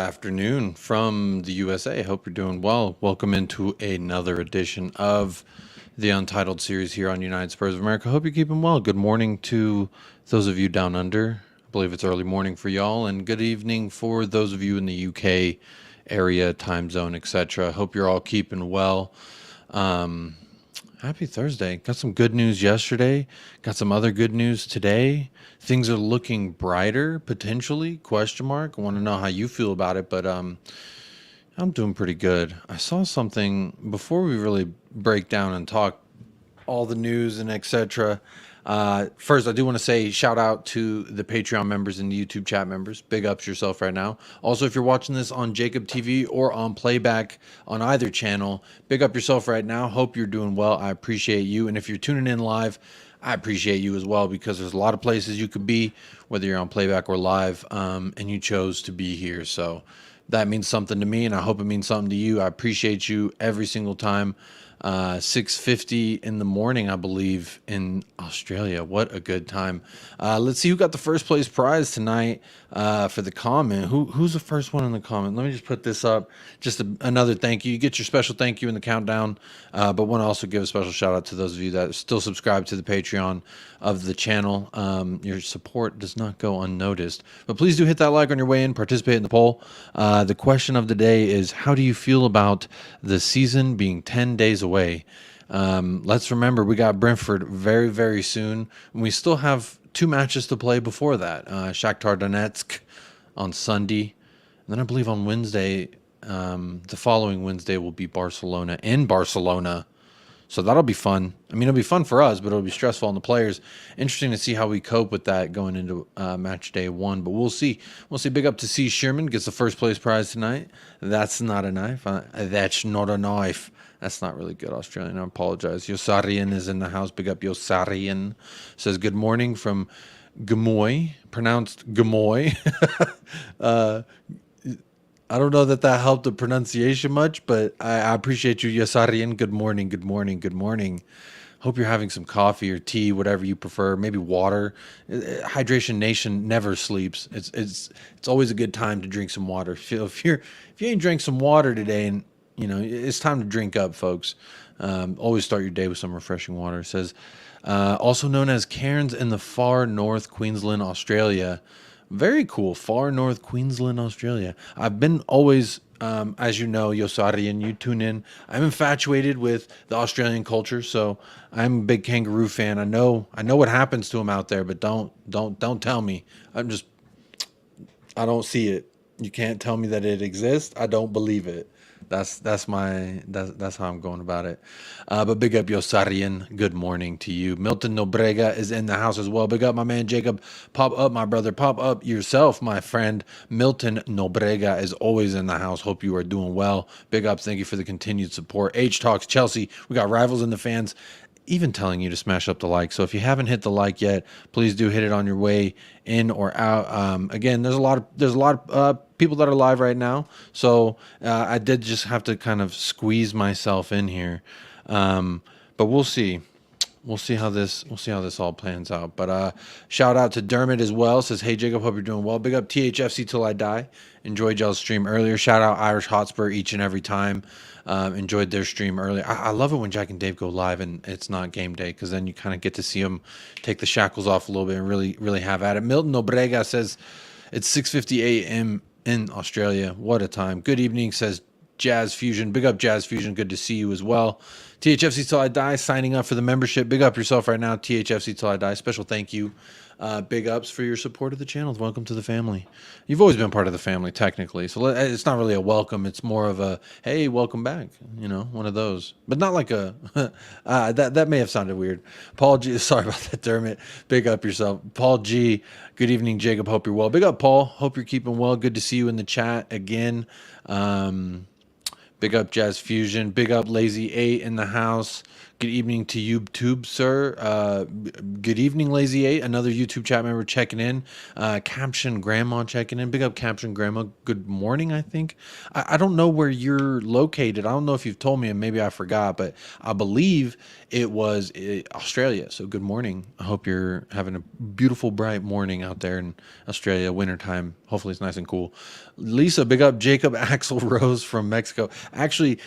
afternoon from the USA. Hope you're doing well. Welcome into another edition of the Untitled series here on United Spurs of America. Hope you're keeping well. Good morning to those of you down under. I believe it's early morning for y'all, and good evening for those of you in the UK area, time zone, etc. Hope you're all keeping well. Happy Thursday. Got some good news yesterday. Got some other good news today. Things are looking brighter, potentially, question mark. I want to know how you feel about it, but I'm doing pretty good. I saw something before we really break down and talk all the news and etc. First, I do want to say shout out to the Patreon members and the YouTube chat members. Big ups yourself right now. Also, if you're watching this on Jacob TV or on playback on either channel, big up yourself right now. Hope you're doing well. I appreciate you. And if you're tuning in live, I appreciate you as well, because there's a lot of places you could be, whether you're on playback or live, and you chose to be here. So that means something to me, and I hope it means something to you. I appreciate you every single time. 6:50 in the morning, I believe, in Australia. What a good time. Let's see who got the first place prize tonight for the comment. Who's the first one in the comment? Let me just put this up. Just another thank you. You get your special thank you in the countdown, but want to also give a special shout out to those of you that still subscribe to the Patreon of the channel. Your support does not go unnoticed, but please do hit that like on your way in, participate in the poll. The question of the day is, how do you feel about the season being 10 days away? Let's remember, we got Brentford very, very soon. We still have 2 matches to play before that. Shakhtar Donetsk on Sunday. And then I believe on Wednesday, the following Wednesday will be Barcelona in Barcelona. So that'll be fun. I mean, it'll be fun for us, but it'll be stressful on the players. Interesting to see how we cope with that going into match day 1. But we'll see. We'll see. Big up to C. Sherman. Gets the first place prize tonight. That's not a knife. That's not a knife. That's not really good Australian. I apologize. Yosarian is in the house. Big up Yosarian. Says good morning from Gamoy. Pronounced Gamoy. I don't know that helped the pronunciation much, but I appreciate you, Yasarian. Good morning, good morning, good morning. Hope you're having some coffee or tea, whatever you prefer. Maybe water. Hydration Nation never sleeps. It's always a good time to drink some water. If you ain't drank some water today, and it's time to drink up, folks. Always start your day with some refreshing water. It says, also known as Cairns in the far north, Queensland, Australia. Very cool. Far north Queensland, Australia. I've been always, as you know, Yosari, and you tune in. I'm infatuated with the Australian culture, so I'm a big kangaroo fan. I know what happens to them out there, but don't tell me. I don't see it. You can't tell me that it exists. I don't believe it. That's how I'm going about it. But big up Yosarian. Good morning to you. Milton Nobrega is in the house as well. Big up my man Jacob. Pop up, my brother. Pop up yourself, my friend. Milton Nobrega is always in the house. Hope you are doing well. Big up. Thank you for the continued support. H Talks Chelsea. We got rivals in the fans. Even telling you to smash up the like. So if you haven't hit the like yet, please do hit it on your way in or out. Again, there's a lot of people that are live right now, so I did just have to kind of squeeze myself in here. But we'll see. We'll see how this all plans out. But shout out to Dermot as well. Says, hey Jacob, hope you're doing well. Big up THFC till I die. Enjoyed y'all's stream earlier. Shout out Irish Hotspur each and every time. Enjoyed their stream earlier. I love it when Jack and Dave go live and it's not game day, because then you kind of get to see them take the shackles off a little bit and really have at it. Milton Nobrega says it's 6:50 a.m. in Australia. What a time. Good evening, says Jazz Fusion. Big up Jazz Fusion. Good to see you as well. THFC till I die, signing up for the membership. Big up yourself right now. THFC till I die. Special thank you. Big ups for your support of the channel. Welcome to the family. You've always been part of the family, technically. So it's not really a welcome. It's more of a, hey, welcome back. One of those. But not like a, that may have sounded weird. Paul G, sorry about that, Dermot. Big up yourself. Paul G, good evening, Jacob. Hope you're well. Big up, Paul. Hope you're keeping well. Good to see you in the chat again. Big up Jazz Fusion. Big up Lazy 8 in the house. Good evening to YouTube, sir. Good evening, Lazy 8. Another YouTube chat member checking in. Caption Grandma checking in. Big up Caption Grandma. Good morning, I think. I don't know where you're located. I don't know if you've told me and maybe I forgot, but I believe it was Australia. So good morning. I hope you're having a beautiful, bright morning out there in Australia, wintertime. Hopefully it's nice and cool. Lisa, big up Jacob Axel Rose from Mexico. Actually,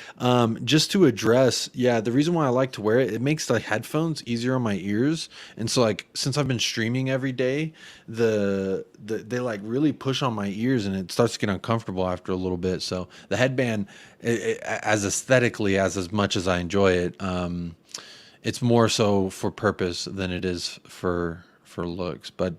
just to address, yeah, the reason why I like to wear it, it makes the headphones easier on my ears. And so like since I've been streaming every day, they like really push on my ears and it starts to get uncomfortable after a little bit. So the headband, as aesthetically as much as I enjoy it, it's more so for purpose than it is for looks. But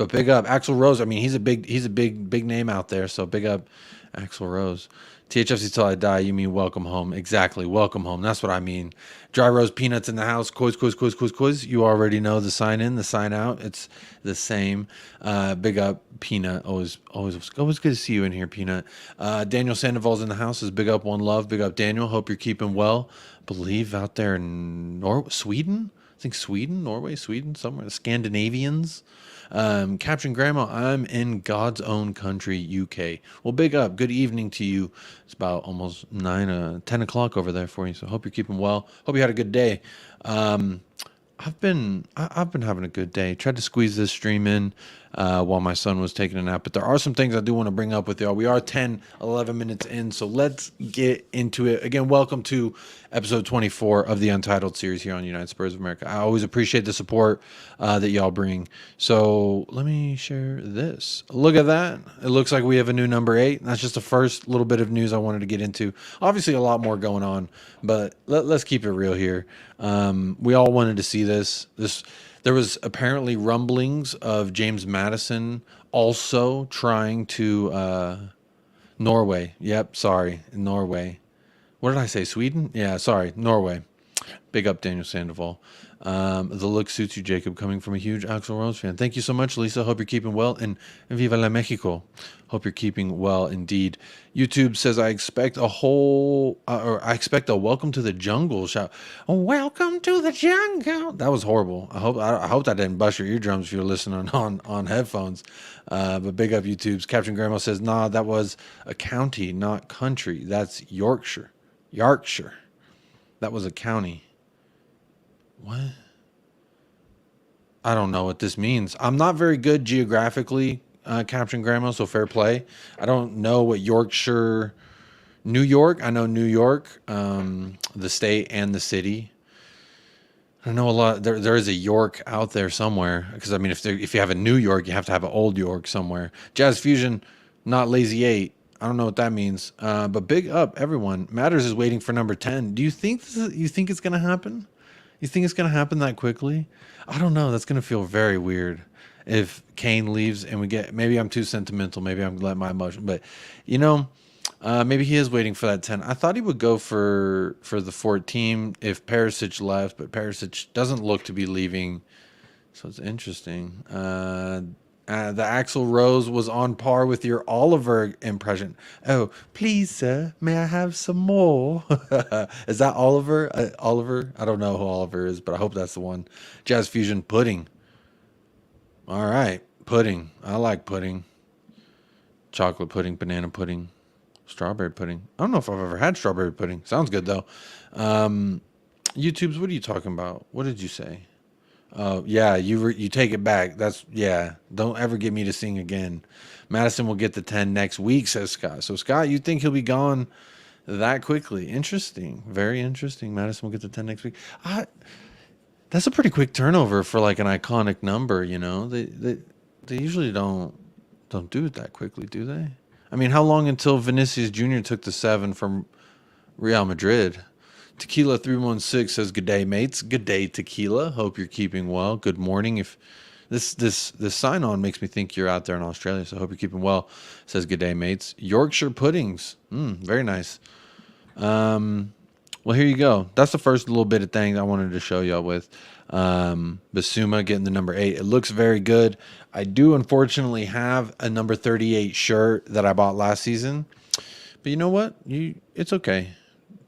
big up Axel Rose. I mean, he's a big name out there. So big up Axel Rose. THFC till I die. You mean welcome home? Exactly, welcome home. That's what I mean. Dry Rose Peanuts in the house. Quiz. You already know the sign in, the sign out. It's the same. Big up Peanut. Always good to see you in here, Peanut. Daniel Sandoval's in the house. Is big up One Love. Big up Daniel. Hope you're keeping well. Believe out there in Sweden. I think Sweden, Norway, Sweden, somewhere. The Scandinavians. Caption Grandma, I'm in God's own country, UK. Well, big up. Good evening to you. It's about almost 10 o'clock over there for you. So hope you're keeping well. Hope you had a good day. I've been having a good day. Tried to squeeze this stream in while my son was taking a nap, but there are some things I do want to bring up with y'all. We are 11 minutes in, so let's get into it. Again, welcome to episode 24 of the Untitled series here on United Spurs of America. I always appreciate the support that y'all bring. So let me share this. Look at that. It looks like we have a new number 8. That's just the first little bit of news I wanted to get into. Obviously, a lot more going on, but let's keep it real here. We all wanted to see this. There was apparently rumblings of James Madison also trying to Norway. Yep, sorry, Norway. What did I say? Sweden? Yeah, sorry, Norway. Big up Daniel Sandoval. The look suits you, Jacob, coming from a huge Axl Rose fan. Thank you so much, Lisa. Hope you're keeping well. And Viva la Mexico. Hope you're keeping well indeed. YouTube says, I expect a welcome to the jungle shout. Welcome to the jungle. That was horrible. I hope that didn't bust your eardrums if you're listening on headphones. But big up YouTube's Captain Grandma says, nah, that was a county, not country. That's Yorkshire. That was a county. What? I don't know what this means. I'm not very good geographically, Captain Grandma, so fair play. I don't know what Yorkshire, New York. I know New York, the state and the city. I don't know a lot. There is a York out there somewhere. Because, I mean, if you have a New York, you have to have an old York somewhere. Jazz Fusion, not Lazy 8. I don't know what that means. But big up, everyone. Matters is waiting for number 10. Do you think it's going to happen? You think it's going to happen that quickly? I don't know. That's going to feel very weird if Kane leaves and we get... Maybe I'm too sentimental. Maybe I'm letting my emotion. But, maybe he is waiting for that 10. I thought he would go for the 14 if Perisic left, but Perisic doesn't look to be leaving. So it's interesting. The Axl Rose was on par with your Oliver impression. Oh, please, sir, may I have some more? Is that Oliver? Oliver? I don't know who Oliver is, but I hope that's the one. Jazz Fusion pudding. All right, pudding. I like pudding. Chocolate pudding, banana pudding, strawberry pudding. I don't know if I've ever had strawberry pudding. Sounds good, though. YouTube's, what are you talking about? What did you say? Oh, yeah, you take it back. Don't ever get me to sing again. Madison will get the 10 next week, says Scott. So, Scott, you think he'll be gone that quickly? Interesting. Very interesting. Madison will get the 10 next week. That's a pretty quick turnover for like an iconic number, They usually don't do it that quickly, do they? I mean, how long until Vinicius Jr. took the 7 from Real Madrid? Tequila 316 says, good day, mates. Good day, Tequila. Hope you're keeping well. Good morning. If this sign on makes me think you're out there in Australia, so hope you're keeping well. Says, good day, mates. Yorkshire puddings. Very nice. Well, here you go. That's the first little bit of things I wanted to show y'all with. Basuma getting the number 8. It looks very good. I do unfortunately have a number 38 shirt that I bought last season. But you know what? It's okay.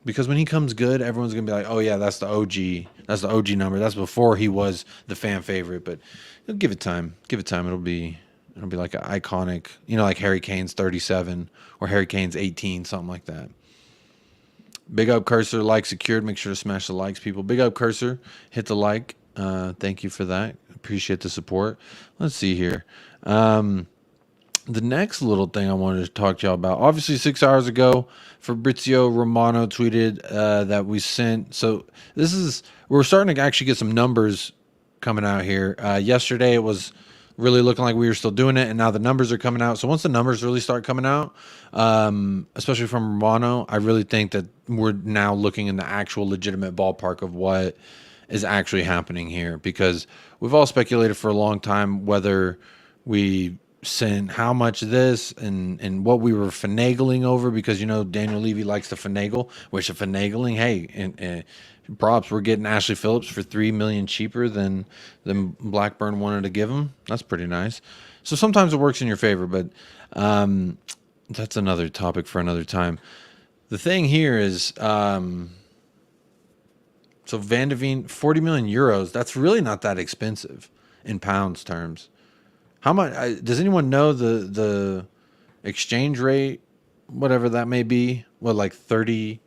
Because when he comes good, everyone's gonna be like, "Oh yeah, that's the OG. That's the OG number. That's before he was the fan favorite." But give it time. Give it time. It'll be like an iconic, like Harry Kane's 37 or Harry Kane's 18, something like that. Big up cursor, like secured. Make sure to smash the likes, people. Big up cursor, hit the like. Thank you for that. Appreciate the support. Let's see here. The next little thing I wanted to talk to y'all about, obviously 6 hours ago, Fabrizio Romano tweeted that we sent. So we're starting to actually get some numbers coming out here. Yesterday it was really looking like we were still doing it, and now the numbers are coming out. So once the numbers really start coming out, especially from Romano, I really think that we're now looking in the actual legitimate ballpark of what is actually happening here, because we've all speculated for a long time whether we sent how much of this and what we were finagling over, because Daniel Levy likes to finagle, which of finagling, hey, and props, we're getting Ashley Phillips for $3 million cheaper than Blackburn wanted to give him. That's pretty nice. So sometimes it works in your favor, but that's another topic for another time. The thing here is, so Van de Veen, 40 million euros. That's really not that expensive in pounds terms. How much does anyone know the exchange rate, whatever that may be? What, like 30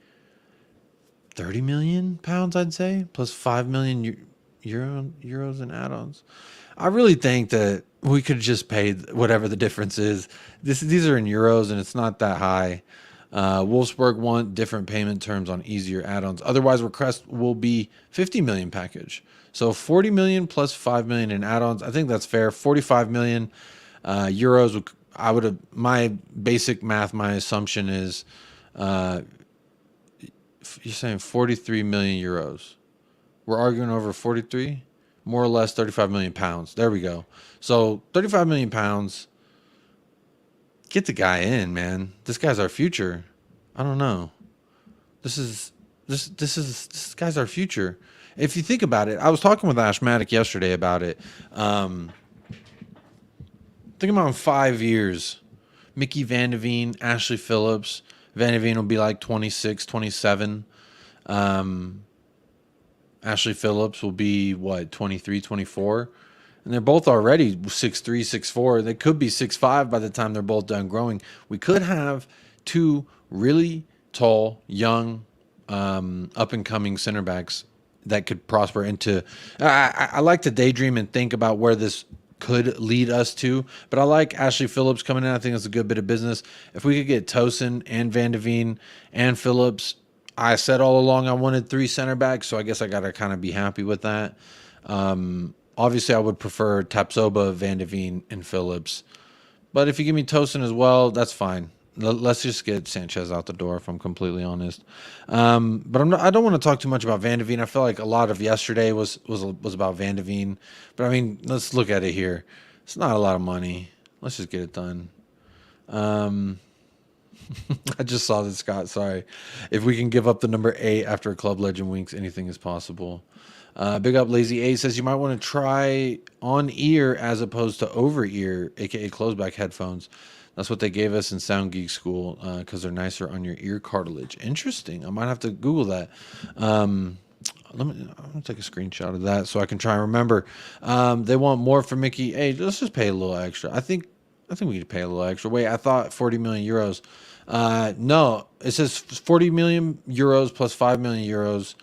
million pounds, I'd say, plus 5 million euros in add-ons. I really think that we could just pay whatever the difference is. These are in euros, and it's not that high. Wolfsburg want different payment terms on easier add-ons. Otherwise, request will be 50 million package. So 40 million plus 5 million in add-ons. I think that's fair. 45 million euros. My basic math, my assumption is you're saying 43 million euros. We're arguing over 43, more or less 35 million pounds. There we go. So 35 million pounds. Get the guy in, man. This guy's our future. I don't know. This guy's our future. If you think about it, I was talking with Ashmatic yesterday about it. Think about in 5 years, Mickey Van de Veen, Ashley Phillips. Van de Veen will be like 26, 27. Ashley Phillips will be, 23, 24. And they're both already 6'3", 6'4". They could be 6'5" by the time they're both done growing. We could have two really tall, young, up-and-coming center backs that could prosper into. I like to daydream and think about where this could lead us to, but I like Ashley Phillips coming in. I think it's a good bit of business. If we could get Tosin and Van de Veen and Phillips, I said all along I wanted 3 center backs, so I guess I got to kind of be happy with that. Obviously, I would prefer Tapsoba, Van de Veen, and Phillips. But if you give me Tosin as well, that's fine. Let's just get Sanchez out the door, if I'm completely honest. But I don't want to talk too much about Van de Veen. I feel like a lot of yesterday was about Van de Veen. But, I mean, let's look at it here. It's not a lot of money. Let's just get it done. I just saw this, Scott. Sorry. If we can give up the number 8 after a club legend winks, anything is possible. Big up Lazy A says you might want to try on ear as opposed to over ear, aka closeback headphones. That's what they gave us in Sound Geek School because they're nicer on your ear cartilage. Interesting. I might have to Google that. I'm gonna take a screenshot of that so I can try and remember. They want more for Mickey. Hey, let's just pay a little extra. I think we could pay a little extra. Wait, I thought 40 million euros. No, it says 40 million euros plus 5 million euros.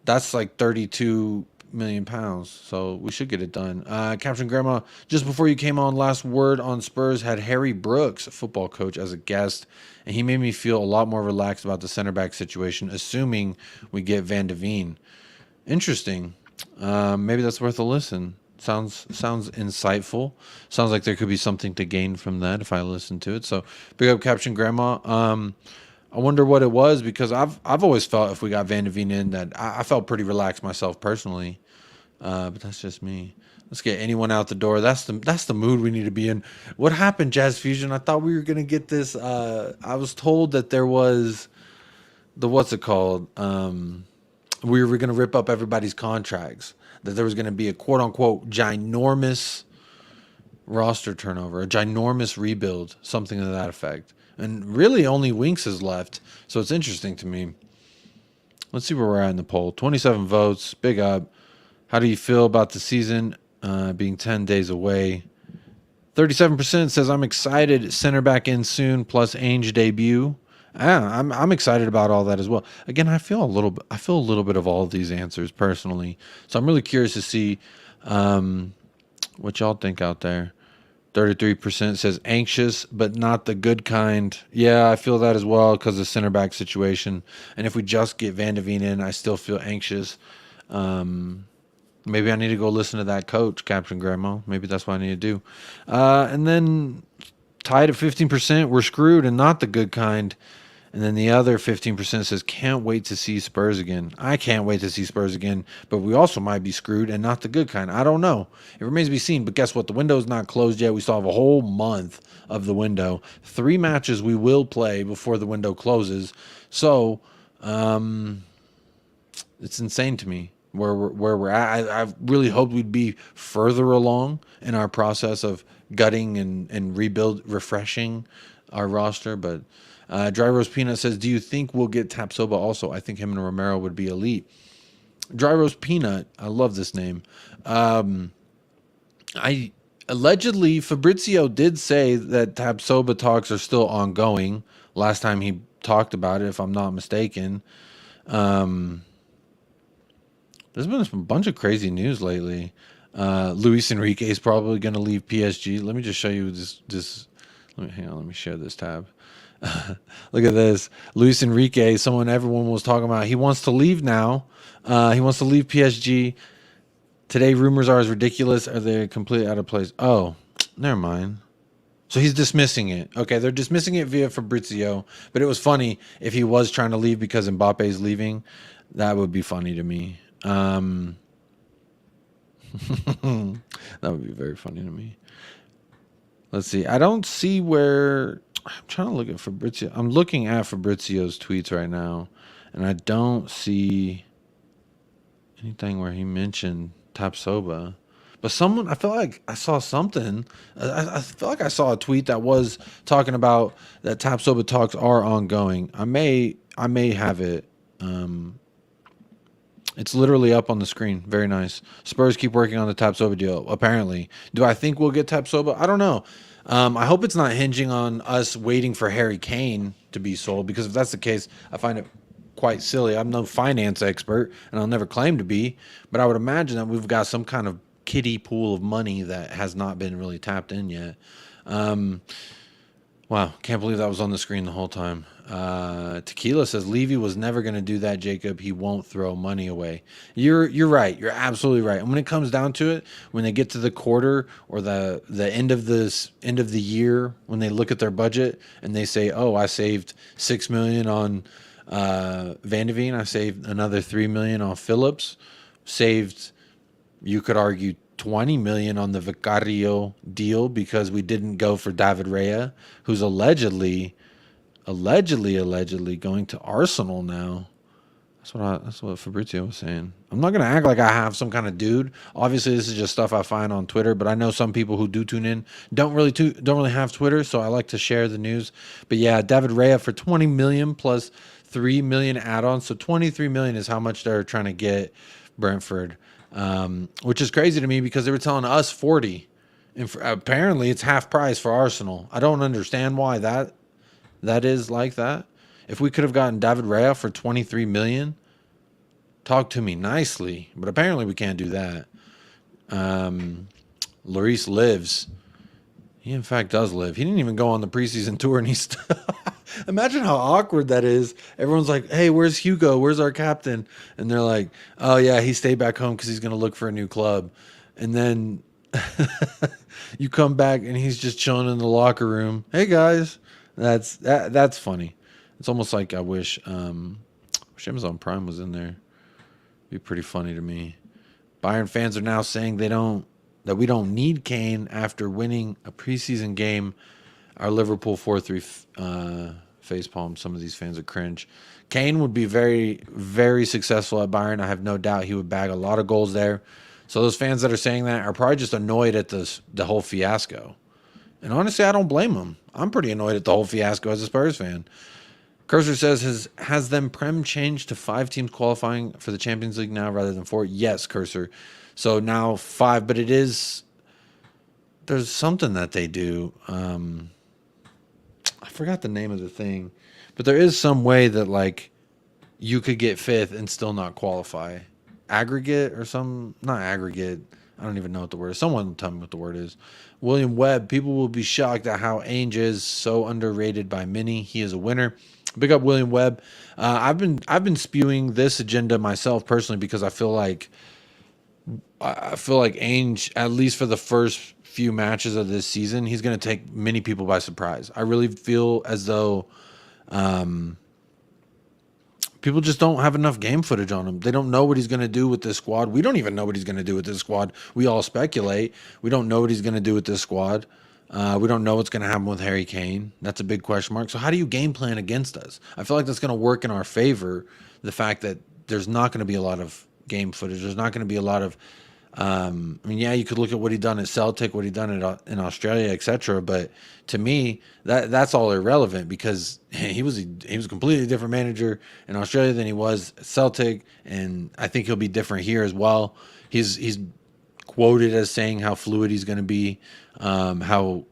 That's like 32 million pounds. So we should get it done. Captain Grandma, just before you came on, last word on Spurs, had Harry Brooks, a football coach, as a guest. And he made me feel a lot more relaxed about the center back situation, assuming we get Van de Veen. Interesting. Maybe that's worth a listen. Sounds insightful. Sounds like there could be something to gain from that if I listen to it. So big up Captain Grandma. I wonder what it was, because I've always felt if we got Van de Veen in that I felt pretty relaxed myself personally. But that's just me. Let's get anyone out the door. That's the mood we need to be in. What happened, Jazz Fusion? I thought we were gonna get this. I was told that there was what's it called? We were gonna rip up everybody's contracts. That there was gonna be a quote unquote ginormous roster turnover, a ginormous rebuild, something to that effect. And really only Winks is left. So it's interesting to me. Let's see where we're at in the poll. 27 votes. Big up. How do you feel about the season being 10 days away? 37% says I'm excited. Center back in soon, plus Ange debut. I'm excited about all that as well. Again, I feel a little bit of all of these answers personally, so I'm really curious to see what y'all think out there. 33% says anxious, but not the good kind. Yeah, I feel that as well because of the center back situation. And if we just get Van de Ven in, I still feel anxious. Maybe I need to go listen to that coach, Captain Grandma. Maybe that's what I need to do. And then tied at 15%, we're screwed and not the good kind. And then the other 15% says, can't wait to see Spurs again. I can't wait to see Spurs again, but we also might be screwed and not the good kind. I don't know. It remains to be seen, but guess what? The window's not closed yet. We still have a whole month of the window. 3 matches we will play before the window closes. So it's insane to me where we're at. I really hoped we'd be further along in our process of gutting and refreshing our roster, but Dry Roast Peanut says, do you think we'll get Tapsoba also? I think him and Romero would be elite. Dry Roast Peanut, I love this name. Allegedly, Fabrizio did say that Tapsoba talks are still ongoing. Last time he talked about it, if I'm not mistaken. There's been a bunch of crazy news lately. Luis Enrique is probably going to leave PSG. Let me just show you this. Hang on, let me share this tab. Look at this. Luis Enrique, everyone was talking about. He wants to leave now. He wants to leave PSG. Today, rumors are as ridiculous. Are they completely out of place? Oh, never mind. So he's dismissing it. Okay, they're dismissing it via Fabrizio. But it was funny if he was trying to leave because Mbappe's leaving. That would be funny to me. That would be very funny to me. Let's see. I don't see where... I'm trying to look at Fabrizio. I'm looking at Fabrizio's tweets right now, and I don't see anything where he mentioned Tapsoba. But I feel like I saw something. I feel like I saw a tweet that was talking about that Tapsoba talks are ongoing. I may have it. It's literally up on the screen. Very nice. Spurs keep working on the Tapsoba deal, apparently. Do I think we'll get Tapsoba? I don't know. I hope it's not hinging on us waiting for Harry Kane to be sold, because if that's the case, I find it quite silly. I'm no finance expert, and I'll never claim to be, but I would imagine that we've got some kind of kiddie pool of money that has not been really tapped in yet. Wow, can't believe that was on the screen the whole time. Tequila says Levy was never going to do that, Jacob. He won't throw money away. You're right. You're absolutely right. And when it comes down to it, when they get to the quarter or the end of the year, when they look at their budget and they say, "Oh, I saved $6 million on Van de Ven. I saved another $3 million on Phillips. Saved, you could argue, $20 million on the Vicario deal because we didn't go for David Rea, who's allegedly going to Arsenal now." That's what Fabrizio was saying. I'm not gonna act like I have some kind of dude. Obviously, this is just stuff I find on Twitter, but I know some people who do tune in don't really have Twitter, so I like to share the news. But yeah, David Rea for $20 million plus $3 million add-ons, so $23 million is how much they're trying to get Brentford. Which is crazy to me because they were telling us 40, and apparently it's half price for Arsenal. I don't understand why that is like that. If we could have gotten David Rea for $23 million, talk to me nicely. But apparently we can't do that. Lloris lives. He in fact does live. He didn't even go on the preseason tour, and he's imagine how awkward that is. Everyone's like, "Hey, where's Hugo? Where's our captain?" And they're like, "Oh yeah, he stayed back home because he's gonna look for a new club." And then you come back and he's just chilling in the locker room. Hey guys, that's funny. It's almost like I wish Amazon Prime was in there. It'd be pretty funny to me. Bayern fans are now saying that we don't need Kane after winning a preseason game. Our Liverpool 4-3 facepalm. Some of these fans are cringe. Kane would be very, very successful at Bayern. I have no doubt he would bag a lot of goals there. So those fans that are saying that are probably just annoyed at the whole fiasco. And honestly, I don't blame them. I'm pretty annoyed at the whole fiasco as a Spurs fan. Cursor says, has them Prem changed to 5 teams qualifying for the Champions League now rather than 4? Yes, Cursor. So now 5, but there's something that they do. I forgot the name of the thing, but there is some way that like you could get 5th and still not qualify. Aggregate or some, not aggregate. I don't even know what the word is. Someone tell me what the word is. William Webb, people will be shocked at how Ange is so underrated by many. He is a winner. Big up William Webb. I've been spewing this agenda myself personally because I feel like Ange, at least for the first few matches of this season, he's going to take many people by surprise. I really feel as though people just don't have enough game footage on him. They don't know what he's going to do with this squad. We don't even know what he's going to do with this squad. We all speculate. We don't know what he's going to do with this squad. We don't know what's going to happen with Harry Kane. That's a big question mark. So how do you game plan against us? I feel like that's going to work in our favor. The fact that there's not going to be a lot of game footage. There's not going to be a lot of I mean, yeah, you could look at what he done at Celtic, what he done in Australia, etc. But to me, that's all irrelevant because he was a completely different manager in Australia than he was at Celtic, and I think he'll be different here as well. He's quoted as saying how fluid he's going to be, how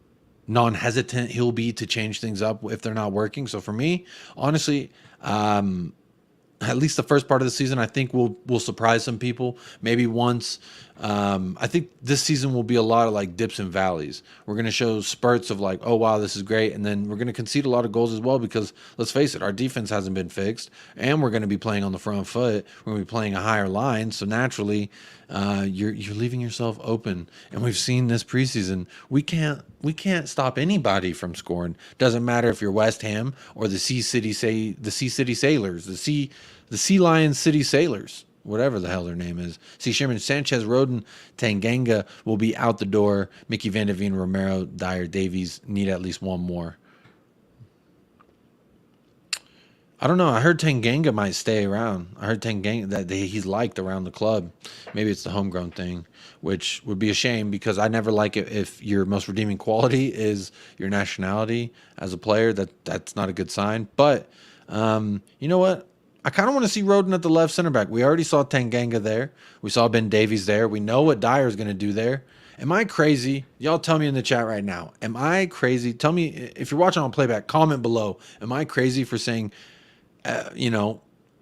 non-hesitant he'll be to change things up if they're not working. So for me, honestly, at least the first part of the season, I think we'll surprise some people. Maybe once. I think this season will be a lot of like dips and valleys. We're going to show spurts of like, oh wow, this is great, and then we're going to concede a lot of goals as well because let's face it, our defense hasn't been fixed, and we're going to be playing on the front foot. We're going to be playing a higher line, so naturally, you're leaving yourself open. And we've seen this preseason, we can't stop anybody from scoring. Doesn't matter if you're West Ham or the Sea City Sailors, the Sea Lion City Sailors, whatever the hell their name is. See, Sherman, Sanchez, Roden, Tanganga will be out the door. Mickey Van de Veen, Romero, Dyer, Davies need at least one more. I don't know. I heard Tanganga might stay around. I heard Tanganga that he's liked around the club. Maybe it's the homegrown thing, which would be a shame because I never like it if your most redeeming quality is your nationality as a player. That's not a good sign. But you know what? I kind of want to see Roden at the left center back. We already saw Tanganga there. We saw Ben Davies there. We know what Dyer is going to do there. Am I crazy? Y'all tell me in the chat right now. Am I crazy? Tell me if you're watching on playback. Comment below. Am I crazy for saying,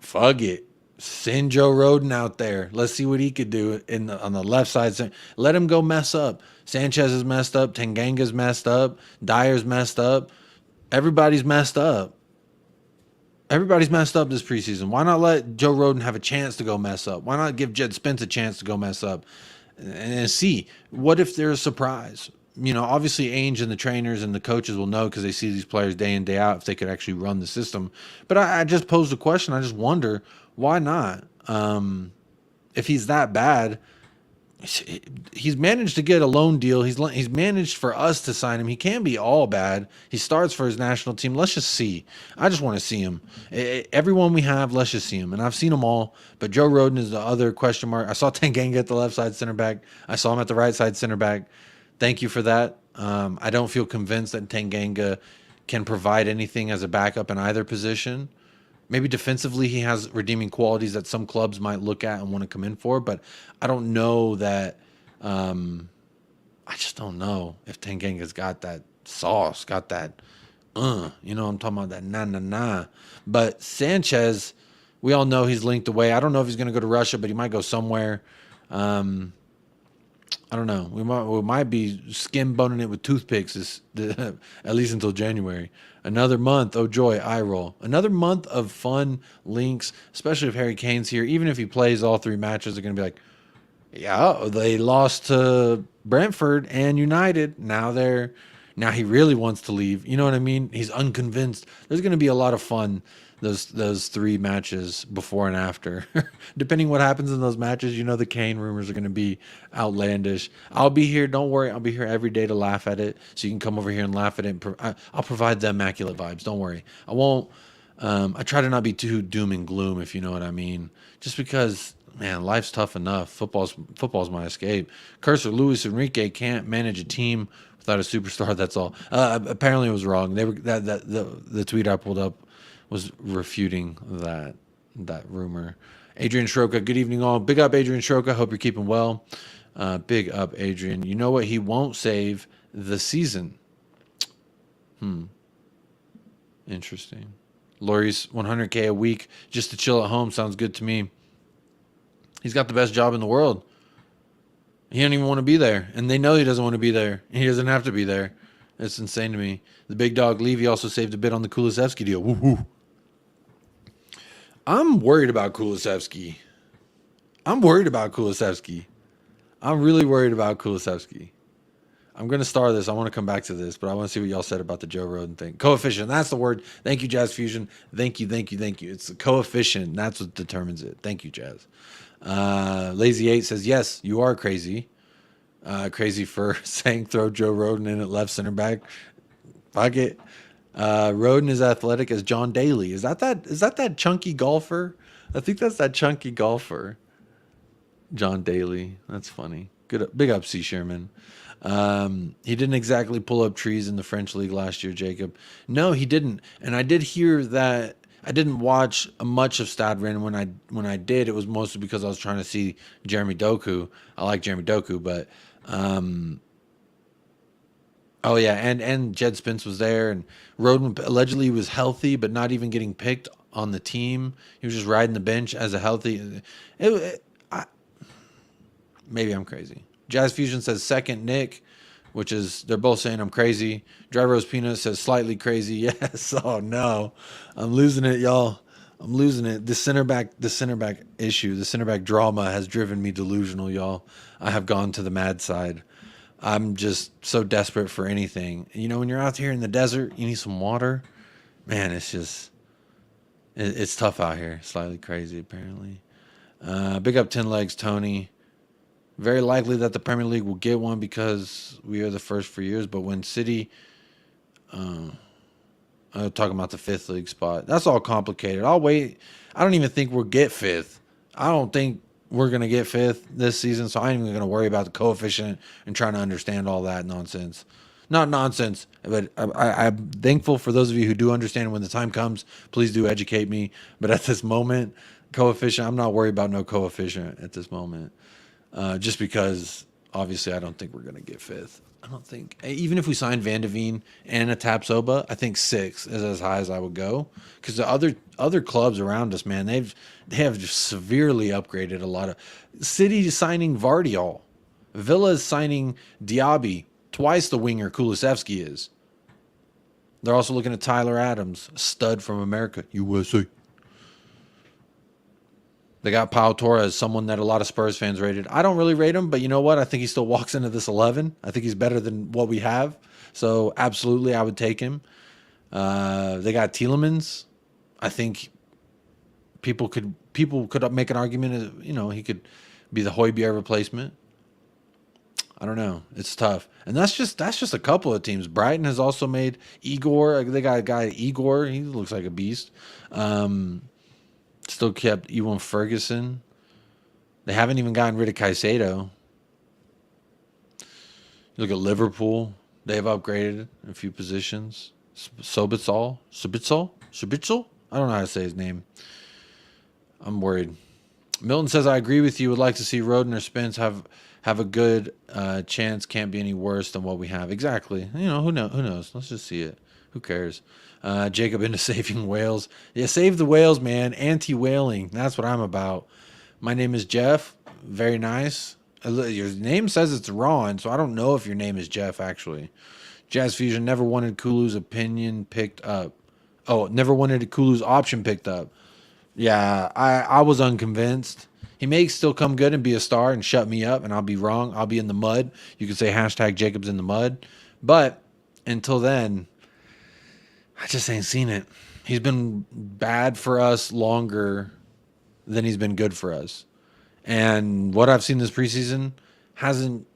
fuck it, send Joe Roden out there. Let's see what he could do on the left side. Let him go mess up. Sanchez is messed up. Tanganga's messed up. Dyer's messed up. Everybody's messed up. Everybody's messed up this preseason. Why not let Joe Roden have a chance to go mess up? Why not give Jed Spence a chance to go mess up and see what if there's a surprise? Obviously Ainge and the trainers and the coaches will know because they see these players day in, day out if they could actually run the system. But I just posed a question. I just wonder, why not? If he's that bad, he's managed to get a loan deal. He's managed for us to sign him. He can't be all bad. He starts for his national team. Let's just see. I just want to see him. Everyone we have, let's just see him. And I've seen them all, but Joe Roden is the other question mark. I saw Tanganga at the left side center back. I saw him at the right side center back. Thank you for that. I don't feel convinced that Tanganga can provide anything as a backup in either position. Maybe defensively he has redeeming qualities that some clubs might look at and want to come in for, but I don't know that. I just don't know if Tanganga's got that sauce, got that. I'm talking about that na. But Sanchez, we all know he's linked away. I don't know if he's going to go to Russia, but he might go somewhere. I don't know. We might be skin boning it with toothpicks at least until January. Another month. Oh joy, eye roll. Another month of fun links, especially if Harry Kane's here. Even if he plays all 3 matches, they're gonna be like, yeah, they lost to Brentford and United. Now he really wants to leave. You know what I mean? He's unconvinced. There's gonna be a lot of fun those 3 matches before and after. Depending what happens in those matches, the Kane rumors are going to be outlandish. I'll be here. Don't worry. I'll be here every day to laugh at it. So you can come over here and laugh at it. I'll provide the immaculate vibes. Don't worry. I won't. I try to not be too doom and gloom, if you know what I mean. Just because, man, life's tough enough. Football's my escape. Cursor Luis Enrique can't manage a team without a superstar. That's all. Apparently it was wrong. The tweet I pulled up was refuting that rumor. Adrian Shroka, good evening all. Big up Adrian Shroka. Hope you're keeping well. Big up Adrian. You know what? He won't save the season. Interesting. Laurie's 100K a week just to chill at home sounds good to me. He's got the best job in the world. He don't even want to be there, and they know he doesn't want to be there. He doesn't have to be there. It's insane to me. The big dog Levy also saved a bit on the Kulusevski deal. Woo-hoo. I'm worried about Kulusevski. I'm really worried about Kulusevski. I'm going to star this. I want to come back to this, but I want to see what y'all said about the Joe Roden thing. Coefficient. That's the word. Thank you, Jazz Fusion. Thank you. It's the coefficient. That's what determines it. Thank you, Jazz. Lazy 8 says, yes, you are crazy. Crazy for saying throw Joe Roden in at left center back. Fuck it. Roden is athletic as John Daly. Is that chunky golfer? I think that's that chunky golfer. John Daly. That's funny. Good. Big up, C. Sherman. He didn't exactly pull up trees in the French league last year, Jacob. No, he didn't. And I did hear that. I didn't watch much of Stade Rennes. When I did, it was mostly because I was trying to see Jeremy Doku. I like Jeremy Doku, but oh yeah, and Jed Spence was there, and Roden allegedly was healthy, but not even getting picked on the team. He was just riding the bench as a healthy. Maybe I'm crazy. Jazz Fusion says second Nick, which is they're both saying I'm crazy. Dry Roast Peanut says slightly crazy. Yes. Oh no, I'm losing it, y'all. I'm losing it. The center back issue, the center back drama has driven me delusional, y'all. I have gone to the mad side. I'm just so desperate for anything. You know, when you're out here in the desert, you need some water. Man, it's tough out here. Slightly crazy, apparently. Big up 10 Legs, Tony. Very likely that the Premier League will get one because we are the first for years. But when City, I'm talking about the fifth league spot. That's all complicated. I'll wait. I don't even think we'll get fifth. I don't think we're going to get fifth this season. So I ain't even going to worry about the coefficient and trying to understand all that nonsense. Not nonsense, but I'm thankful for those of you who do understand when the time comes. Please do educate me. But at this moment, coefficient, I'm not worried about no coefficient at this moment. Just because, obviously, I don't think we're going to get fifth. I don't think, even if we sign Van de Veen and a Tapsoba, I think 6 is as high as I would go. Because the other clubs around us, man, they have just severely upgraded a lot of. City is signing Vardiol. Villa is signing Diaby, twice the winger Kulusevski is. They're also looking at Tyler Adams, stud from America, USA. They got Pau Torres, someone that a lot of Spurs fans rated. I don't really rate him, but you know what? I think he still walks into this 11. I think he's better than what we have. So, absolutely, I would take him. They got Tielemans. I think people could make an argument, he could be the Højbjerg replacement. I don't know. It's tough. And that's just a couple of teams. Brighton has also made Igor. They got a guy, Igor. He looks like a beast. Still kept Ewan Ferguson. They haven't even gotten rid of Caicedo. You look at Liverpool. They've upgraded a few positions. Sobitzel? I don't know how to say his name. I'm worried. Milton says, I agree with you. Would like to see Roden or Spence have a good chance. Can't be any worse than what we have. Exactly. Who knows? Let's just see it. Who cares? Jacob into saving whales. Yeah, save the whales, man. Anti-whaling. That's what I'm about. My name is Jeff. Very nice. Your name says it's Ron, so I don't know if your name is Jeff, actually. Jazz Fusion never wanted Kulu's opinion picked up. Oh, never wanted Kulu's option picked up. Yeah, I was unconvinced. He may still come good and be a star and shut me up, and I'll be wrong. I'll be in the mud. You could say hashtag Jacob's in the mud. But until then, I just ain't seen it. He's been bad for us longer than he's been good for us. And what I've seen this preseason hasn't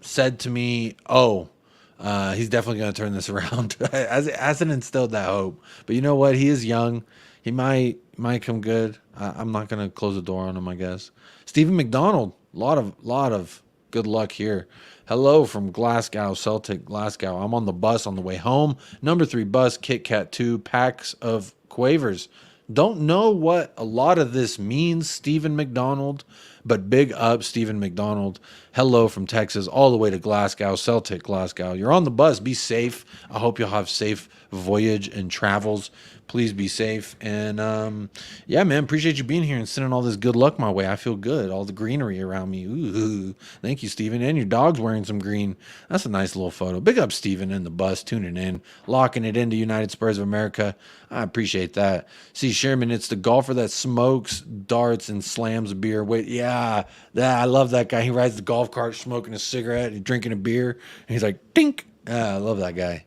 said to me, he's definitely going to turn this around. Hasn't instilled that hope. But you know what? He is young. He might come good. I'm not going to close the door on him, I guess. Stephen McDonald, a lot of good luck here. Hello from Glasgow, Celtic, Glasgow. I'm on the bus on the way home. Number 3 bus, Kit Kat 2, packs of Quavers. Don't know what a lot of this means, Stephen McDonald, but big up, Stephen McDonald. Hello from Texas, all the way to Glasgow, Celtic Glasgow. You're on the bus. Be safe. I hope you'll have safe voyage and travels. Please be safe. And yeah, man, appreciate you being here and sending all this good luck my way. I feel good. All the greenery around me. Ooh, thank you, Steven. And your dog's wearing some green. That's a nice little photo. Big up, Steven, in the bus, tuning in, locking it into United Spurs of America. I appreciate that. See, Sherman, it's the golfer that smokes darts and slams a beer. Wait, yeah, I love that guy. He rides the golf cart smoking a cigarette and drinking a beer. And he's like, dink. I love that guy.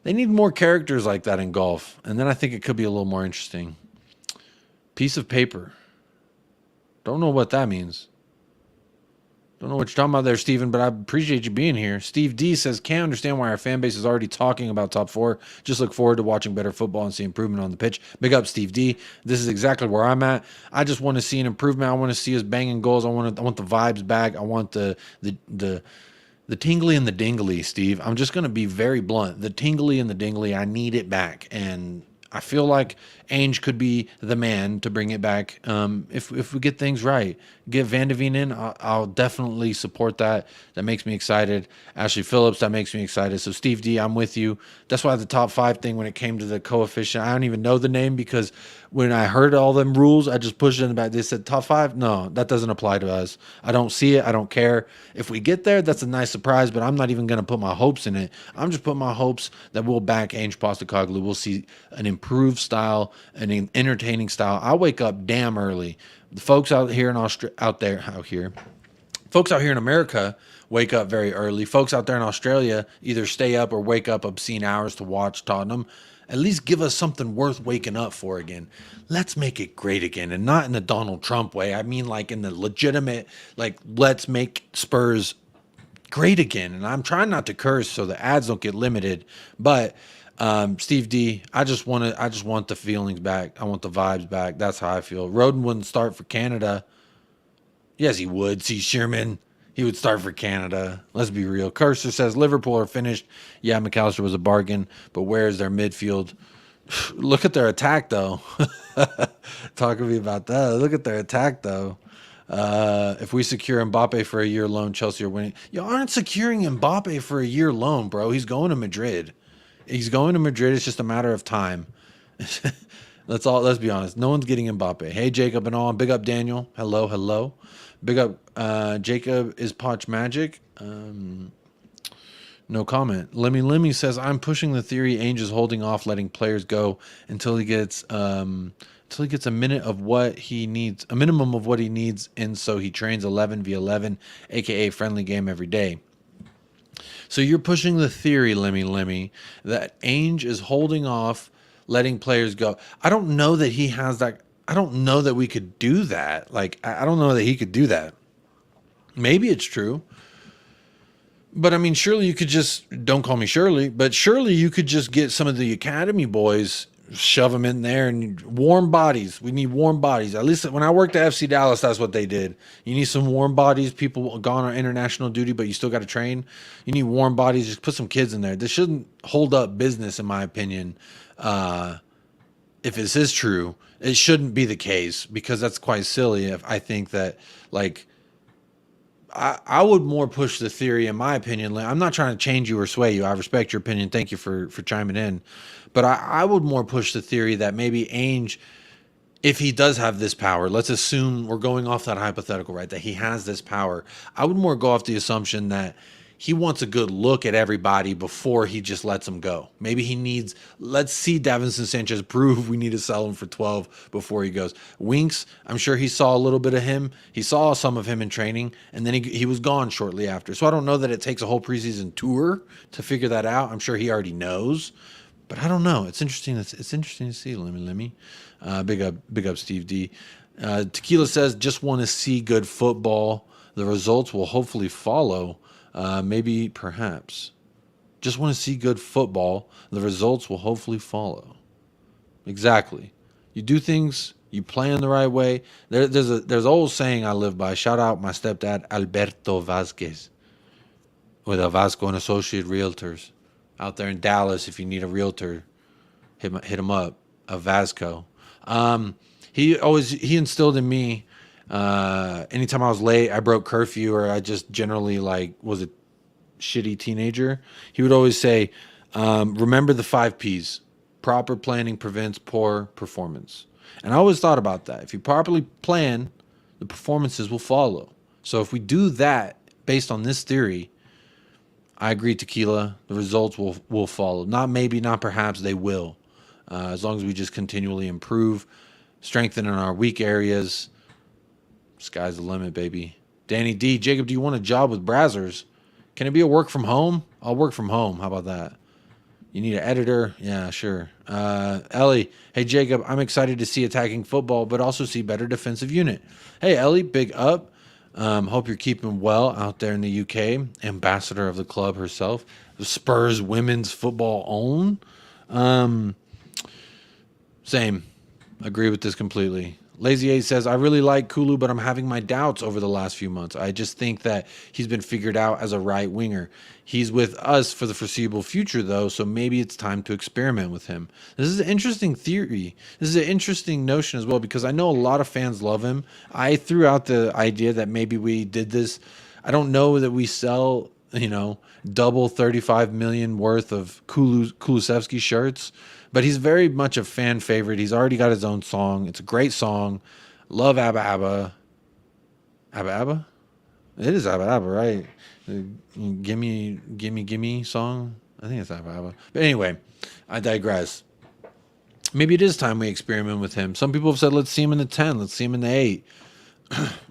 They need more characters like that in golf. And then I think it could be a little more interesting. Piece of paper. Don't know what that means. Don't know what you're talking about there, Steven, but I appreciate you being here. Steve D says, can't understand why our fan base is already talking about top four. Just look forward to watching better football and see improvement on the pitch. Big up, Steve D. This is exactly where I'm at. I just want to see an improvement. I want to see us banging goals. I want the vibes back. I want the tingly and the dingly, Steve. I'm just going to be very blunt. The tingly and the dingly, I need it back. And I feel like Ange could be the man to bring it back if we get things right. Get Van de Veen in, I'll definitely support that. That makes me excited. Ashley Phillips, that makes me excited. So Steve D, I'm with you. That's why the top five thing when it came to the coefficient, I don't even know the name because when I heard all them rules, I just pushed it in the back. They said top five. No, that doesn't apply to us. I don't see it. I don't care. If we get there, that's a nice surprise, but I'm not even going to put my hopes in it. I'm just putting my hopes that we'll back Ange Postecoglou. We'll see an improved style, an entertaining style. I wake up damn early. The folks out here in folks out here in America wake up very early. Folks out there in Australia either stay up or wake up obscene hours to watch Tottenham. At least give us something worth waking up for again. Let's make it great again, and not in the Donald Trump way. I mean, like in the legitimate, like let's make Spurs great again. And I'm trying not to curse so the ads don't get limited, but Steve D, I just want the feelings back. I want the vibes back. That's how I feel. Roden wouldn't start for Canada. Yes, he would. See, Sherman, he would start for Canada. Let's be real. Cursor says Liverpool are finished. Yeah, McAllister was a bargain, but where's their midfield? Look at their attack, though. Talk to me about that. Look at their attack, though. If we secure Mbappe for a year loan, Chelsea are winning. You aren't securing Mbappe for a year loan, bro. He's going to Madrid. He's going to Madrid. It's just a matter of time. Let's be honest. No one's getting Mbappe. Hey, Jacob and all. Big up, Daniel. Hello. Big up, Jacob is Poch Magic. No comment. Lemmy says, I'm pushing the theory Ainge is holding off letting players go until he gets a minute of what he needs, a minimum of what he needs, and so he trains 11v11, aka friendly game every day. So you're pushing the theory, Lemmy, that Ainge is holding off letting players go. I don't know that he has that. I don't know that we could do that. Like, I don't know that he could do that. Maybe it's true. But, I mean, surely you could just, don't call me Shirley, but surely you could just get some of the academy boys, shove them in there, and warm bodies. We need warm bodies. At least when I worked at FC Dallas, that's what they did. You need some warm bodies, people gone on international duty, but you still got to train. You need warm bodies. Just put some kids in there. This shouldn't hold up business, in my opinion. If this is true, it shouldn't be the case, because that's quite silly. If I think that, like, I would more push the theory, in my opinion. I'm not trying to change you or sway you. I respect your opinion. Thank you for chiming in. But I would more push the theory that maybe Ainge, if he does have this power, let's assume we're going off that hypothetical, right, that he has this power. I would more go off the assumption that he wants a good look at everybody before he just lets them go. Maybe he needs, let's see Davinson Sanchez prove we need to sell him for 12 before he goes. Winks, I'm sure he saw a little bit of him. He saw some of him in training, and then he was gone shortly after. So I don't know that it takes a whole preseason tour to figure that out. I'm sure he already knows, but I don't know. It's interesting. It's interesting to see. Lemmy. Big up, Steve D. Tequila says, just want to see good football. The results will hopefully follow. Maybe, perhaps. Just want to see good football. The results will hopefully follow. Exactly. You do things, you play in the right way. There's an old saying I live by. Shout out my stepdad, Alberto Vasquez, with a Vasco and Associate Realtors. Out there in Dallas, if you need a realtor, hit him up. of Vasco. He instilled in me. Anytime I was late, I broke curfew, or I just generally like was a shitty teenager. He would always say, "Remember the 5 Ps. Proper planning prevents poor performance." And I always thought about that. If you properly plan, the performances will follow. So if we do that based on this theory, I agree, Tequila. The results will follow. Not maybe, not perhaps. They will, as long as we just continually improve, strengthen in our weak areas. Sky's the limit, baby. Danny D, Jacob, do you want a job with Brazzers? Can it be a work from home? I'll work from home. How about that? You need an editor? Yeah, sure. Ellie, hey Jacob, I'm excited to see attacking football, but also see better defensive unit. Hey Ellie, big up. Hope you're keeping well out there in the UK. Ambassador of the club herself, the Spurs women's football own. Same. Agree with this completely. Lazy A says, I really like Kulu, but I'm having my doubts over the last few months. I just think that he's been figured out as a right winger. He's with us for the foreseeable future, though, so maybe it's time to experiment with him. This is an interesting theory. This is an interesting notion as well, because I know a lot of fans love him. I threw out the idea that maybe we did this. I don't know that we sell, double 35 million worth of Kulusevski shirts. But he's very much a fan favorite. He's already got his own song. It's a great song. Love Abba Abba. Abba Abba? It is Abba Abba, right? Gimme song? I think it's Abba Abba. But anyway, I digress. Maybe it is time we experiment with him. Some people have said, let's see him in the 10. Let's see him in the 8.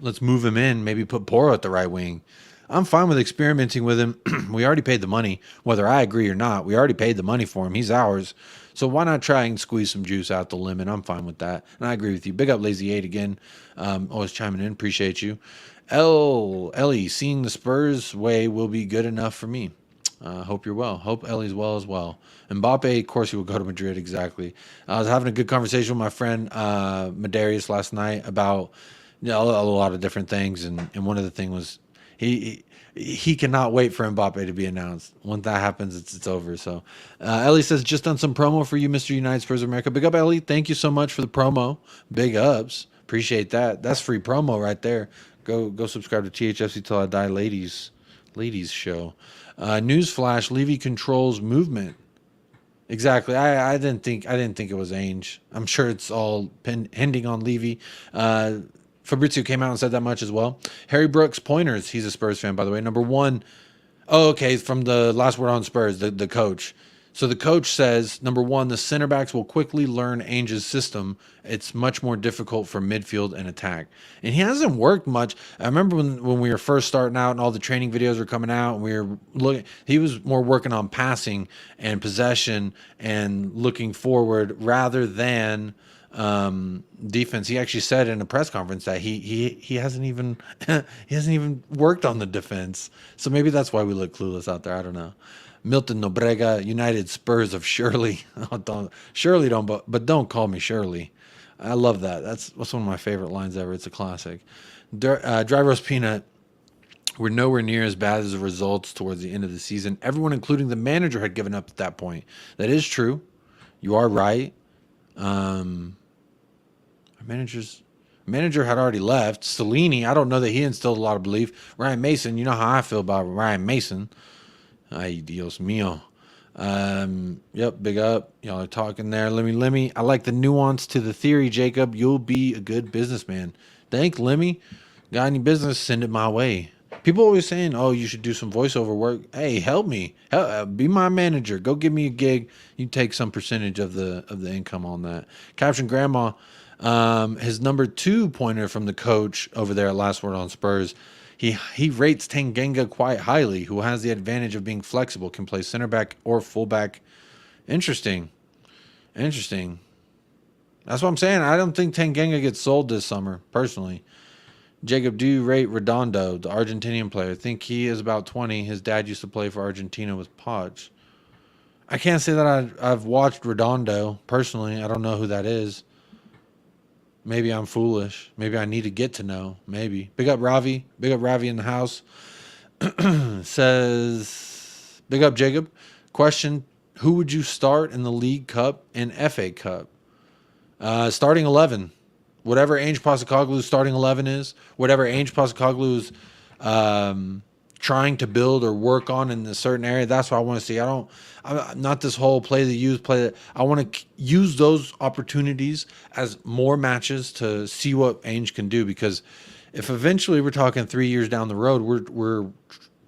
Let's move him in. Maybe put Poro at the right wing. I'm fine with experimenting with him. We already paid the money. Whether I agree or not, we already paid the money for him. He's ours. So why not try and squeeze some juice out the limit? I'm fine with that. And I agree with you. Big up Lazy 8 again. Always chiming in. Appreciate you. Ellie, seeing the Spurs way will be good enough for me. Hope you're well. Hope Ellie's well as well. Mbappe, of course, he will go to Madrid. Exactly. I was having a good conversation with my friend Medarius last night about a lot of different things. And one of the things was he cannot wait for Mbappe to be announced. Once that happens, it's over. So Ellie says, just done some promo for you, Mr. United Spurs of America. Big up, Ellie. Thank you so much for the promo. Big ups. Appreciate that. That's free promo right there. Go subscribe to THFC Till I Die ladies show. Newsflash, Levy controls movement. Exactly. I didn't think it was Ange. I'm sure it's all pending on Levy. Fabrizio came out and said that much as well. Harry Brooks Pointers. He's a Spurs fan, by the way. Number one. Oh, okay. From the last word on Spurs, the coach. So the coach says, number one, the center backs will quickly learn Ange's system. It's much more difficult for midfield and attack. And he hasn't worked much. I remember when we were first starting out and all the training videos were coming out and we were looking, he was more working on passing and possession and looking forward rather than defense. He actually said in a press conference that he hasn't even he hasn't even worked on the defense. So maybe that's why we look clueless out there. I don't know. Milton Nobrega, United Spurs of Shirley. But don't call me Shirley. I love that. That's one of my favorite lines ever. It's a classic. Dry roast peanut. We're nowhere near as bad as the results towards the end of the season. Everyone, including the manager, had given up at that point. That is true. You are right. Our manager had already left. Cellini, I don't know that he instilled a lot of belief. Ryan Mason, you know how I feel about Ryan Mason. Ay, Dios mío. Yep, big up. Y'all are talking there. Lemmy. I like the nuance to the theory, Jacob. You'll be a good businessman. Thank Lemmy. Got any business, send it my way. People always saying, oh, you should do some voiceover work. Hey, help me. Be my manager. Go give me a gig. You take some percentage of the income on that. Caption Grandma, his number 2 pointer from the coach over there at Last Word on Spurs. He rates Tanganga quite highly, who has the advantage of being flexible, can play center back or fullback. Interesting. That's what I'm saying. I don't think Tanganga gets sold this summer, personally. Jacob, do you rate Redondo, the Argentinian player? I think he is about 20. His dad used to play for Argentina with Poch. I can't say that I've watched Redondo, personally. I don't know who that is. Maybe I'm foolish. Maybe I need to get to know. Maybe. Big up Ravi. Big up Ravi in the house. Says, big up Jacob. Question, who would you start in the League Cup and FA Cup? Starting 11. Whatever Ange Postecoglou's starting 11 is, whatever Ange Postecoglou's trying to build or work on in a certain area, that's what I want to see. I'm not this whole play the youth, play that. I want to use those opportunities as more matches to see what Ange can do, because if eventually we're talking 3 years down the road, we're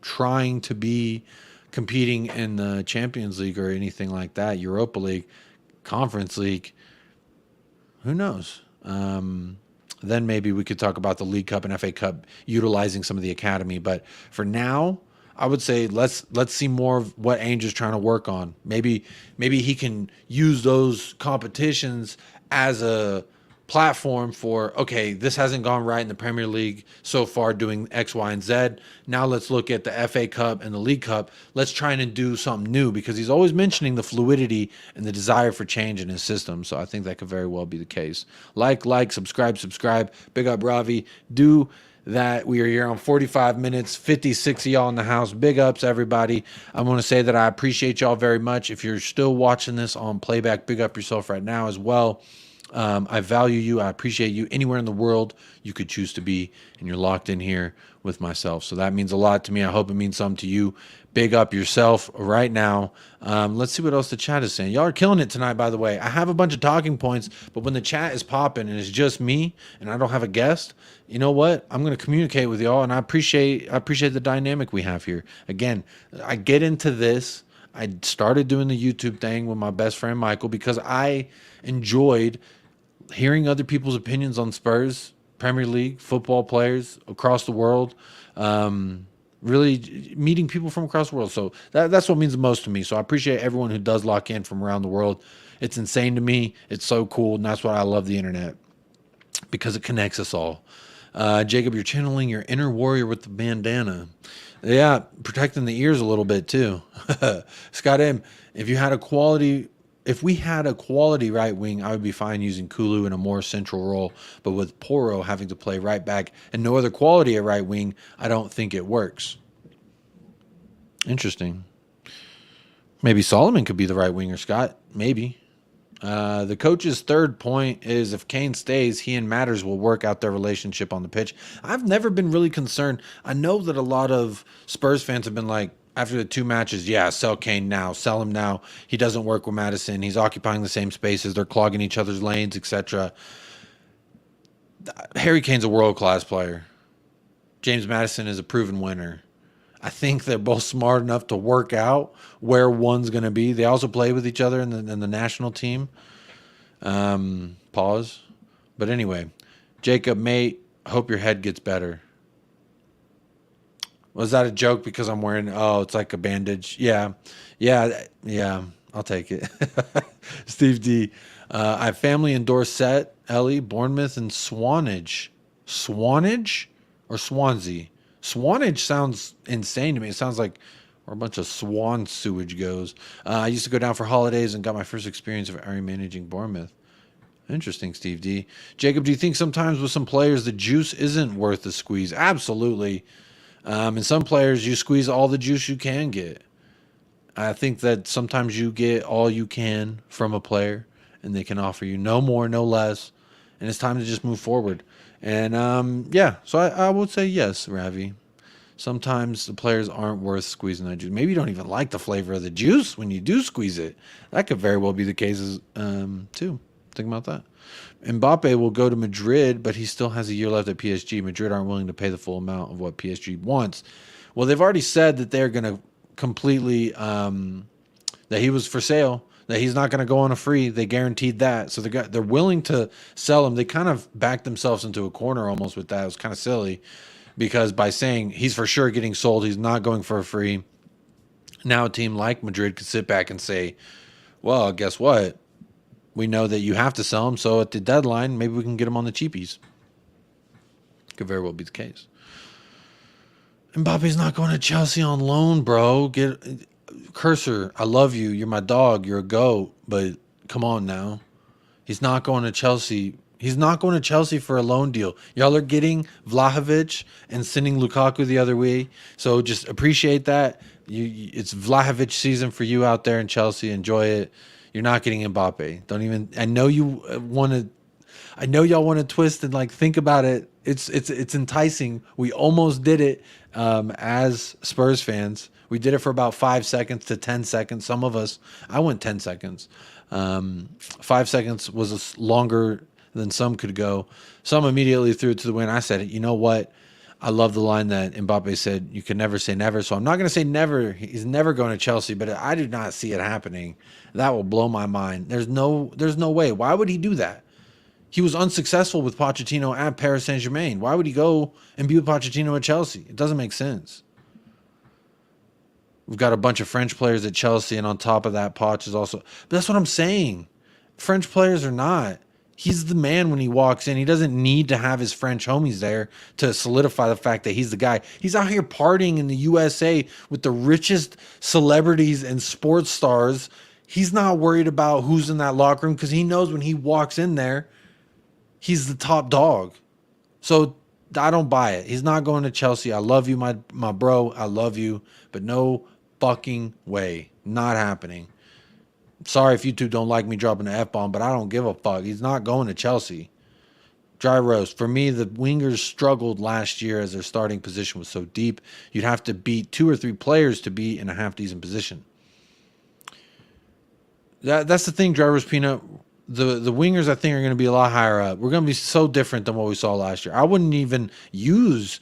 trying to be competing in the Champions League or anything like that, Europa League, Conference League, who knows? Then maybe we could talk about the League Cup and FA Cup utilizing some of the academy. But for now, I would say let's see more of what Ainge is trying to work on. Maybe he can use those competitions as a platform for, okay, this hasn't gone right in the Premier League so far doing X, Y, and Z. Now let's look at the FA Cup and the League Cup. Let's try and do something new, because he's always mentioning the fluidity and the desire for change in his system. So I think that could very well be the case. Like, subscribe. Big up Ravi. Do that. We are here on 45 minutes, 56 of y'all in the house. Big ups, everybody. I want to say that I appreciate y'all very much. If you're still watching this on playback, big up yourself right now as well. I value you. I appreciate you. Anywhere in the world you could choose to be, and you're locked in here with myself. So that means a lot to me. I hope it means something to you. Big up yourself right now. Let's see what else the chat is saying. Y'all are killing it tonight, by the way. I have a bunch of talking points, but when the chat is popping and it's just me and I don't have a guest, you know what? I'm going to communicate with y'all, and I appreciate the dynamic we have here. Again, I get into this. I started doing the YouTube thing with my best friend Michael because I enjoyed hearing other people's opinions on Spurs, Premier League, football players across the world, really meeting people from across the world. So that's what means the most to me. So I appreciate everyone who does lock in from around the world. It's insane to me. It's so cool. And that's why I love the internet, because it connects us all. Jacob, you're channeling your inner warrior with the bandana. Yeah, protecting the ears a little bit too. Scott M., if we had a quality right wing, I would be fine using Kulu in a more central role. But with Poro having to play right back and no other quality at right wing, I don't think it works. Interesting. Maybe Solomon could be the right winger, Scott. Maybe. The coach's third point is if Kane stays, he and Matters will work out their relationship on the pitch. I've never been really concerned. I know that a lot of Spurs fans have been like, after the 2 matches, yeah, sell Kane now, sell him now. He doesn't work with Madison. He's occupying the same spaces. They're clogging each other's lanes, etc. Harry Kane's a world-class player. James Madison is a proven winner. I think they're both smart enough to work out where one's going to be. They also play with each other in the national team. Pause. But anyway, Jacob, mate, hope your head gets better. Was that a joke because I'm wearing, it's like a bandage? Yeah. I'll take it. Steve D. I have family in Dorset, Ellie, Bournemouth, and Swanage. Swanage or Swansea? Swanage sounds insane to me. It sounds like where a bunch of swan sewage goes. I used to go down for holidays and got my first experience of area managing Bournemouth. Interesting, Steve D. Jacob, do you think sometimes with some players the juice isn't worth the squeeze? Absolutely. And some players, you squeeze all the juice you can get. I think that sometimes you get all you can from a player, and they can offer you no more, no less, and it's time to just move forward. And so I would say yes, Ravi. Sometimes the players aren't worth squeezing that juice. Maybe you don't even like the flavor of the juice when you do squeeze it. That could very well be the case too. Think about that. Mbappe will go to Madrid, but he still has a year left at PSG. Madrid aren't willing to pay the full amount of what PSG wants. Well, they've already said that they're going to completely that he was for sale, that he's not going to go on a free. They guaranteed that. So they're willing to sell him. They kind of backed themselves into a corner almost with that. It was kind of silly because by saying he's for sure getting sold, he's not going for a free. Now a team like Madrid could sit back and say, well, guess what? We know that you have to sell him, so at the deadline, maybe we can get him on the cheapies. Could very well be the case. Mbappe's not going to Chelsea on loan, bro. Cursor, I love you. You're my dog. You're a goat. But come on now. He's not going to Chelsea. He's not going to Chelsea for a loan deal. Y'all are getting Vlahovic and sending Lukaku the other way. So just appreciate that. It's Vlahovic season for you out there in Chelsea. Enjoy it. You're not getting Mbappe. Don't even. I know you want to. I know y'all want to twist and like think about it. It's enticing. We almost did it as Spurs fans. We did it for about 5 seconds to 10 seconds. Some of us, I went 10 seconds. 5 seconds was longer than some could go. Some immediately threw it to the wind. I said, you know what? I love the line that Mbappe said, you can never say never. So I'm not going to say never. He's never going to Chelsea, but I do not see it happening. That will blow my mind. There's no way. Why would he do that? He was unsuccessful with Pochettino at Paris Saint-Germain. Why would he go and be with Pochettino at Chelsea? It doesn't make sense. We've got a bunch of French players at Chelsea, and on top of that, Poch is also... But that's what I'm saying. French players are not. He's the man when he walks in. He doesn't need to have his French homies there to solidify the fact that he's the guy. He's out here partying in the USA with the richest celebrities and sports stars. He's not worried about who's in that locker room because he knows when he walks in there, he's the top dog. So I don't buy it. He's not going to Chelsea. I love you, my bro. I love you. But no fucking way. Not happening. Sorry if you two don't like me dropping the F-bomb, but I don't give a fuck. He's not going to Chelsea. Dry roast. For me, the wingers struggled last year as their starting position was so deep. You'd have to beat 2 or 3 players to be in a half-decent position. That's the thing, Dry roast peanut. The wingers, I think, are going to be a lot higher up. We're going to be so different than what we saw last year. I wouldn't even use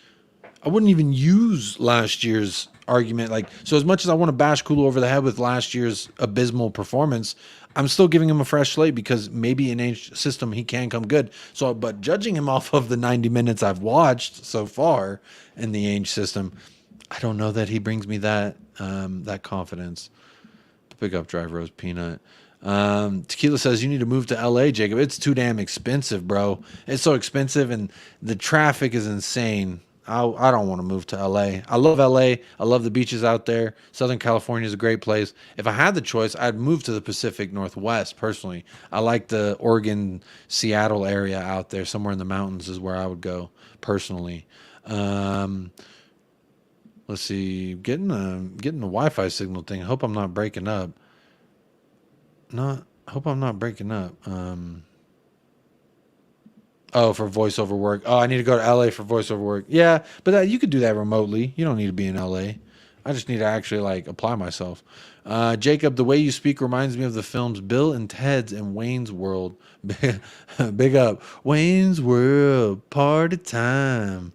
last year's argument. Like, so as much as I want to bash Kulu over the head with last year's abysmal performance, I'm still giving him a fresh slate because maybe in Ange system he can come good. So, but judging him off of the 90 minutes I've watched so far in the Ange system, I don't know that he brings me that that confidence. Pick up Drive Rose Peanut. Tequila says you need to move to LA, Jacob. It's too damn expensive, bro. It's so expensive and the traffic is insane. I don't want to move to LA. I love LA. I love the beaches out there. Southern California is a great place. If I had the choice, I'd move to the Pacific Northwest personally. I like the Oregon, Seattle area out there. Somewhere in the mountains is where I would go personally. Let's see. Getting the Wi-Fi signal thing. I hope I'm not breaking up. Hope I'm not breaking up. Oh, for voiceover work. Oh, I need to go to LA for voiceover work. Yeah, but you could do that remotely. You don't need to be in LA. I just need to actually like apply myself. Jacob, the way you speak reminds me of the films Bill and Ted's and Wayne's World. Big up. Wayne's World, party time.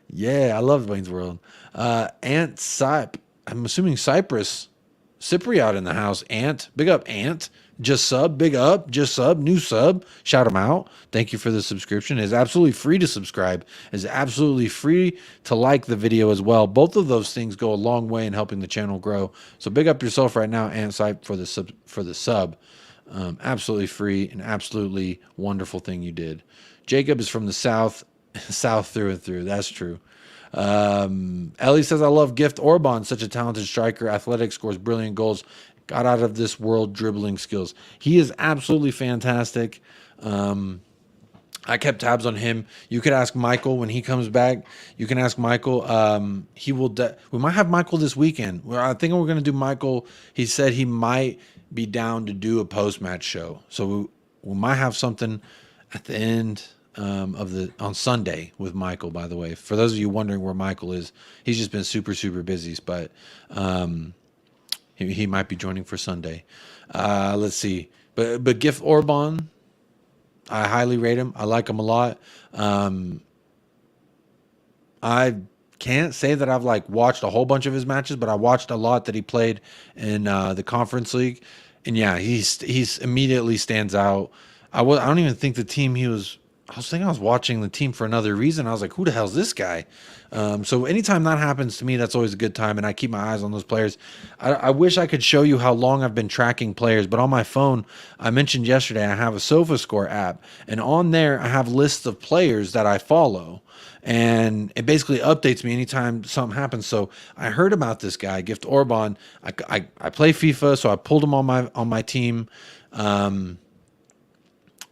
Yeah, I love Wayne's World. Ant Sip. I'm assuming Cyprus. Cypriot in the house. Ant. Big up, Ant. Just sub, big up, just sub, new sub. Shout them out. Thank you for the subscription. It's absolutely free to subscribe. It's absolutely free to like the video as well. Both of those things go a long way in helping the channel grow. So big up yourself right now, Ansipe, for the sub. Absolutely free and absolutely wonderful thing you did. Jacob is from the South, South through and through. That's true. Ellie says, I love Gift Orban, such a talented striker, athletic, scores brilliant goals. Got out of this world dribbling skills. He is absolutely fantastic. I kept tabs on him. You could ask Michael when he comes back. You can ask Michael. He will. We might have Michael this weekend. I think we're going to do Michael. He said he might be down to do a post-match show. So we might have something at the end on Sunday with Michael. By the way, for those of you wondering where Michael is, he's just been super busy. But he might be joining for Sunday. Let's see. But Gift Orban, I highly rate him. I like him a lot. I can't say that I've like watched a whole bunch of his matches, but I watched a lot that he played in the Conference League. And yeah, he's immediately stands out. I don't even think the team he was. I was watching the team for another reason. I was like, who the hell's this guy? So anytime that happens to me, that's always a good time, and I keep my eyes on those players. I wish I could show you how long I've been tracking players, but on my phone, I mentioned yesterday, I have a SofaScore app, and on there, I have lists of players that I follow, and it basically updates me anytime something happens. So I heard about this guy, Gift Orban. I play FIFA, so I pulled him on my team, and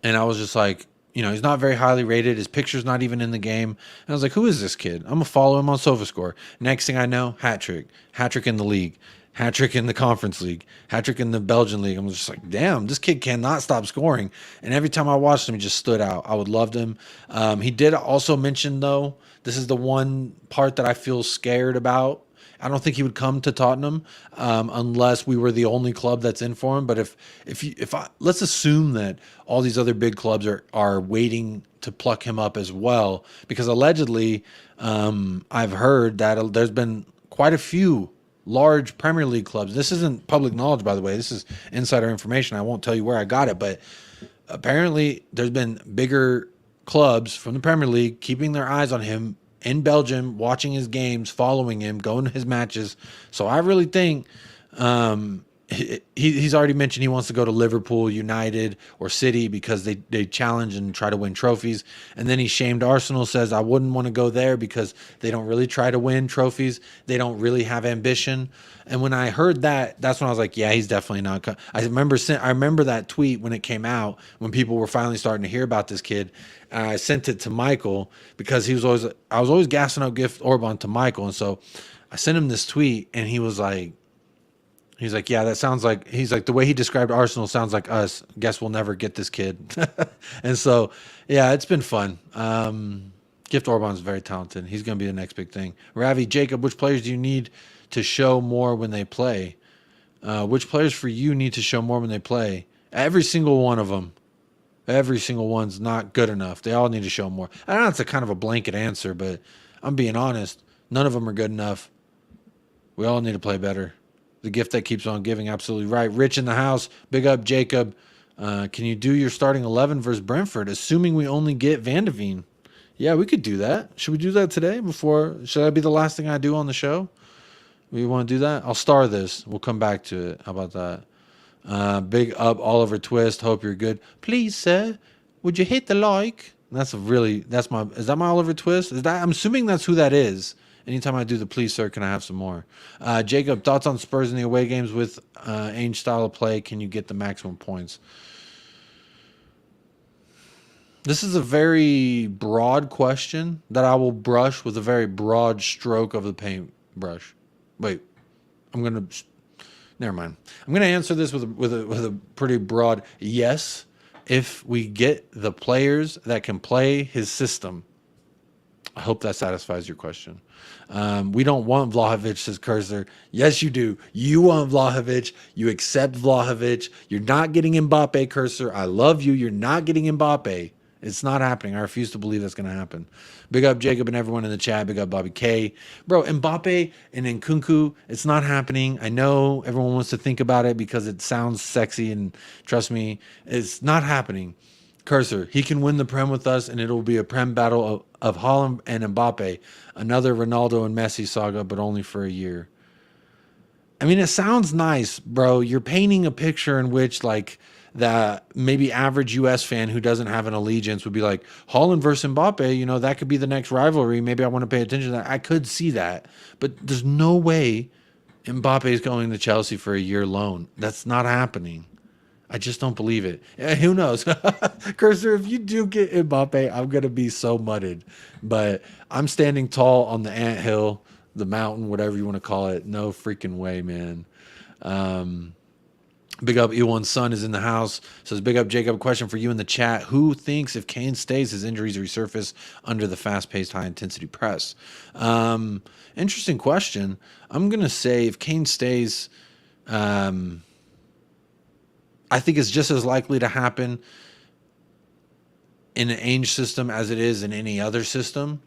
I was just like, you know, he's not very highly rated. His picture's not even in the game. And I was like, who is this kid? I'm going to follow him on SofaScore. Next thing I know, hat trick in the league. Hat trick in the Conference League, hat trick in the Belgian League. I'm just like, damn, this kid cannot stop scoring. And every time I watched him, he just stood out. I would loved him. He did also mention, though, this is the one part that I feel scared about. I don't think he would come to Tottenham unless we were the only club that's in for him. But let's assume that all these other big clubs are waiting to pluck him up as well, because allegedly I've heard that there's been quite a few large Premier League clubs. This isn't public knowledge, by the way. This is insider information. I won't tell you where I got it, but apparently there's been bigger clubs from the Premier League keeping their eyes on him in Belgium, watching his games, following him, going to his matches. So I really think he's already mentioned he wants to go to Liverpool, United, or City because they challenge and try to win trophies. And then he shamed Arsenal, says, I wouldn't want to go there because they don't really try to win trophies. They don't really have ambition. And when I heard that, that's when I was like, yeah, he's definitely not. I remember that tweet when it came out, when people were finally starting to hear about this kid. I sent it to Michael because I was always gassing up Gift Orban to Michael. And so I sent him this tweet and he's like, yeah, that sounds like, he's like, the way he described Arsenal sounds like us. Guess we'll never get this kid. And so, yeah, it's been fun. Gift Orban's very talented. He's going to be the next big thing. Ravi, Jacob, which players do you need to show more when they play? Which players for you need to show more when they play? Every single one of them. Every single one's not good enough. They all need to show more. I know it's a kind of a blanket answer, but I'm being honest. None of them are good enough. We all need to play better. The gift that keeps on giving, absolutely right. Rich in the house, big up Jacob. Can you do your starting 11 versus Brentford, assuming we only get Van de Ven? Yeah, we could do that. Should we do that today? Should that be the last thing I do on the show? We want to do that? I'll star this. We'll come back to it. How about that? Big up Oliver Twist. Hope you're good. Please, sir, would you hit the like? Is that my Oliver Twist? I'm assuming that's who that is. Anytime I do the please, sir, can I have some more? Jacob, thoughts on Spurs in the away games with Ange style of play? Can you get the maximum points? This is a very broad question that I will brush with a very broad stroke of the paintbrush. Wait, never mind. I'm gonna answer this with a pretty broad yes. If we get the players that can play his system, I hope that satisfies your question. We don't want Vlahovic, says Cursor. Yes, you do. You want Vlahovic. You accept Vlahovic. You're not getting Mbappe, Cursor. I love you. You're not getting Mbappe. It's not happening. I refuse to believe that's going to happen. Big up Jacob and everyone in the chat. Big up Bobby K. Bro, Mbappe and Nkunku, it's not happening. I know everyone wants to think about it because it sounds sexy, and trust me, it's not happening. Cursor, he can win the Prem with us, and it'll be a Prem battle of Haaland and Mbappe. Another Ronaldo and Messi saga, but only for a year. I mean, it sounds nice, bro. You're painting a picture in which, like, that maybe average U.S. fan who doesn't have an allegiance would be like, Haaland versus Mbappe, that could be the next rivalry. Maybe I want to pay attention to that. I could see that. But there's no way Mbappe is going to Chelsea for a year loan. That's not happening. I just don't believe it. Who knows? Cursor, if you do get Mbappe, I'm going to be so mudded. But I'm standing tall on the anthill, the mountain, whatever you want to call it. No freaking way, man. Big up E1's son is in the house. Says, big up Jacob. Question for you in the chat. Who thinks if Kane stays, his injuries resurface under the fast-paced, high-intensity press? Interesting question. I'm going to say if Kane stays... I think it's just as likely to happen in an Ange system as it is in any other system.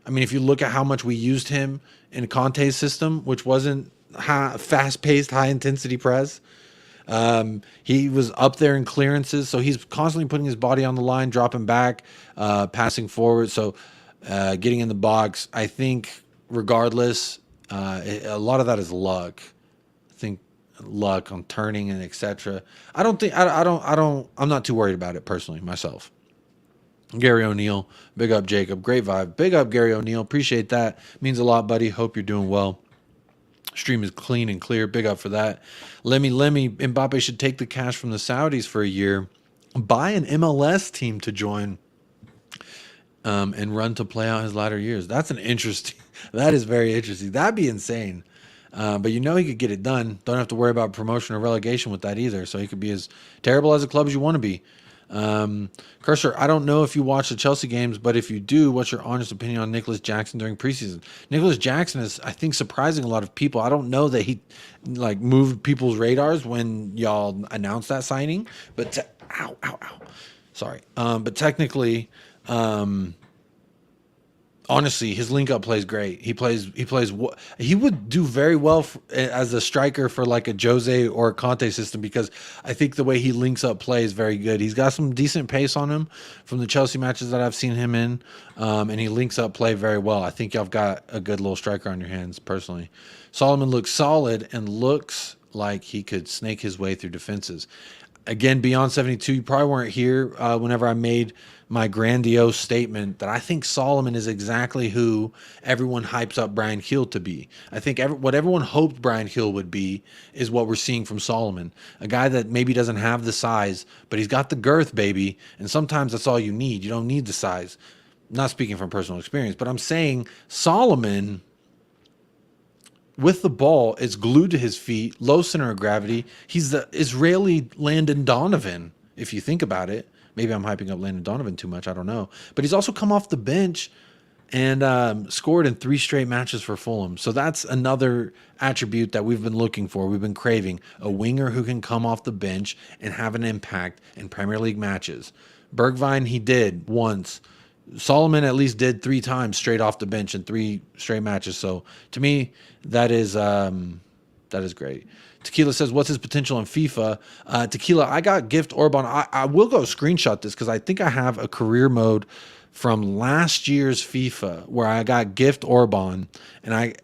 I mean, if you look at how much we used him in Conte's system, which wasn't fast-paced, high-intensity press, he was up there in clearances, so he's constantly putting his body on the line, dropping back, passing forward, so getting in the box. I think regardless, a lot of that is luck. I think luck on turning and etc. I'm not too worried about it personally myself. Gary O'Neill, big up Jacob, great vibe. Big up Gary O'Neill, appreciate that. Means a lot, buddy. Hope you're doing well. Stream is clean and clear. Big up for that. Lemmy, Mbappe should take the cash from the Saudis for a year, buy an MLS team to join, and run to play out his latter years. That is very interesting. That'd be insane. But you know he could get it done. Don't have to worry about promotion or relegation with that either. So he could be as terrible as a club as you want to be. Cursor, I don't know if you watch the Chelsea games, but if you do, what's your honest opinion on Nicholas Jackson during preseason? Nicholas Jackson is, I think, surprising a lot of people. I don't know that he like moved people's radars when y'all announced that signing, but ow, ow, ow. Sorry. But technically, honestly, his link up plays great. He would do very well as a striker for like a Jose or a Conte system, because I think the way he links up play is very good. He's got some decent pace on him from the Chelsea matches that I've seen him in, and he links up play very well. I think y'all got a good little striker on your hands personally. Solomon looks solid and looks like he could snake his way through defenses. Again, beyond 72, you probably weren't here whenever I made my grandiose statement that I think Solomon is exactly who everyone hypes up Brian Hill to be. I think what everyone hoped Brian Hill would be is what we're seeing from Solomon. A guy that maybe doesn't have the size, but he's got the girth, baby. And sometimes that's all you need. You don't need the size. I'm not speaking from personal experience, but I'm saying Solomon, with the ball, is glued to his feet, low center of gravity. He's the Israeli Landon Donovan, if you think about it. Maybe I'm hyping up Landon Donovan too much. I don't know. But he's also come off the bench and scored in 3 straight matches for Fulham. So that's another attribute that we've been looking for. We've been craving a winger who can come off the bench and have an impact in Premier League matches. Bergwijn, he did once. Solomon at least did 3 times straight off the bench in 3 straight matches. So to me, that is great. Tequila says, what's his potential in FIFA? Tequila, I got Gift Orban. I will go screenshot this because I think I have a career mode from last year's FIFA where I got Gift Orban, and I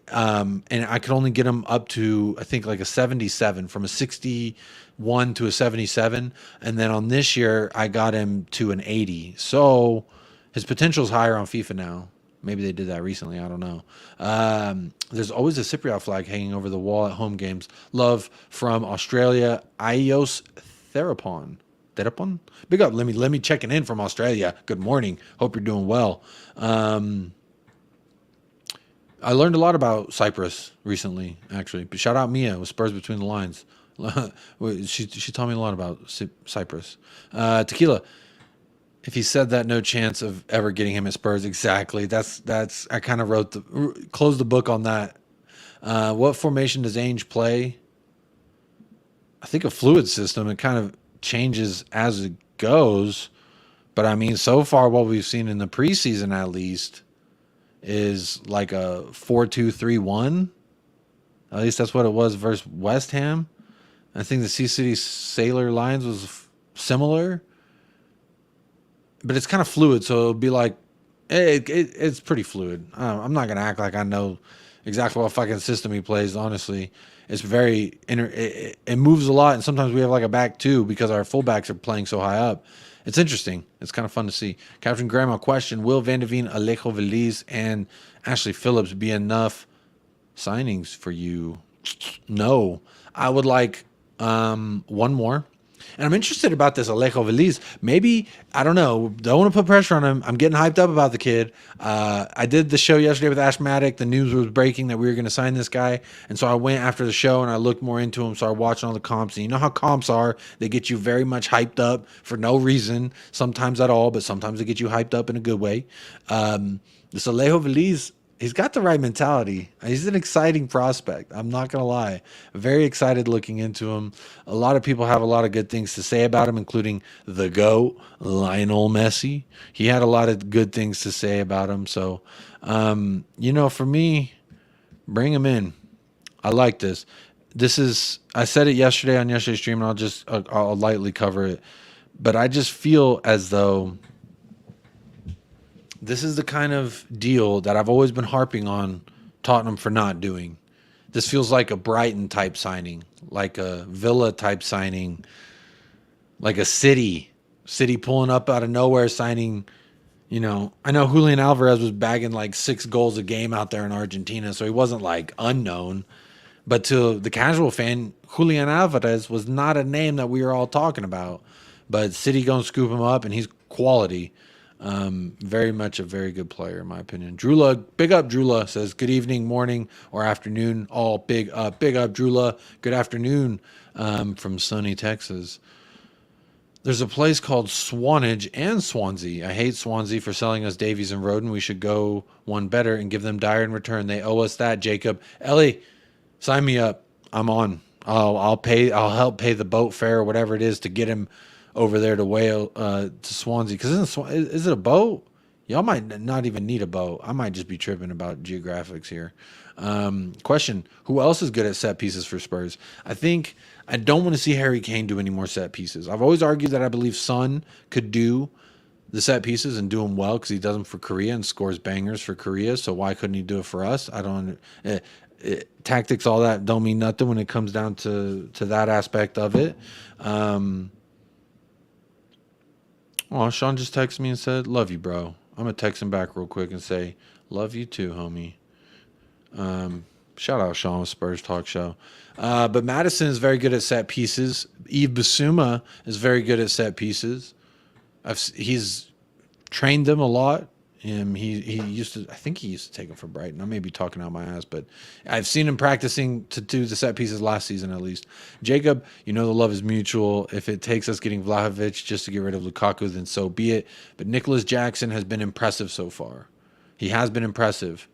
could only get him up to, I think, like a 77, from a 61 to a 77. And then on this year, I got him to an 80. So his potential is higher on FIFA now. Maybe they did that recently. I don't know. There's always a Cypriot flag hanging over the wall at home games. Love from Australia. Ios Therapon. Big up. Let me checking in from Australia. Good morning. Hope you're doing well. I learned a lot about Cyprus recently, actually. But shout out Mia with Spurs Between the Lines. she taught me a lot about Cyprus. Tequila. If he said that, no chance of ever getting him at Spurs. Exactly. That's. I kind of closed the book on that. What formation does Ange play? I think a fluid system. It kind of changes as it goes. But I mean, so far what we've seen in the preseason, at least, is like a 4-2-3-1. At least that's what it was versus West Ham. I think the Sea City Sailor Lions was similar. But it's kind of fluid, so it'll be like, it's pretty fluid. I'm not going to act like I know exactly what fucking system he plays, honestly. It's very, it moves a lot, and sometimes we have like a back two because our fullbacks are playing so high up. It's interesting. It's kind of fun to see. Captain Grandma question, will Van de Veen, Alejo, Véliz, and Ashley Phillips be enough signings for you? No. I would like one more. And I'm interested about this Alejo Véliz. Maybe, I don't know. Don't want to put pressure on him. I'm getting hyped up about the kid. I did the show yesterday with Ash Maddock. The news was breaking that we were going to sign this guy. And so I went after the show and I looked more into him. Started watching all the comps. And you know how comps are. They get you very much hyped up for no reason. Sometimes at all, but sometimes they get you hyped up in a good way. This Alejo Véliz, he's got the right mentality. He's an exciting prospect. I'm not going to lie. Very excited looking into him. A lot of people have a lot of good things to say about him, including the GOAT, Lionel Messi. He had a lot of good things to say about him. So, for me, bring him in. I like this. I said it yesterday on yesterday's stream, and I'll lightly cover it. But I just feel as though this is the kind of deal that I've always been harping on Tottenham for not doing. This feels like a Brighton type signing, like a Villa type signing, like a City pulling up out of nowhere signing. I know Julian Alvarez was bagging like 6 goals a game out there in Argentina, so he wasn't like unknown. But to the casual fan, Julian Alvarez was not a name that we were all talking about. But City gonna scoop him up, and he's quality. Very much a very good player, in my opinion. Drula, big up Drula, says good evening, morning, or afternoon. All big up Drula. Good afternoon from sunny Texas. There's a place called Swanage and Swansea. I hate Swansea for selling us Davies and Roden. We should go one better and give them Dyer in return. They owe us that, Jacob. Ellie, sign me up. I'm on. I'll pay. I'll help pay the boat fare or whatever it is to get him over there to Wales, to Swansea. Because is it a boat? Y'all might not even need a boat. I might just be tripping about geographics here. Question: who else is good at set pieces for Spurs? I don't want to see Harry Kane do any more set pieces. I've always argued that I believe Son could do the set pieces and do them well because he does them for Korea and scores bangers for Korea. So why couldn't he do it for us? I don't. Tactics, all that don't mean nothing when it comes down to that aspect of it. Sean just texted me and said, "Love you, bro." I'm gonna text him back real quick and say, "Love you too, homie." Shout out Sean with Spurs Talk Show. But Madison is very good at set pieces. Yves Bissouma is very good at set pieces. He's trained them a lot. He used to, I think he used to take them for Brighton. I may be talking out my ass, but I've seen him practicing to do the set pieces last season at least. Jacob, the love is mutual. If it takes us getting Vlahovic just to get rid of Lukaku, then so be it. But Nicholas Jackson has been impressive so far. He has been impressive.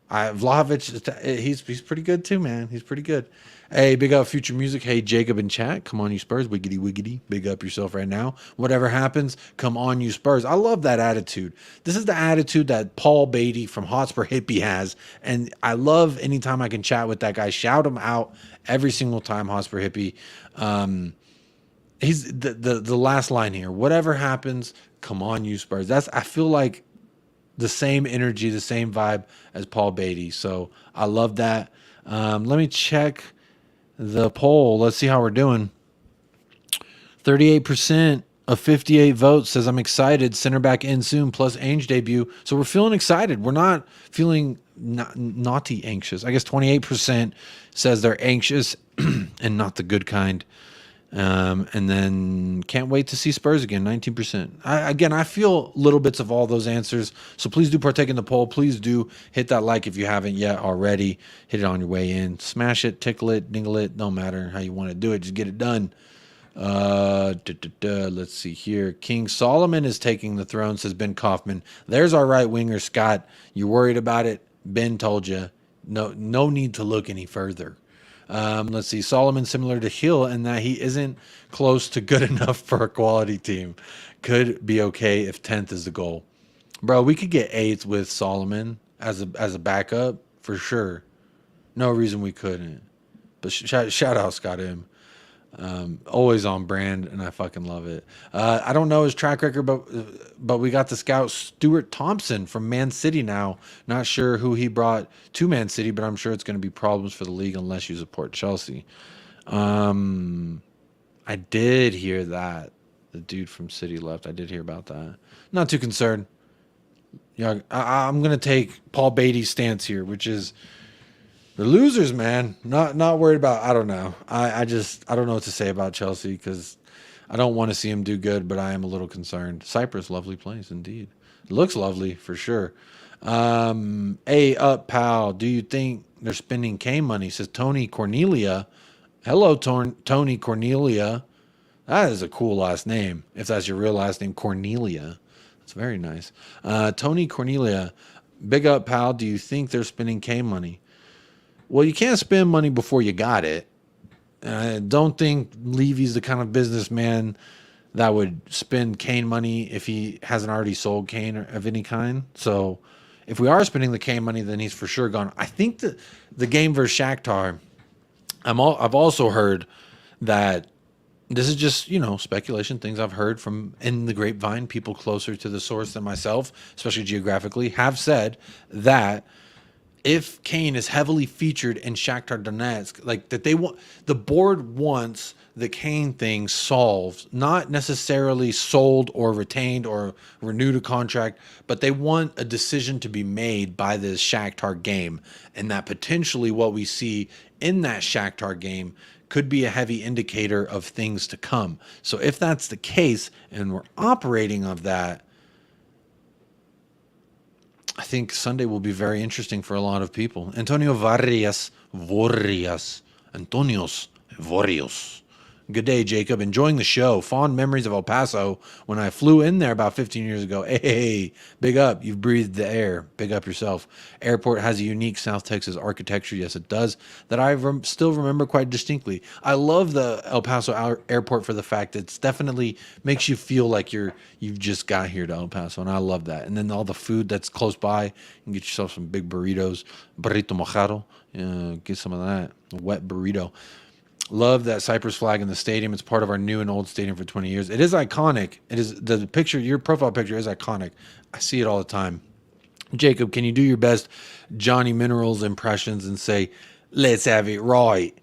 Vlahovic, he's pretty good too, man. He's pretty good. Hey, big up Future Music. Hey, Jacob in chat. Come on, you Spurs. Wiggity, wiggity. Big up yourself right now. Whatever happens, come on, you Spurs. I love that attitude. This is the attitude that Paul Beatty from Hotspur Hippie has. And I love anytime I can chat with that guy. Shout him out every single time, Hotspur Hippie. He's the last line here. Whatever happens, come on, you Spurs. I feel like the same energy, the same vibe as Paul Beatty. So I love that. Let me check the poll. Let's see how we're doing. 38% of 58 votes says I'm excited. Center back in soon plus Ange debut. So we're feeling excited. We're not feeling naughty anxious. I guess 28% says they're anxious and not the good kind. And then can't wait to see Spurs again, 19%. I feel little bits of all those answers. So please do partake in the poll. Please do hit that like if you haven't yet already. Hit it on your way in. Smash it, tickle it, dingle it. No matter how you want to do it. Just get it done. Let's see here. King Solomon is taking the throne, says Ben Kaufman. There's our right winger, Scott. You worried about it? Ben told you. No need to look any further. Let's see. Solomon similar to Hill in that he isn't close to good enough for a quality team. Could be okay if 10th is the goal. Bro, we could get 8th with Solomon as a backup for sure. No reason we couldn't. But shout out Scott M. Always on brand, and I fucking love it. I don't know his track record, but we got the scout Stuart Thompson from Man City now. Not sure who he brought to Man City, but I'm sure it's going to be problems for the league unless you support Chelsea. I did hear that the dude from City left. I did hear about that. Not too concerned. Yeah, I'm going to take Paul Beatty's stance here, which is the losers, man. Not worried about. I don't know. I don't know what to say about Chelsea because I don't want to see him do good, but I am a little concerned. Cyprus, lovely place indeed. It looks lovely for sure. Hey up, pal. Do you think they're spending Kane money? Says Tony Cornelia. Hello, Tony Cornelia. That is a cool last name. If that's your real last name, Cornelia. That's very nice. Tony Cornelia. Big up, pal. Do you think they're spending Kane money? Well, you can't spend money before you got it. I don't think Levy's the kind of businessman that would spend Kane money if he hasn't already sold Kane of any kind. So if we are spending the Kane money, then he's for sure gone. I think that the game versus Shakhtar, I've also heard that this is just, speculation, things I've heard from in the grapevine, people closer to the source than myself, especially geographically, have said that if Kane is heavily featured in Shakhtar Donetsk, like that the board wants the Kane thing solved, not necessarily sold or retained or renewed a contract, but they want a decision to be made by this Shakhtar game, and that potentially what we see in that Shakhtar game could be a heavy indicator of things to come. So if that's the case and we're operating of that, I think Sunday will be very interesting for a lot of people. Antonio Vargas, Antonios Vorrios. Good day, Jacob. Enjoying the show. Fond memories of El Paso when I flew in there about 15 years ago. Hey, big up. You've breathed the air. Big up yourself. Airport has a unique South Texas architecture. Yes, it does. That I still remember quite distinctly. I love the El Paso airport for the fact that it's definitely makes you feel like you've just got here to El Paso, and I love that. And then all the food that's close by. You can get yourself some big burritos. Burrito mojado. Get some of that. A wet burrito. Love that Cypress flag in the stadium. It's part of our new and old stadium for 20 years. It is iconic. It is the picture, your profile picture is iconic. I see it all the time. Jacob, can you do your best Johnny Minerals impressions and say, "Let's have it right"?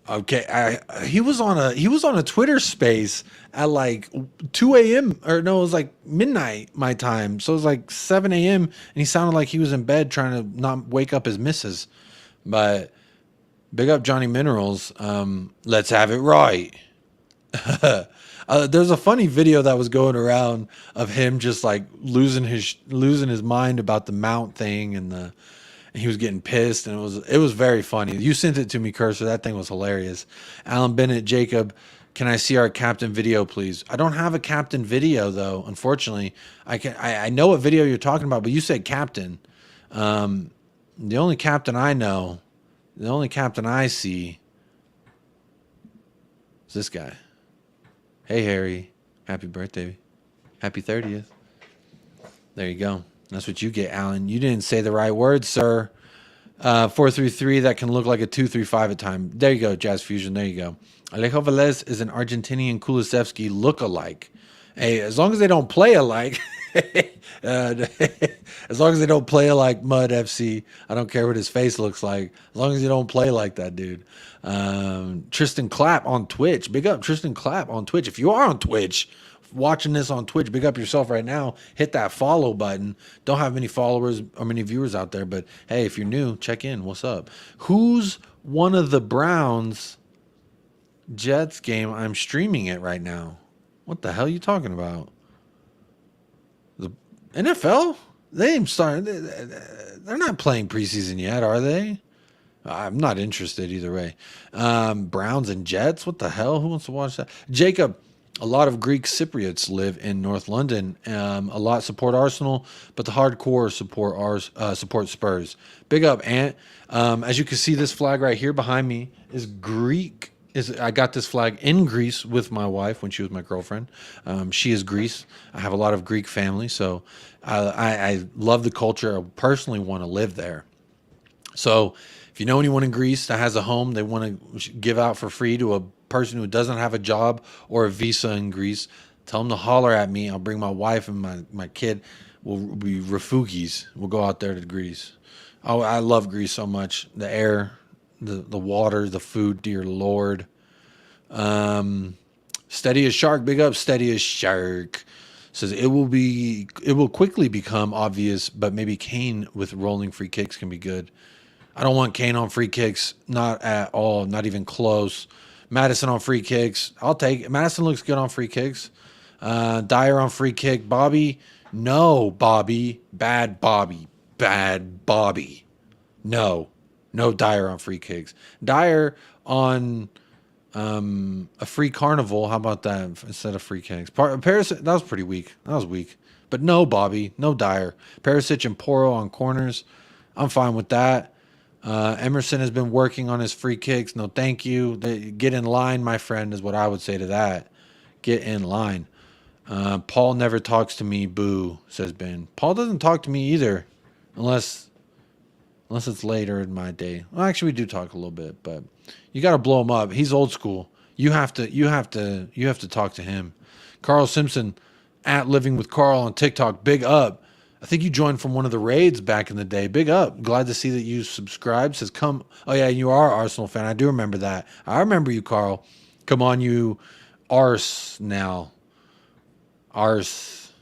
Okay, he was on a Twitter space at like 2 a.m. or no, it was like midnight my time. So it was like 7 a.m. and he sounded like he was in bed trying to not wake up his missus. But big up Johnny Minerals. Let's have it right. There's a funny video that was going around of him just like losing his mind about the mount thing, and he was getting pissed, and it was very funny. You sent it to me, Cursor. That thing was hilarious. Alan Bennett, Jacob, can I see our captain video, please? I don't have a captain video though, unfortunately. I know what video you're talking about, but you said captain. The only captain I know. The only captain I see is this guy. Hey, Harry. Happy birthday. Happy 30th. There you go. That's what you get, Alan. You didn't say the right word, sir. 433, that can look like a 235 at time. There you go, Jazz Fusion. There you go. Alejo Véliz is an Argentinian Kulusevski look-alike. Hey, as long as they don't play alike... as long as they don't play like Mud FC, I don't care what his face looks like. As long as you don't play like that, dude. Tristan Clapp on Twitch. Big up Tristan Clapp on Twitch. If you are on Twitch, watching this on Twitch, big up yourself right now. Hit that follow button. Don't have many followers or many viewers out there, but hey, if you're new, check in. What's up? Who's one of the Browns Jets game? I'm streaming it right now. What the hell are you talking about? The NFL? They ain't starting. They're not playing preseason yet, are they? I'm not interested either way. Browns and Jets? What the hell? Who wants to watch that? Jacob, a lot of Greek Cypriots live in North London. A lot support Arsenal, but the hardcore support Spurs. Big up, Ant. As you can see, this flag right here behind me is Greek. I got this flag in Greece with my wife when she was my girlfriend. She is Greece. I have a lot of Greek family, so I love the culture. I personally want to live there. So if you know anyone in Greece that has a home they want to give out for free to a person who doesn't have a job or a visa in Greece, tell them to holler at me. I'll bring my wife and my kid. We'll be refugees. We'll go out there to Greece. Oh, I love Greece so much. The air, the water, the food, dear Lord. Steady as Shark, big up Steady as Shark. Says it will quickly become obvious, but maybe Kane with rolling free kicks can be good. I don't want Kane on free kicks, not at all, not even close. Madison on free kicks, I'll take it. Madison looks good on free kicks. Dyer on free kick. Bobby, no Bobby, bad Bobby, bad Bobby. No Dyer on free kicks. Dyer on a free carnival. How about that instead of free kicks? Paris, that was pretty weak. That was weak. But no Bobby, no Dyer. Perisic and Poro on corners. I'm fine with that. Emerson has been working on his free kicks. No, thank you. Get in line, my friend, is what I would say to that. Get in line. Paul never talks to me, boo, says Ben. Paul doesn't talk to me either, unless it's later in my day. Well, actually, we do talk a little bit, but you got to blow him up. He's old school. You have to talk to him. Carl Simpson at Living with Carl on TikTok. Big up. I think you joined from one of the raids back in the day. Big up. Glad to see that you subscribed. Says come. Oh yeah, you are an Arsenal fan. I do remember that. I remember you, Carl. Come on, you arse now. Arse.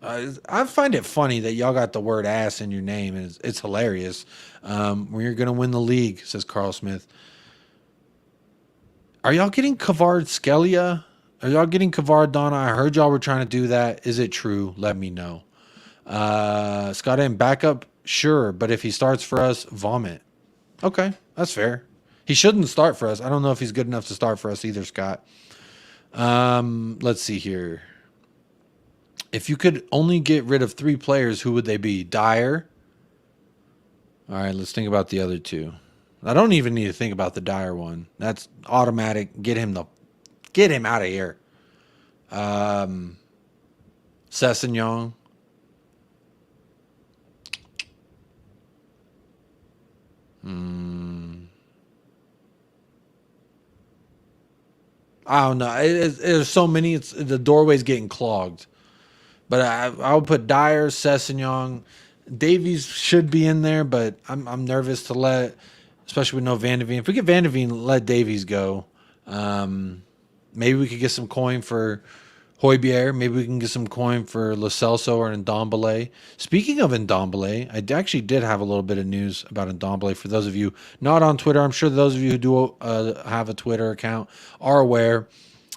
I find it funny that y'all got the word ass in your name, and it's hilarious. When you're gonna win the league, says Carl Smith. Are y'all getting Kvaratskhelia? Are y'all getting Kvardana? I heard y'all were trying to do that. Is it true? Let me know. Scott in backup, sure, but if he starts for us, vomit. Okay, that's fair. He shouldn't start for us. I don't know if he's good enough to start for us either, Scott. Let's see here. If you could only get rid of 3 players, who would they be? Dyer. All right, let's think about the other 2. I don't even need to think about the Dyer one. That's automatic. Get him out of here. Sessegnon. I don't know. There's so many. The doorway's getting clogged. But I would put Dyer, Sessegnon. Davies should be in there, but I'm nervous to let, especially with no Van de Ven. If we get Van de Ven, let Davies go. Maybe we could get some coin for Højbjerg. Maybe we can get some coin for Lo Celso or Ndombele. Speaking of Ndombele, I actually did have a little bit of news about Ndombele. For those of you not on Twitter, I'm sure those of you who do have a Twitter account are aware.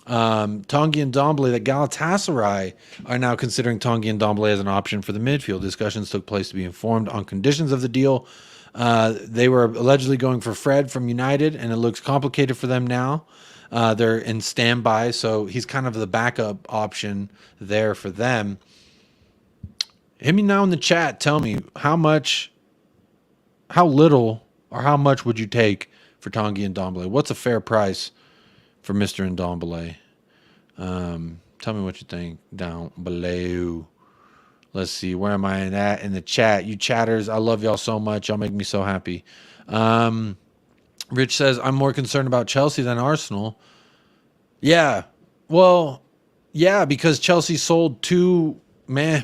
Tanguy Ndombele, that Galatasaray are now considering Tanguy Ndombele as an option for the midfield. Discussions took place to be informed on conditions of the deal. They were allegedly going for Fred from United, and it looks complicated for them now. They're in standby, so he's kind of the backup option there for them. Hit me now in the chat. Tell me how little, or how much would you take for Tanguy Ndombele? What's a fair price for Mr. Ndombele? Tell me what you think down below. Let's see. Where am I at in the chat? You chatters, I love y'all so much. Y'all make me so happy. Rich says, I'm more concerned about Chelsea than Arsenal. Yeah. Well, yeah, because Chelsea sold 2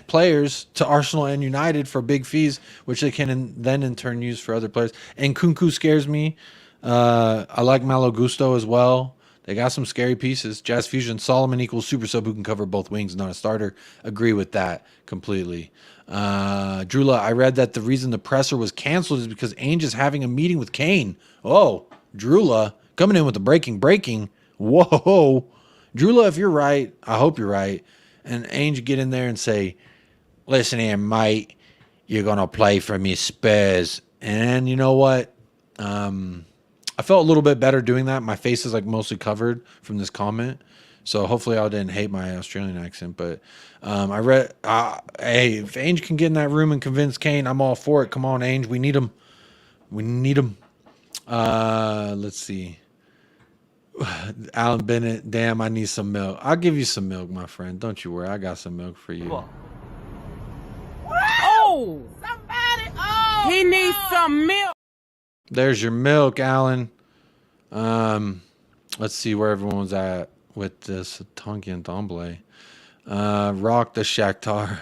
players to Arsenal and United for big fees, which they can then in turn use for other players. And Kunku scares me. I like Malo Gusto as well. They got some scary pieces. Jazz Fusion, Solomon equals super sub who can cover both wings, not a starter. Agree with that completely. Drula, I read that the reason the presser was canceled is because Ange is having a meeting with Kane. Oh, Drula, coming in with the breaking. Whoa. Drula, if you're right, I hope you're right. And Ange get in there and say, listen here, mate, you're going to play for me Spurs. And you know what? I felt a little bit better doing that. My face is like mostly covered from this comment. So hopefully I didn't hate my Australian accent. But I read, hey, if Ange can get in that room and convince Kane, I'm all for it. Come on, Ange. We need him. Let's see. Alan Bennett, damn, I need some milk. I'll give you some milk, my friend. Don't you worry. I got some milk for you. Oh! Somebody! Oh! He needs some milk. There's your milk, Alan. Let's see where everyone's at with this Tanguy Ndombele. Rock the Shakhtar.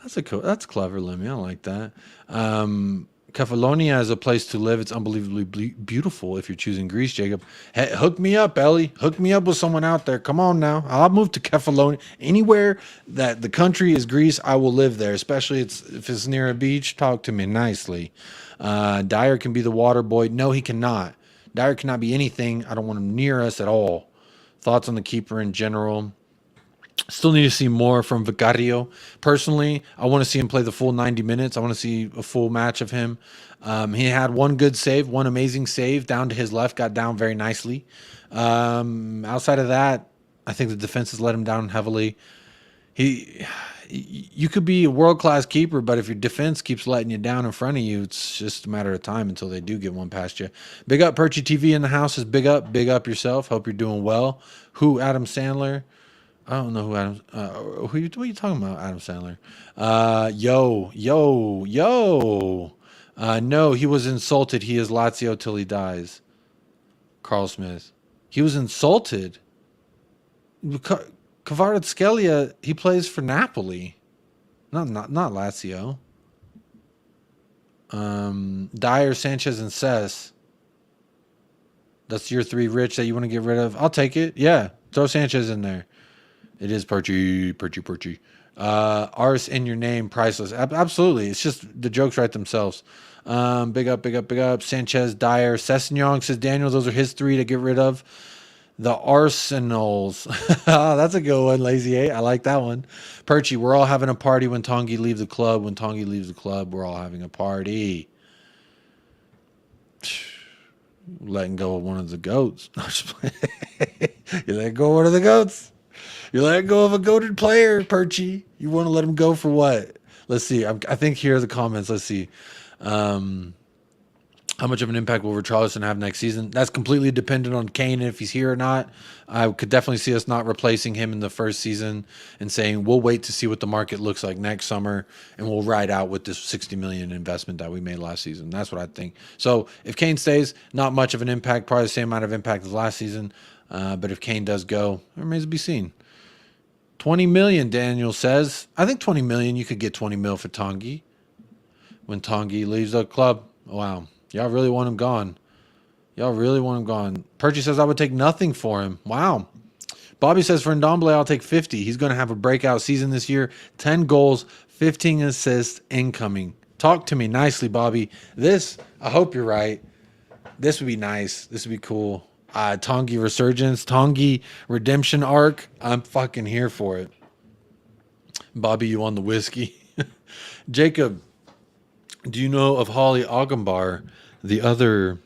That's clever, Lemmy. I like that. Catalonia is a place to live. It's unbelievably beautiful if you're choosing Greece, Jacob. Hey, hook me up, Ellie. Hook me up with someone out there. Come on now. I'll move to Catalonia. Anywhere that the country is Greece, I will live there, especially if it's near a beach. Talk to me nicely. Dyer can be the water boy. No, he cannot. Dyer cannot be anything. I don't want him near us at all. Thoughts on the keeper in general? Still need to see more from Vicario. Personally, I want to see him play the full 90 minutes. I want to see a full match of him. He had one good save, one amazing save down to his left, got down very nicely. Outside of that, I think the defense has let him down heavily. You could be a world-class keeper, but if your defense keeps letting you down in front of you, it's just a matter of time until they do get one past you. Big up Perchy TV in the house is big up yourself. Hope you're doing well. Who, Adam Sandler? I don't know who Adam. What are you talking about, Adam Sandler? Yo. No, he was insulted. He is Lazio till he dies. Carl Smith. He was insulted. Kvaratskhelia, he plays for Napoli, not Lazio. Dyer, Sanchez, and Cess. That's your 3 rich that you want to get rid of. I'll take it. Yeah, throw Sanchez in there. It is Perchy. Ars in your name, priceless. Absolutely. It's just the jokes write themselves. Big up. Sanchez, Dyer, Sessegnon, says Daniel. Those are his 3 to get rid of. The Arsenals. Oh, that's a good one, Lazy 8. I like that one. Perchy, we're all having a party when Tongi leaves the club. When Tongi leaves the club, we're all having a party. Letting go of one of the goats. You let go of one of the goats. You let go of a goated player, Perchy. You want to let him go for what? Let's see. I think here are the comments. Let's see. How much of an impact will Richarlison have next season? That's completely dependent on Kane and if he's here or not. I could definitely see us not replacing him in the first season and saying we'll wait to see what the market looks like next summer and we'll ride out with this 60 million investment that we made last season. That's what I think. So if Kane stays, not much of an impact, probably the same amount of impact as last season. But if Kane does go, it remains to be seen. 20 million, Daniel says. I think 20 million, you could get 20 mil for Tongi when Tongi leaves the club. Wow. Y'all really want him gone. Y'all really want him gone. Perchy says I would take nothing for him. Wow. Bobby says for Ndombele, I'll take 50. He's going to have a breakout season this year. 10 goals, 15 assists incoming. Talk to me nicely, Bobby. This, I hope you're right. This would be nice. This would be cool. Tongi resurgence, Tongi redemption arc. I'm fucking here for it. Bobby, you on the whiskey? Jacob, do you know of Holly Ogumbar, the other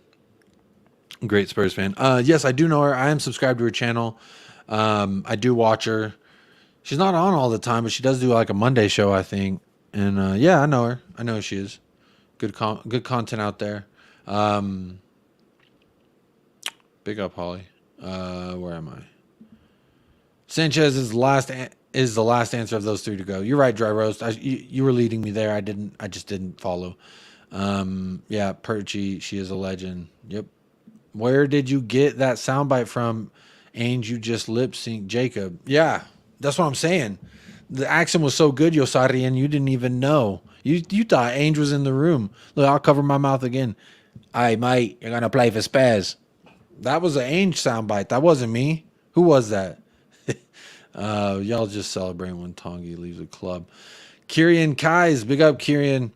great Spurs fan? Yes, I do know her. I am subscribed to her channel. I do watch her. She's not on all the time, but she does do like a Monday show, I think. And yeah, I know her. I know who she is. Good content out there. Big up, Holly. Where am I? Sanchez is the last answer of those three to go. You're right, Dry Roast. You were leading me there. I just didn't follow. Yeah, Perchy, she is a legend. Yep. Where did you get that soundbite from? Ange, you just lip sync Jacob. Yeah, that's what I'm saying. The accent was so good, Yosari, and you didn't even know. You thought Ange was in the room. Look, I'll cover my mouth again. Aye, mate, you're gonna play for Spurs. That was an Ange soundbite. That wasn't me. Who was that? Y'all just celebrating when Tongi leaves the club. Kieran Kais, big up Kieran.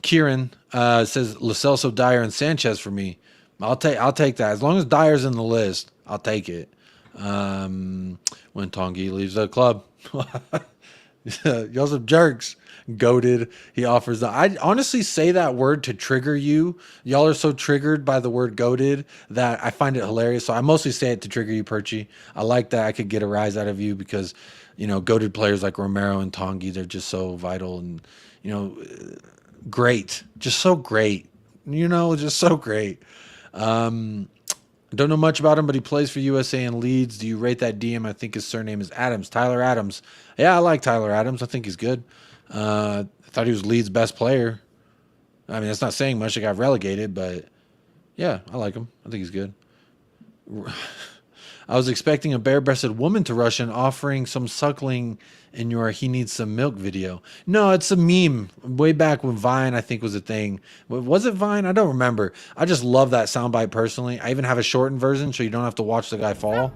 Kieran says Lo Celso, Dyer, and Sanchez for me. I'll take that. As long as Dyer's in the list, I'll take it. When Tongi leaves the club. Y'all some jerks. Goated. He offers that. I honestly say that word to trigger you. Y'all are so triggered by the word goated that I find it hilarious. So I mostly say it to trigger you, Perchy. I like that I could get a rise out of you because, you know, goated players like Romero and Tongi, they're just so vital and, you know, great. Just so great. You know, just so great. Don't know much about him, but he plays for USA and Leeds. Do you rate that DM? I think his surname is Adams. Tyler Adams. Yeah, I like Tyler Adams. I think he's good. I thought he was Leeds' best player. I mean, that's not saying much. They got relegated, but yeah, I like him. I think he's good. I was expecting a bare-breasted woman to rush in offering some suckling in your "he needs some milk" video. No, it's a meme. Way back when Vine, I think, was a thing. Was it Vine? I don't remember. I just love that soundbite personally. I even have a shortened version so you don't have to watch the guy fall.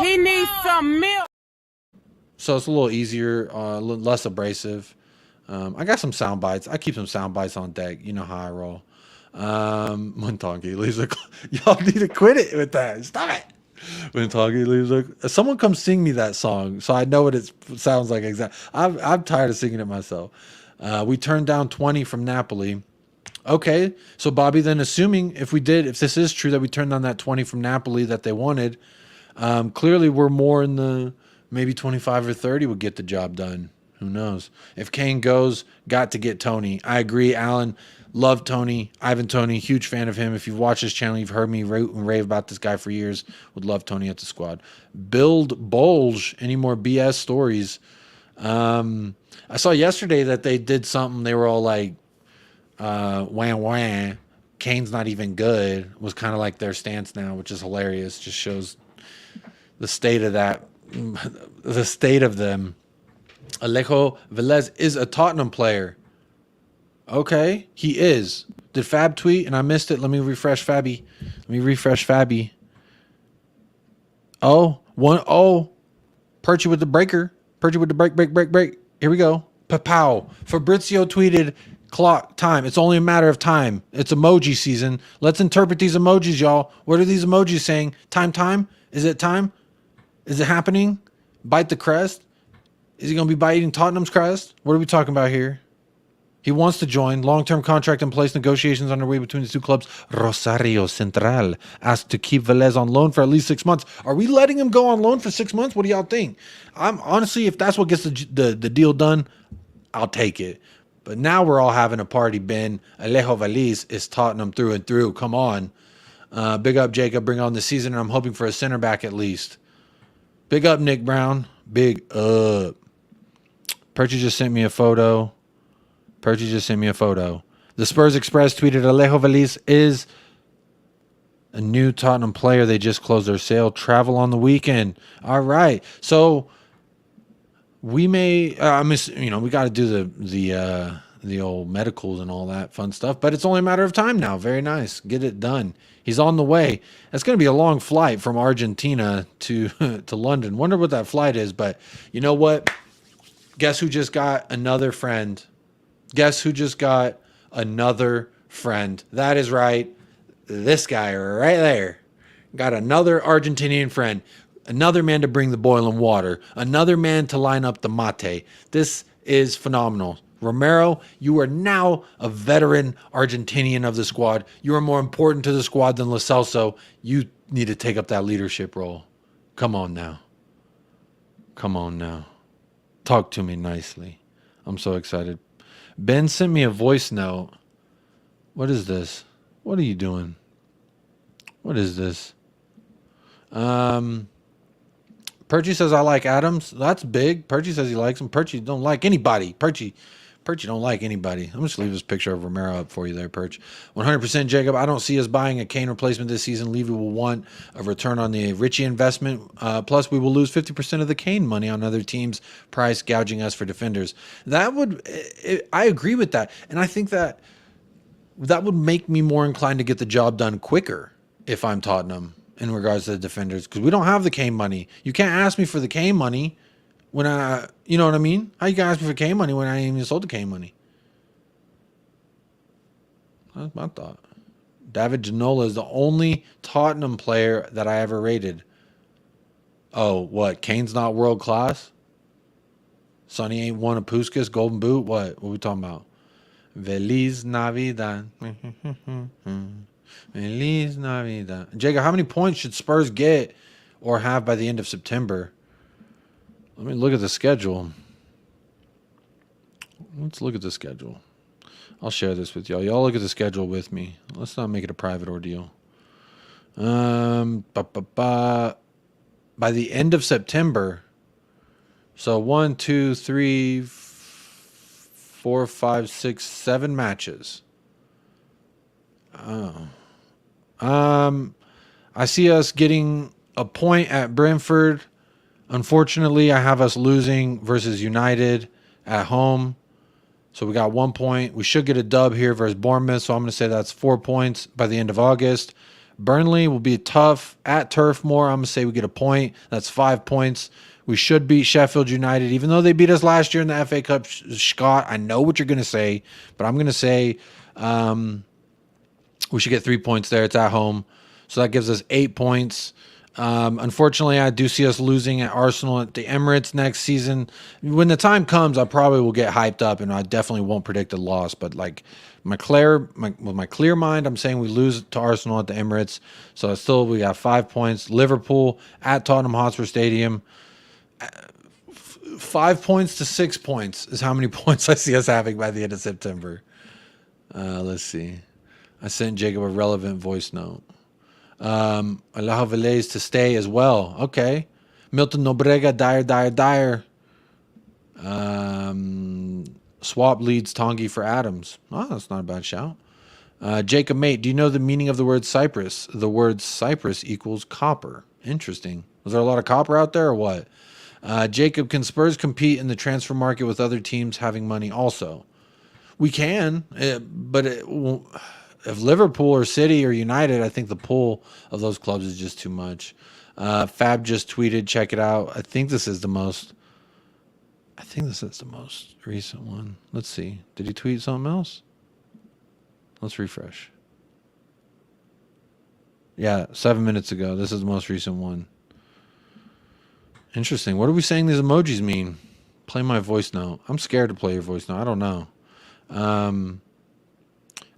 He needs some milk. So it's a little easier, a little less abrasive. I got some sound bites. I keep some sound bites on deck. You know how I roll. When Tongi leaves, y'all need to quit it with that. Stop it. When Tongi leaves, someone come sing me that song so I know what it sounds like exactly. I'm tired of singing it myself. We turned down 20 from Napoli. Okay, so Bobby, then assuming if this is true that we turned down that 20 from Napoli that they wanted, clearly we're more in the maybe 25 or 30 would get the job done. Who knows? If Kane goes, got to get Tony. I agree, Alan. Love Tony. Ivan Tony, huge fan of him. If you've watched his channel, you've heard me root and rave about this guy for years. Would love Tony at the squad. Build Bulge. Any more BS stories? I saw yesterday that they did something. They were all like, wah. Kane's not even good. Was kind of like their stance now, which is hilarious. Just shows the state of that. The state of them. Alejo Véliz is a Tottenham player. Okay, he is. Did Fab tweet and I missed it? Let me refresh Fabby. Oh, Perchy with the breaker. Perchy with the break. Here we go. Pow. Fabrizio tweeted clock time. It's only a matter of time. It's emoji season. Let's interpret these emojis, y'all. What are these emojis saying? Time. Is it time? Is it happening? Bite the crest? Is he going to be biting Tottenham's crest? What are we talking about here? He wants to join. Long-term contract in place. Negotiations underway between the two clubs. Rosario Central asked to keep Véliz on loan for at least 6 months. Are we letting him go on loan for 6 months? What do y'all think? I'm honestly, if that's what gets the deal done, I'll take it. But now we're all having a party, Ben. Alejo Véliz is Tottenham through and through. Come on. Big up, Jacob. Bring on the season, and I'm hoping for a center back at least. Big up, Nick Brown. Big up. Perchy just sent me a photo. The Spurs Express tweeted Alejo Véliz is a new Tottenham player. They just closed their sale. Travel on the weekend. All right. So we may, we got to do the old medicals and all that fun stuff, but it's only a matter of time now. Very nice. Get it done. He's on the way. It's going to be a long flight from Argentina to London. Wonder what that flight is, but you know what? Guess who just got another friend? That is right. This guy right there got another Argentinian friend, another man to bring the boiling water, another man to line up the mate. This is phenomenal. Romero, you are now a veteran Argentinian of the squad. You are more important to the squad than Lo Celso. You need to take up that leadership role. Come on now. Talk to me nicely. I'm so excited. Ben sent me a voice note. What is this? What are you doing? What is this? Perchy says I like Adams. That's big. Perchy says he likes him. Perchy don't like anybody. Perchy don't like anybody. I'm just leave this picture of Romero up for you there, Perch. 100% Jacob. I don't see us buying a Kane replacement this season. Levy will want a return on the Richie investment. Plus, we will lose 50% of the Kane money on other teams' price gouging us for defenders. I agree with that. And I think that would make me more inclined to get the job done quicker if I'm Tottenham in regards to the defenders, because we don't have the Kane money. You can't ask me for the Kane money when you know what I mean? How you gonna ask me for Kane money when I ain't even sold the Kane money? That's my thought. David Ginola is the only Tottenham player that I ever rated. Oh, what? Kane's not world class? Sonny ain't won a Puskas Golden Boot? What we talking about? Véliz Navidad. Véliz Navidad. Jacob, how many points should Spurs get or have by the end of September? Let me look at the schedule. Let's look at the schedule. I'll share this with y'all. Y'all look at the schedule with me. Let's not make it a private ordeal. By the end of September, so 1, 2, 3, 4, 5, 6, 7 matches. I see us getting a point at Brentford. Unfortunately, I have us losing versus United at home. So we got 1 point. We should get a dub here versus Bournemouth. So I'm going to say that's 4 points by the end of August. Burnley will be tough at Turf Moor. I'm going to say we get a point. That's 5 points. We should beat Sheffield United, even though they beat us last year in the FA Cup. Scott, I know what you're going to say, but I'm going to say we should get 3 points there. It's at home. So that gives us 8 points. Unfortunately, I do see us losing at Arsenal at the Emirates next season. When the time comes, I probably will get hyped up, and I definitely won't predict a loss. But like with my clear mind, I'm saying we lose to Arsenal at the Emirates. So still, we got 5 points. Liverpool at Tottenham Hotspur Stadium. 5 points to 6 points is how many points I see us having by the end of September. Let's see. I sent Jacob a relevant voice note. Alejo Véliz to stay as well. Okay. Milton Nobrega, Dyer. Swap leads Tongi for Adams. Oh, that's not a bad shout. Jacob Mate, do you know the meaning of the word Cyprus? The word Cyprus equals copper. Interesting. Was there a lot of copper out there or what? Jacob, can Spurs compete in the transfer market with other teams having money also? We can, but if Liverpool or City or United, I think the pull of those clubs is just too much. Fab just tweeted, check it out. I think this is the most recent one. Let's see. Did he tweet something else? Let's refresh. Yeah, 7 minutes ago. This is the most recent one. Interesting. What are we saying these emojis mean? Play my voice note. I'm scared to play your voice note. I don't know.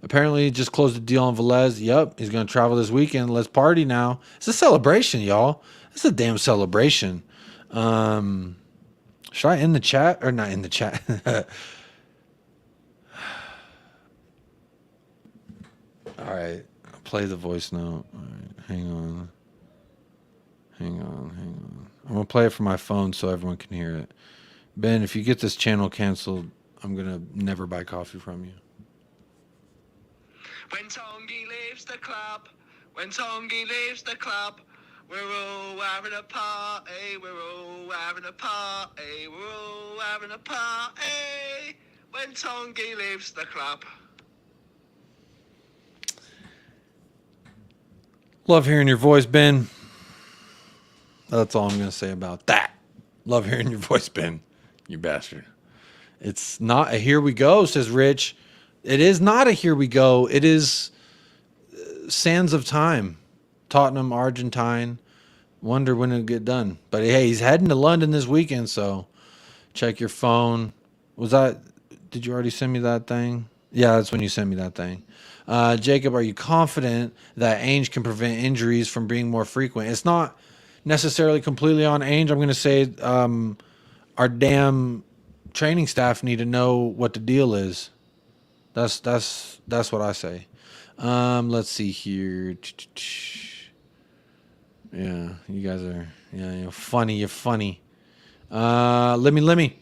Apparently, just closed a deal on Véliz. Yep, he's going to travel this weekend. Let's party now. It's a celebration, y'all. It's a damn celebration. Should I end the chat? Or not in the chat? All right. Play the voice note. All right, hang on. I'm going to play it from my phone so everyone can hear it. Ben, if you get this channel canceled, I'm going to never buy coffee from you. When Tongi leaves the club, we're all having a party, we're all having a party. When Tongi leaves the club. Love hearing your voice, Ben. That's all I'm going to say about that. Love hearing your voice, Ben. You bastard. It's not a here we go, says Rich. It is not a here we go. It is sands of time. Tottenham, Argentine. Wonder when it'll get done. But hey, he's heading to London this weekend, so check your phone. Did you already send me that thing? Yeah, that's when you sent me that thing. Jacob, are you confident that Ange can prevent injuries from being more frequent? It's not necessarily completely on Ange. I'm going to say our damn training staff need to know what the deal is. That's what I say. Let's see here. Yeah, you guys are you're funny. You're funny. Let me.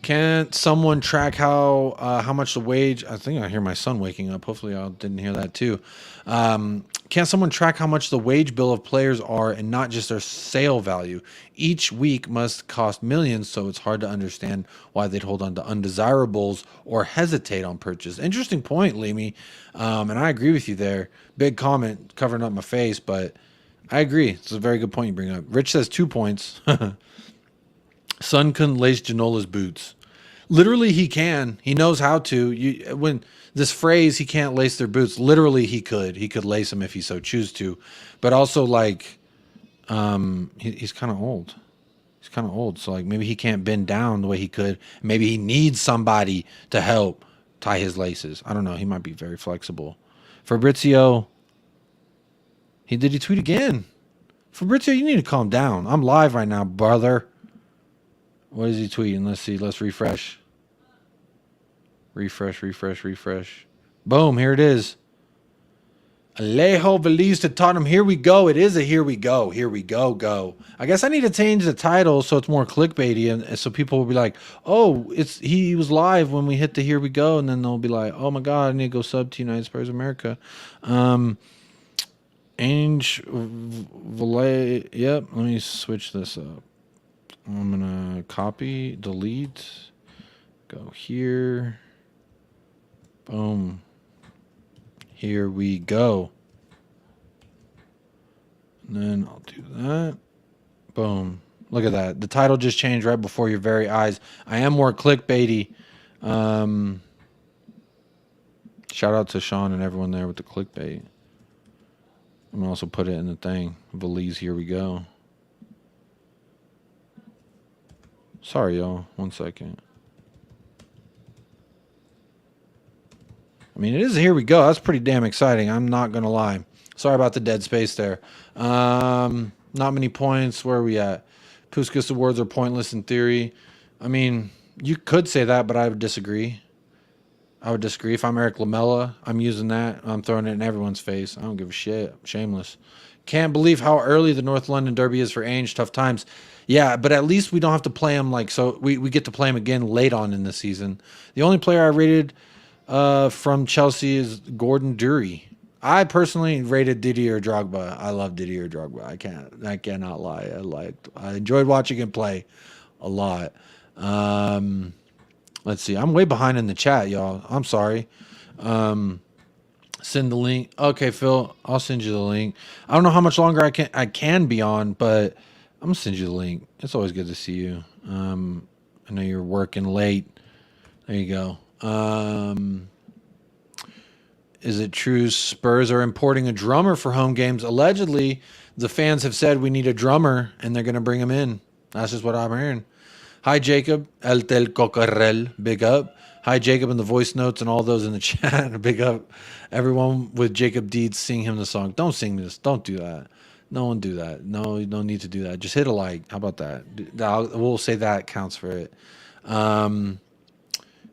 Can't someone track how much the wage? I think I hear my son waking up. Hopefully, I didn't hear that too. Can't someone track how much the wage bill of players are and not just their sale value? Each week must cost millions, so it's hard to understand why they'd hold on to undesirables or hesitate on purchase. Interesting point, Leamy. And I agree with you there. Big comment covering up my face, but I agree. It's a very good point you bring up. Rich says 2 points. Son couldn't lace Janola's boots. Literally, he can. He knows how to. When this phrase, he can't lace their boots. Literally, he could. He could lace them if he so choose to. But also, like, he's kind of old. He's kind of old. So, like, maybe he can't bend down the way he could. Maybe he needs somebody to help tie his laces. I don't know. He might be very flexible. Fabrizio, did he tweet again? Fabrizio, you need to calm down. I'm live right now, brother. What is he tweeting? Let's see. Let's refresh. Refresh. Boom. Here it is. Alejo, Véliz to Tottenham. Here we go. It is a here we go. Here we go. I guess I need to change the title so it's more clickbaity, and so people will be like, "Oh, he was live when we hit the here we go," and then they'll be like, "Oh my God, I need to go sub to United Spurs America." Ange, Véliz. Yep. Let me switch this up. I'm going to copy, delete, go here. Boom. Here we go. And then I'll do that. Boom. Look at that. The title just changed right before your very eyes. I am more clickbaity. Shout out to Sean and everyone there with the clickbait. I'm going to also put it in the thing. Véliz, here we go. Sorry, y'all. 1 second. I mean, it is here we go. That's pretty damn exciting. I'm not going to lie. Sorry about the dead space there. Not many points. Where are we at? Puskas awards are pointless in theory. I mean, you could say that, but I would disagree. If I'm Eric Lamela, I'm using that. I'm throwing it in everyone's face. I don't give a shit. Shameless. Can't believe how early the North London Derby is for Ange. Tough times. Yeah, but at least we don't have to play him so we get to play him again late on in the season. The only player I rated from Chelsea is Gordon Dury. I personally rated Didier Drogba. I love Didier Drogba. I cannot lie. I enjoyed watching him play a lot. Let's see. I'm way behind in the chat, y'all. I'm sorry. Send the link. Okay, Phil, I'll send you the link. I don't know how much longer I can be on, but I'm gonna send you the link. It's always good to see you. I know you're working late. There you go. Is it true Spurs are importing a drummer for home games? Allegedly, the fans have said we need a drummer, and they're going to bring him in. That's just what I'm hearing. Hi, Jacob. El Tel Cocarrel. Big up. Hi, Jacob, in the voice notes and all those in the chat. Big up. Everyone with Jacob Deeds, sing him the song. Don't sing this. Don't do that. No one do that. No, you don't need to do that. Just hit a like. How about that? We'll say that counts for it.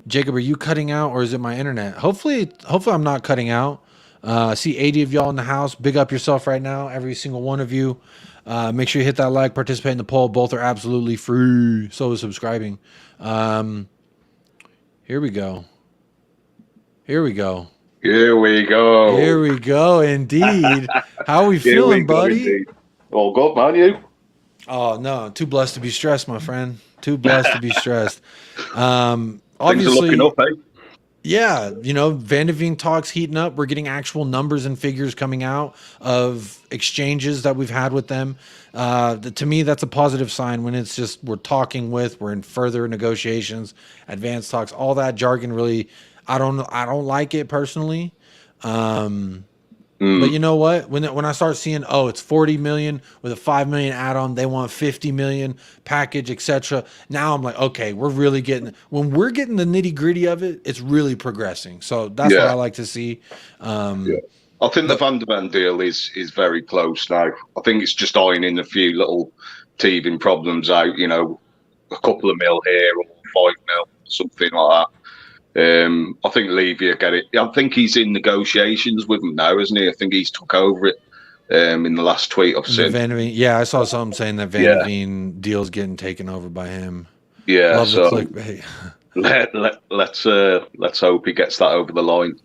Jacob, are you cutting out or is it my internet? Hopefully I'm not cutting out. I see 80 of y'all in the house. Big up yourself right now, every single one of you. Make sure you hit that like, participate in the poll. Both are absolutely free. So is subscribing. Here we go. Here we go. Here we go. Here we go, indeed. How are we feeling, buddy? Indeed. All good, man, you? Oh, no. Too blessed to be stressed, my friend. Too blessed to be stressed. Things Obviously, are looking up, eh? yeah, you know, Van de Veen talks heating up. We're getting actual numbers and figures coming out of exchanges that we've had with them. To me, that's a positive sign when it's just we're talking with, we're in further negotiations, advanced talks, all that jargon. Really, I don't like it personally. But you know what? When I start seeing, oh, it's 40 million with a 5 million add-on, they want 50 million package, etc. Now I'm like, okay, we're really getting when we're getting the nitty-gritty of it, it's really progressing. So that's what I like to see. I think the Van de Ven deal is very close now. I think it's just ironing a few little teething problems out, you know, a couple of mil here or 5 mil, something like that. I think Levy will get it. I think he's in negotiations with him now, isn't he? I think he's took over it in the last tweet I've seen. Van de Ven, yeah, I saw something saying that Van de Ven deal's getting taken over by him. Yeah, love so the clickbait. let's hope he gets that over the line.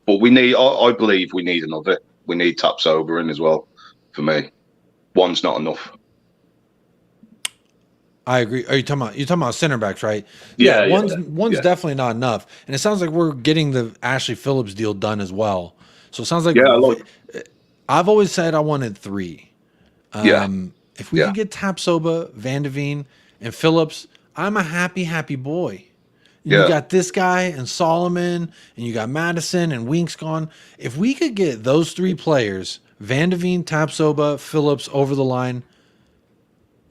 But we need, I believe, we need another. We need Taps Oberon as well. For me, one's not enough. I agree. Are you talking about center backs, right? Yeah, one's definitely not enough. And it sounds like we're getting the Ashley Phillips deal done as well. So it sounds like I've always said I wanted 3. If we could get Tapsoba, Van de Ven, and Phillips, I'm a happy boy. You got this guy and Solomon, and you got Madison and Winks gone. If we could get those 3 players, Van de Ven, Tapsoba, Phillips, over the line,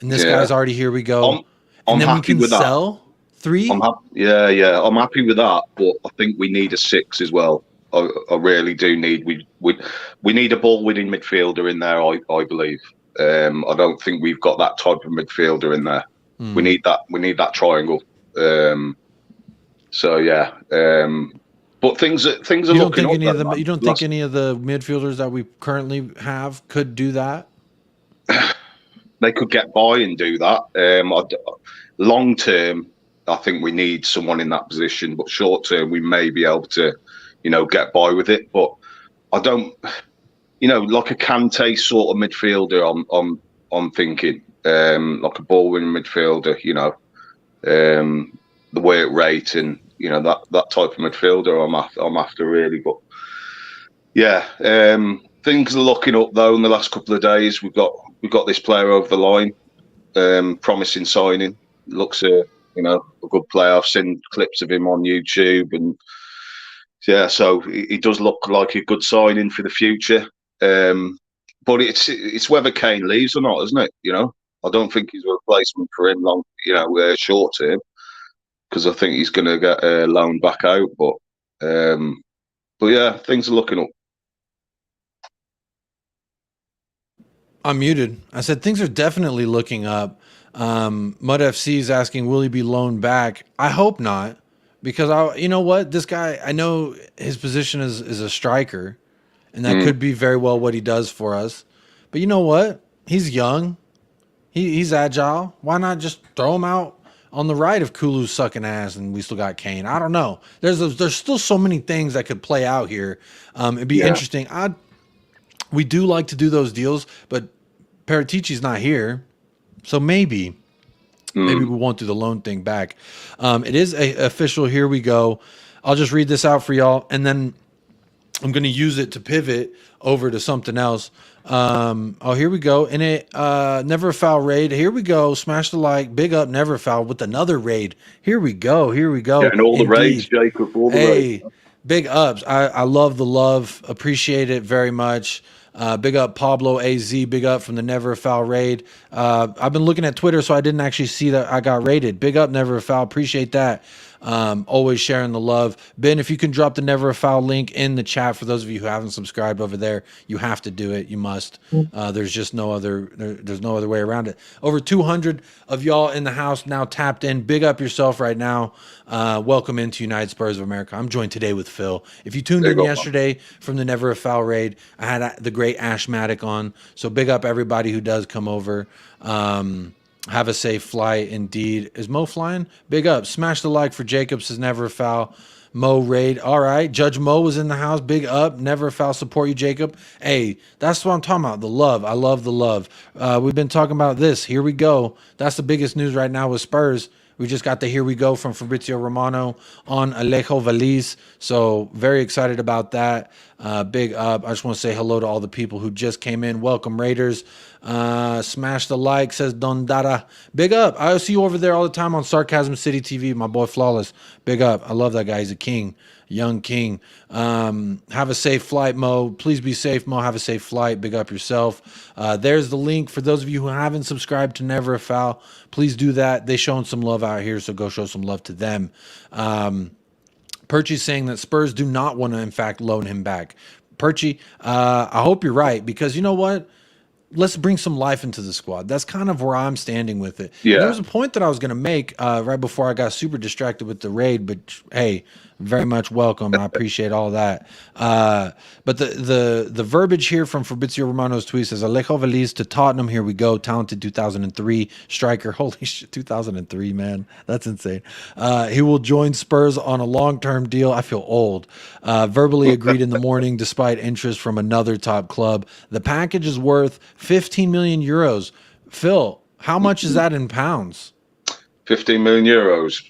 and this guy's already here. We go. I'm happy with that. Sell 3. I'm happy with that. But I think we need a 6 as well. I really do need. We need a ball-winning midfielder in there. I believe. I don't think we've got that type of midfielder in there. We need that. We need that triangle. So yeah. But things are looking up. You don't think any of the midfielders that we currently have could do that? They could get by and do that. Long term, I think we need someone in that position. But short term, we may be able to, you know, get by with it. But I don't, you know, like a Kante sort of midfielder. I'm thinking like a ball-winning midfielder. You know, the work rate and you know that type of midfielder. I'm after really. But yeah, things are looking up though. In the last couple of days, we've got this player over the line, promising signing. Looks a good player. I've seen clips of him on YouTube, and yeah, so he does look like a good signing for the future. But it's whether Kane leaves or not, isn't it? You know, I don't think he's a replacement for him long, short term, because I think he's going to get loaned back out. But yeah, things are looking up. I'm muted. I said things are definitely looking up. Mud FC is asking, will he be loaned back? I hope not, because you know what? This guy, I know his position is a striker, and that could be very well what he does for us. But you know what? He's young. He's agile. Why not just throw him out on the right if Kulu's sucking ass and we still got Kane? I don't know. There's still so many things that could play out here. It'd be interesting. We do like to do those deals, but Paratici's not here, so maybe we won't do the loan thing back. It is official. Here we go. I'll just read this out for y'all, and then I'm going to use it to pivot over to something else. Oh, here we go. And it Never Foul raid. Here we go. Smash the like. Big up Never Foul with another raid. Here we go. And all the raids, Jacob. All the raids. Big ups. I love the love. Appreciate it very much. Big up Pablo AZ. Big up from the Never a Foul raid. I've been looking at Twitter, so I didn't actually see that I got raided. Big up Never a Foul. Appreciate that. Always sharing the love. Ben, if you can drop the Never a Foul link in the chat for those of you who haven't subscribed over there, you have to do it. You must. There's just no other. There's no other way around it. Over 200 of y'all in the house now tapped in. Big up yourself right now. Welcome into United Spurs of America. I'm joined today with Phil. If you tuned in yesterday from the Never a Foul raid, I had the great Ash Maddock on. So big up everybody who does come over. Have a safe flight indeed. Is Mo flying? Big up. Smash the like for Jacob, says Never a Foul. Mo raid. All right. Judge Mo was in the house. Big up. Never a Foul. Support you, Jacob. Hey, that's what I'm talking about. The love. I love the love. We've been talking about this. Here we go. That's the biggest news right now with Spurs. We just got the Here We Go from Fabrizio Romano on Alejo Véliz. So very excited about that. Big up. I just want to say hello to all the people who just came in. Welcome, Raiders. Smash the like, says Don Dada. Big up. I see you over there all the time on Sarcasm City TV, my boy Flawless. Big up. I love that guy. He's a king. Young king. Have a safe flight, Mo. Please be safe, Mo. Have a safe flight. Big up yourself. There's the link for those of you who haven't subscribed to Never a Foul. Please do that. They showing some love out here, so go show some love to them. Perchy's saying that Spurs do not want to, in fact, loan him back. Perchy, I hope you're right, because you know what? Let's bring some life into the squad. That's kind of where I'm standing with it. Yeah. There was a point that I was going to make right before I got super distracted with the raid, but hey, very much welcome. I appreciate all that. But the verbiage here from Fabrizio Romano's tweet says, Alejo Véliz to Tottenham. Here we go. Talented 2003 striker. Holy shit, 2003, man. That's insane. He will join Spurs on a long-term deal. I feel old. Verbally agreed in the morning despite interest from another top club. The package is worth 15 million euros. Phil, how much is that in pounds? 15 million euros.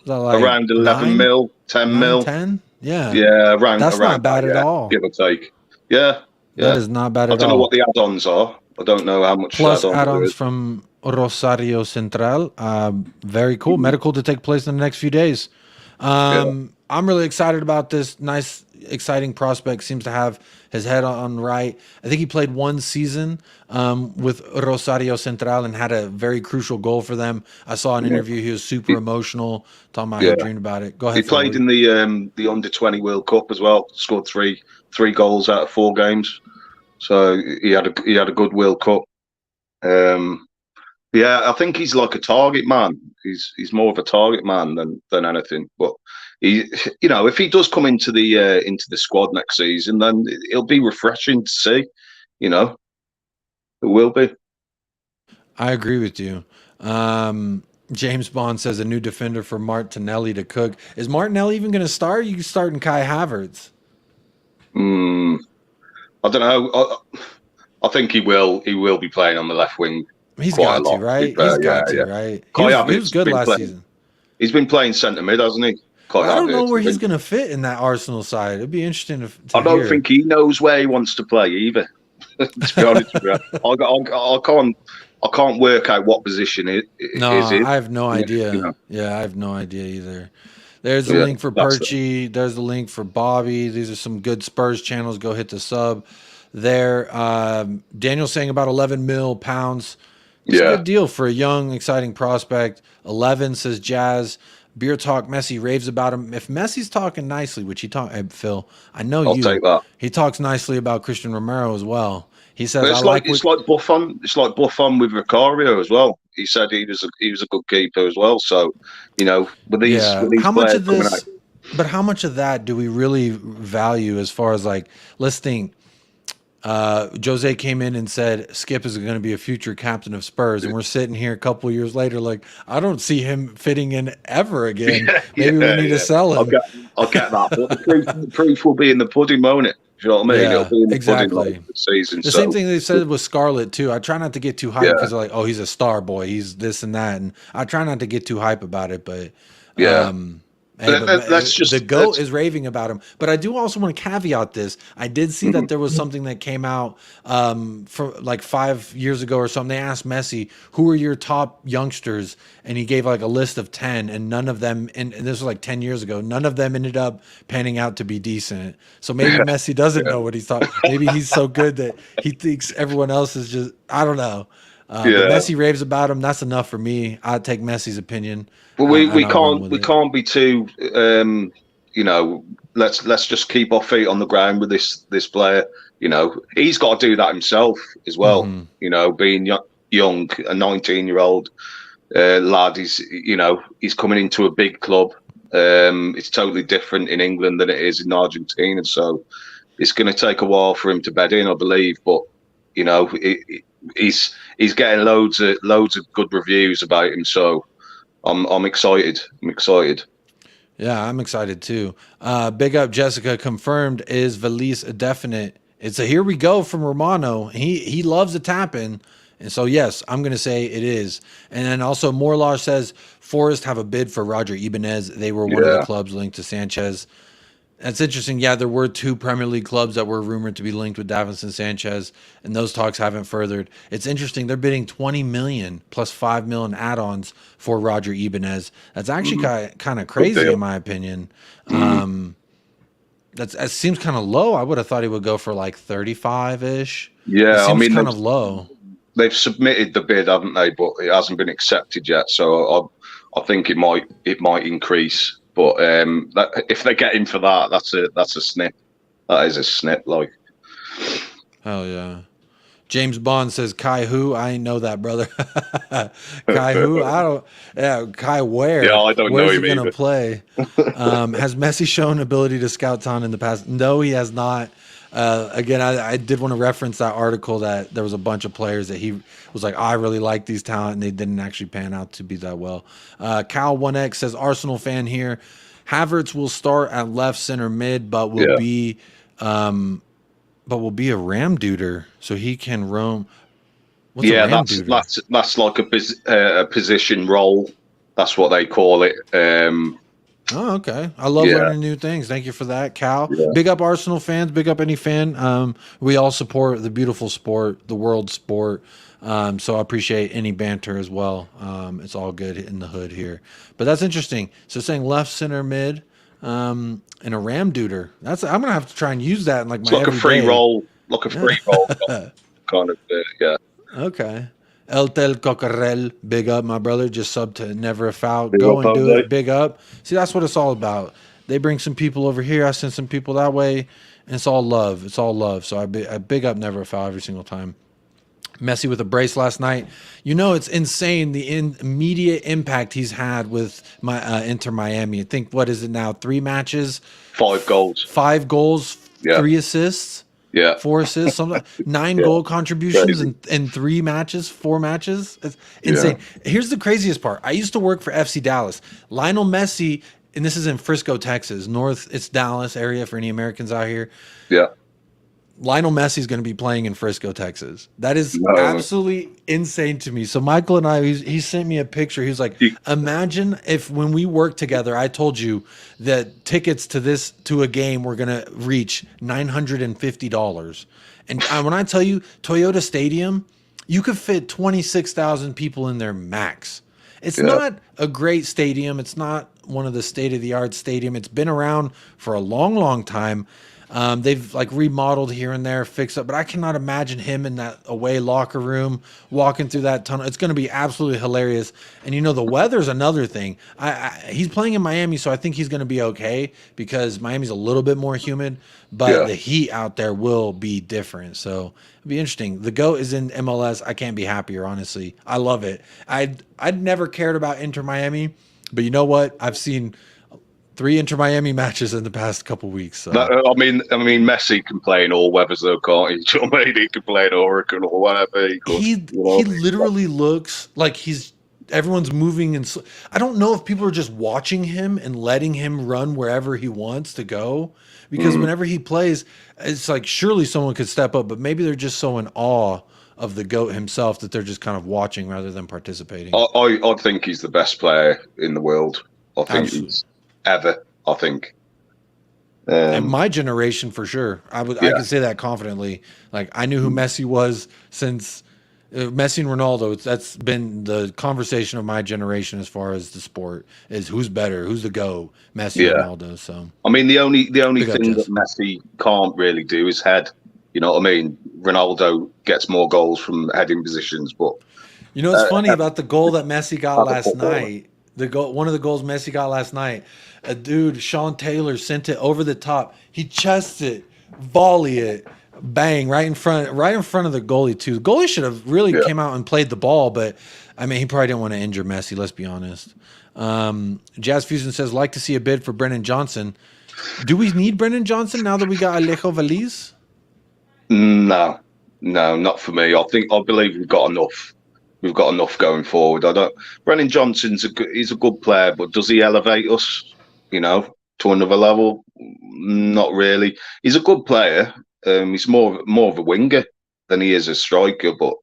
Like around 11 9, mil, 10 mil. 10? Yeah. Yeah, around That's around not bad that, at all. give or take. Yeah. That is not bad at all. I don't know what the add-ons are. I don't know how much Plus add-ons add-ons from Rosario Central. Very cool. Medical to take place in the next few days. I'm really excited about this. Nice, exciting prospect. Seems to have his head on right. I think he played one season with Rosario Central and had a very crucial goal for them. I saw an interview. He was super emotional, talking about how he dreamed about it. Go ahead. He played in the under-20 World Cup as well. Scored three goals out of 4 games. So he had a good World Cup. Yeah, I think he's like a target man. He's more of a target man than anything. But he, if he does come into the squad next season, then it'll be refreshing to see. It will be. I agree with you. James Bond says a new defender for Martinelli to cook. Is Martinelli even going to start? You starting Kai Havertz? I don't know. I think he will. He will be playing on the left wing. He's got to, right? He's got to, right? He was good last season. He's been playing centre mid, hasn't he? I don't know where he's going to fit in that Arsenal side. It'd be interesting to I don't think he knows where he wants to play either. To be honest with you, I can't work out what position it is. I have no idea. Yeah, I have no idea either. There's the link for Perchy. There's the link for Bobby. These are some good Spurs channels. Go hit the sub there. Daniel's saying about 11 mil pounds. It's a good deal for a young, exciting prospect. 11, says Jazz. Beer Talk Messi raves about him. If Messi's talking nicely, which Phil, I know I'll take that. He talks nicely about Christian Romero as well. He says, it's like Buffon. It's like Buffon with Vicario as well. He said he was a good keeper as well. So, with these how much of this? But how much of that do we really value as far as let's think. Jose came in and said Skip is going to be a future captain of Spurs, and we're sitting here a couple of years later I don't see him fitting in ever again. Maybe we need to sell him. I'll get that. But the proof will be in the pudding, won't it? Do you know what I mean? Yeah, it'll be in the exactly. Pudding season. The same thing they said with Scarlett too. I try not to get too hyped because they're he's a star boy, he's this and that, and I try not to get too hype about it. But Hey, but Let's just the GOAT is raving about him. But I do also want to caveat this. I did see that there was something that came out for like 5 years ago or something. They asked Messi, who are your top youngsters? And he gave like a list of 10, and none of them, and this was like 10 years ago, none of them ended up panning out to be decent. So maybe Messi doesn't know what he's thought. Maybe he's so good that he thinks everyone else is just, I don't know. But Messi raves about him. That's enough for me. I'd take Messi's opinion. Well, we can't be too you know, let's just keep our feet on the ground with this player. You know, he's got to do that himself as well. You know, being young, a 19-year-old lad, he's coming into a big club. It's totally different in England than it is in Argentina, so it's going to take a while for him to bed in, I believe. But you know, he's getting loads of good reviews about him, so I'm excited. Yeah, I'm excited too. Big up Jessica, confirmed is Véliz a definite. It's a here we go from Romano. He loves a tap in. And so, yes, I'm going to say it is. And then also Morlaw says Forest have a bid for Roger Ibanez. They were one of the clubs linked to Sanchez. That's interesting. Yeah, there were 2 Premier League clubs that were rumored to be linked with Davinson Sanchez, and those talks haven't furthered. It's interesting. They're bidding 20 million plus 5 million add-ons for Roger Ibanez. That's actually kind of crazy in my opinion. That seems kind of low. I would have thought he would go for like 35-ish. Yeah, I mean, kind of low. They've submitted the bid, haven't they? But it hasn't been accepted yet. So I think it might increase. But if they get him for that, that's a snip. That is a snip, like. Hell yeah. James Bond says Kai who? I ain't know that, brother. Kai who? I don't. Yeah, Kai where? Yeah, I don't know him. Where's he gonna play? Has Messi shown ability to scout talent in the past? No, he has not. Again, I did want to reference that article that there was a bunch of players that he was like, I really like these talent, and they didn't actually pan out to be that well. Cal1X says, Arsenal fan here. Havertz will start at left center mid, but will be a ram duder, so he can roam. What's a ram duder? That's like a position role. That's what they call it. Oh, okay. I love learning new things. Thank you for that, Cal. Yeah. Big up Arsenal fans. Big up any fan. We all support the beautiful sport, the world sport. So I appreciate any banter as well. It's all good in the hood here. But that's interesting. So saying left, center, mid, and a ram duder. I'm gonna have to try and use that in like my a free roll, kind of. Yeah. Okay. El Tel Cocarel, big up, my brother. Just sub to Never a Foul. Go and do it. Big up. See, that's what it's all about. They bring some people over here. I send some people that way. And it's all love. It's all love. So I big up Never a Foul every single time. Messi with a brace last night. You know, it's insane the immediate impact he's had with my Inter Miami. I think, what is it now? 3 matches? 5 goals. 5 goals, 3 assists. Yeah, 4 assists, 9 goal contributions in 3 matches, 4 matches. It's insane. Here's the craziest part. I used to work for FC Dallas. Lionel Messi, and this is in Frisco, Texas. It's Dallas area for any Americans out here. Yeah. Lionel Messi is going to be playing in Frisco, Texas. That is absolutely insane to me. So Michael and I, he sent me a picture. He was like, imagine if when we worked together, I told you that tickets to a game were going to reach $950. And when I tell you Toyota Stadium, you could fit 26,000 people in there max. It's not a great stadium. It's not one of the state-of-the-art stadium. It's been around for a long, long time. They've like remodeled here and there, fixed up, but I cannot imagine him in that away locker room walking through that tunnel. It's going to be absolutely hilarious. And you know, the weather's another thing. He's playing in Miami, so I think he's going to be okay because Miami's a little bit more humid, but the heat out there will be different. So it'll be interesting. The GOAT is in MLS. I can't be happier, honestly. I love it. I'd never cared about Inter Miami, but you know what? I've seen 3 Inter Miami matches in the past couple weeks. So. I mean, Messi can play in all weathers, though, can't he? Do you know what I mean? He can play in Hurricane or whatever. He literally looks like everyone's moving, and I don't know if people are just watching him and letting him run wherever he wants to go. Because whenever he plays, it's like surely someone could step up, but maybe they're just so in awe of the GOAT himself that they're just kind of watching rather than participating. I think he's the best player in the world. I think ever. I think. In my generation, for sure, I can say that confidently. Like, I knew who Messi was since Messi and Ronaldo. That's been the conversation of my generation as far as the sport is who's better, who's the go, Messi or Ronaldo. So I mean, the only Big up, thing Jess. that Messi can't really do is head. You know what I mean? Ronaldo gets more goals from heading positions, but you know what's funny about the goal that Messi got as a last footballer. night? One of the goals Messi got last night. A dude, Sean Taylor, sent it over the top. He chests it, volley it, bang right in front of the goalie too. The goalie should have really came out and played the ball, but I mean, he probably didn't want to injure Messi. Let's be honest. Jazz Fusion says, like to see a bid for Brennan Johnson. Do we need Brennan Johnson now that we got Alejo Véliz? No, not for me. I believe we've got enough. We've got enough going forward. Brennan Johnson's he's a good player, but does he elevate us, you know, to another level? Not really. He's a good player. He's more of a winger than he is a striker. But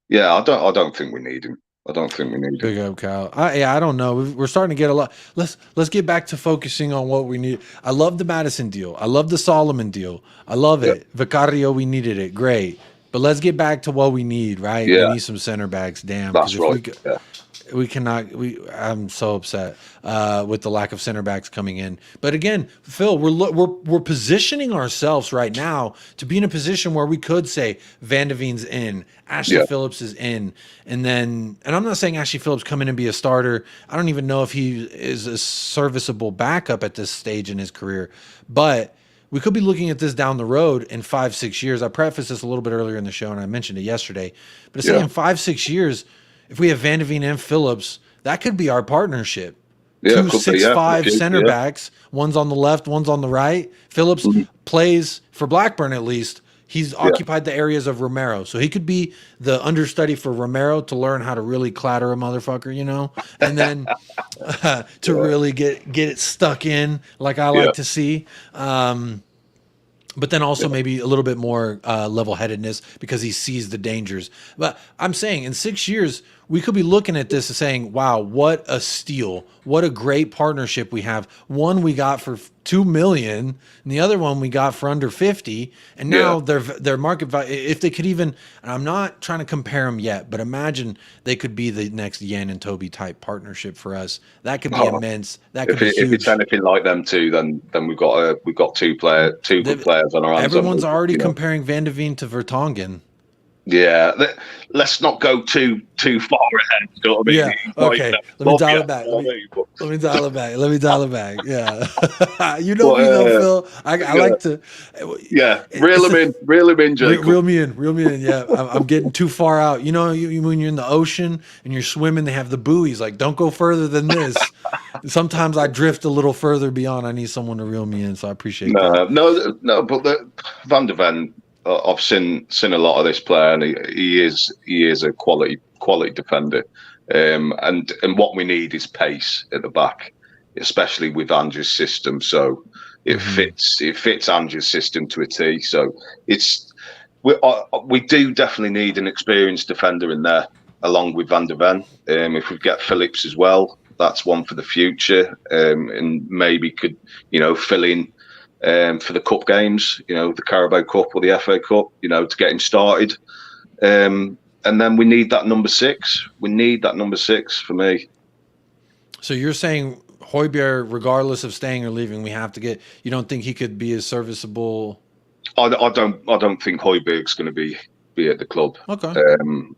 yeah, I don't think we need him. I don't think we need him. Big up, Kyle. I don't know. We're starting to get a lot. Let's get back to focusing on what we need. I love the Madison deal. I love the Solomon deal. I love it. Vicario, we needed it. Great. But let's get back to what we need, right? Yeah. We need some center backs. Damn. That's right. We cannot. I'm so upset with the lack of center backs coming in. But again, Phil, we're positioning ourselves right now to be in a position where we could say Van de Veen's in, Ashley Phillips is in, and I'm not saying Ashley Phillips come in and be a starter. I don't even know if he is a serviceable backup at this stage in his career, but we could be looking at this down the road in 5-6 years. I prefaced this a little bit earlier in the show, and I mentioned it yesterday. But say in 5-6 years, if we have Van de Veen and Phillips, that could be our partnership. Yeah, 2 6'5" center backs, one's on the left, one's on the right. Phillips plays for Blackburn at least. He's occupied the areas of Romero. So he could be the understudy for Romero to learn how to really clatter a motherfucker, you know? And then to really get it stuck in like I like to see. But then also maybe a little bit more level-headedness because he sees the dangers. But I'm saying in 6 years, we could be looking at this and saying, wow, what a steal. What a great partnership we have. One we got for $2 million, and the other one we got for under 50. And now their market value, if they could even, and I'm not trying to compare them yet, but imagine they could be the next Yan and Toby type partnership for us. That could be immense. That could be huge. If it's anything like them two, then we've got two good players on our hands. Everyone's already comparing Van de Veen to Vertonghen. Yeah, let's not go too far ahead. You know what I mean? Yeah. Okay. Let me dial it back. Let me dial it back. Yeah. You know me though, Phil. I like to. Yeah. Reel him in, Jacob. Reel me in. Yeah. I'm getting too far out. You know, when you're in the ocean and you're swimming, they have the buoys. Like, don't go further than this. Sometimes I drift a little further beyond. I need someone to reel me in. So I appreciate that. No. But Van de Ven. I've seen a lot of this player, and he is a quality defender. And what we need is pace at the back, especially with Ange's system. So it fits Ange's system to a T. So we do definitely need an experienced defender in there, along with Van de Ven. If we get Phillips as well, that's one for the future, and maybe could fill in. For the cup games, the Carabao Cup or the FA Cup, to get him started. And then we need that number 6. We need that number 6 for me. So you're saying Højbjerg, regardless of staying or leaving, we have to get. You don't think he could be as serviceable? I don't think Højbjerg's going to be at the club. Okay.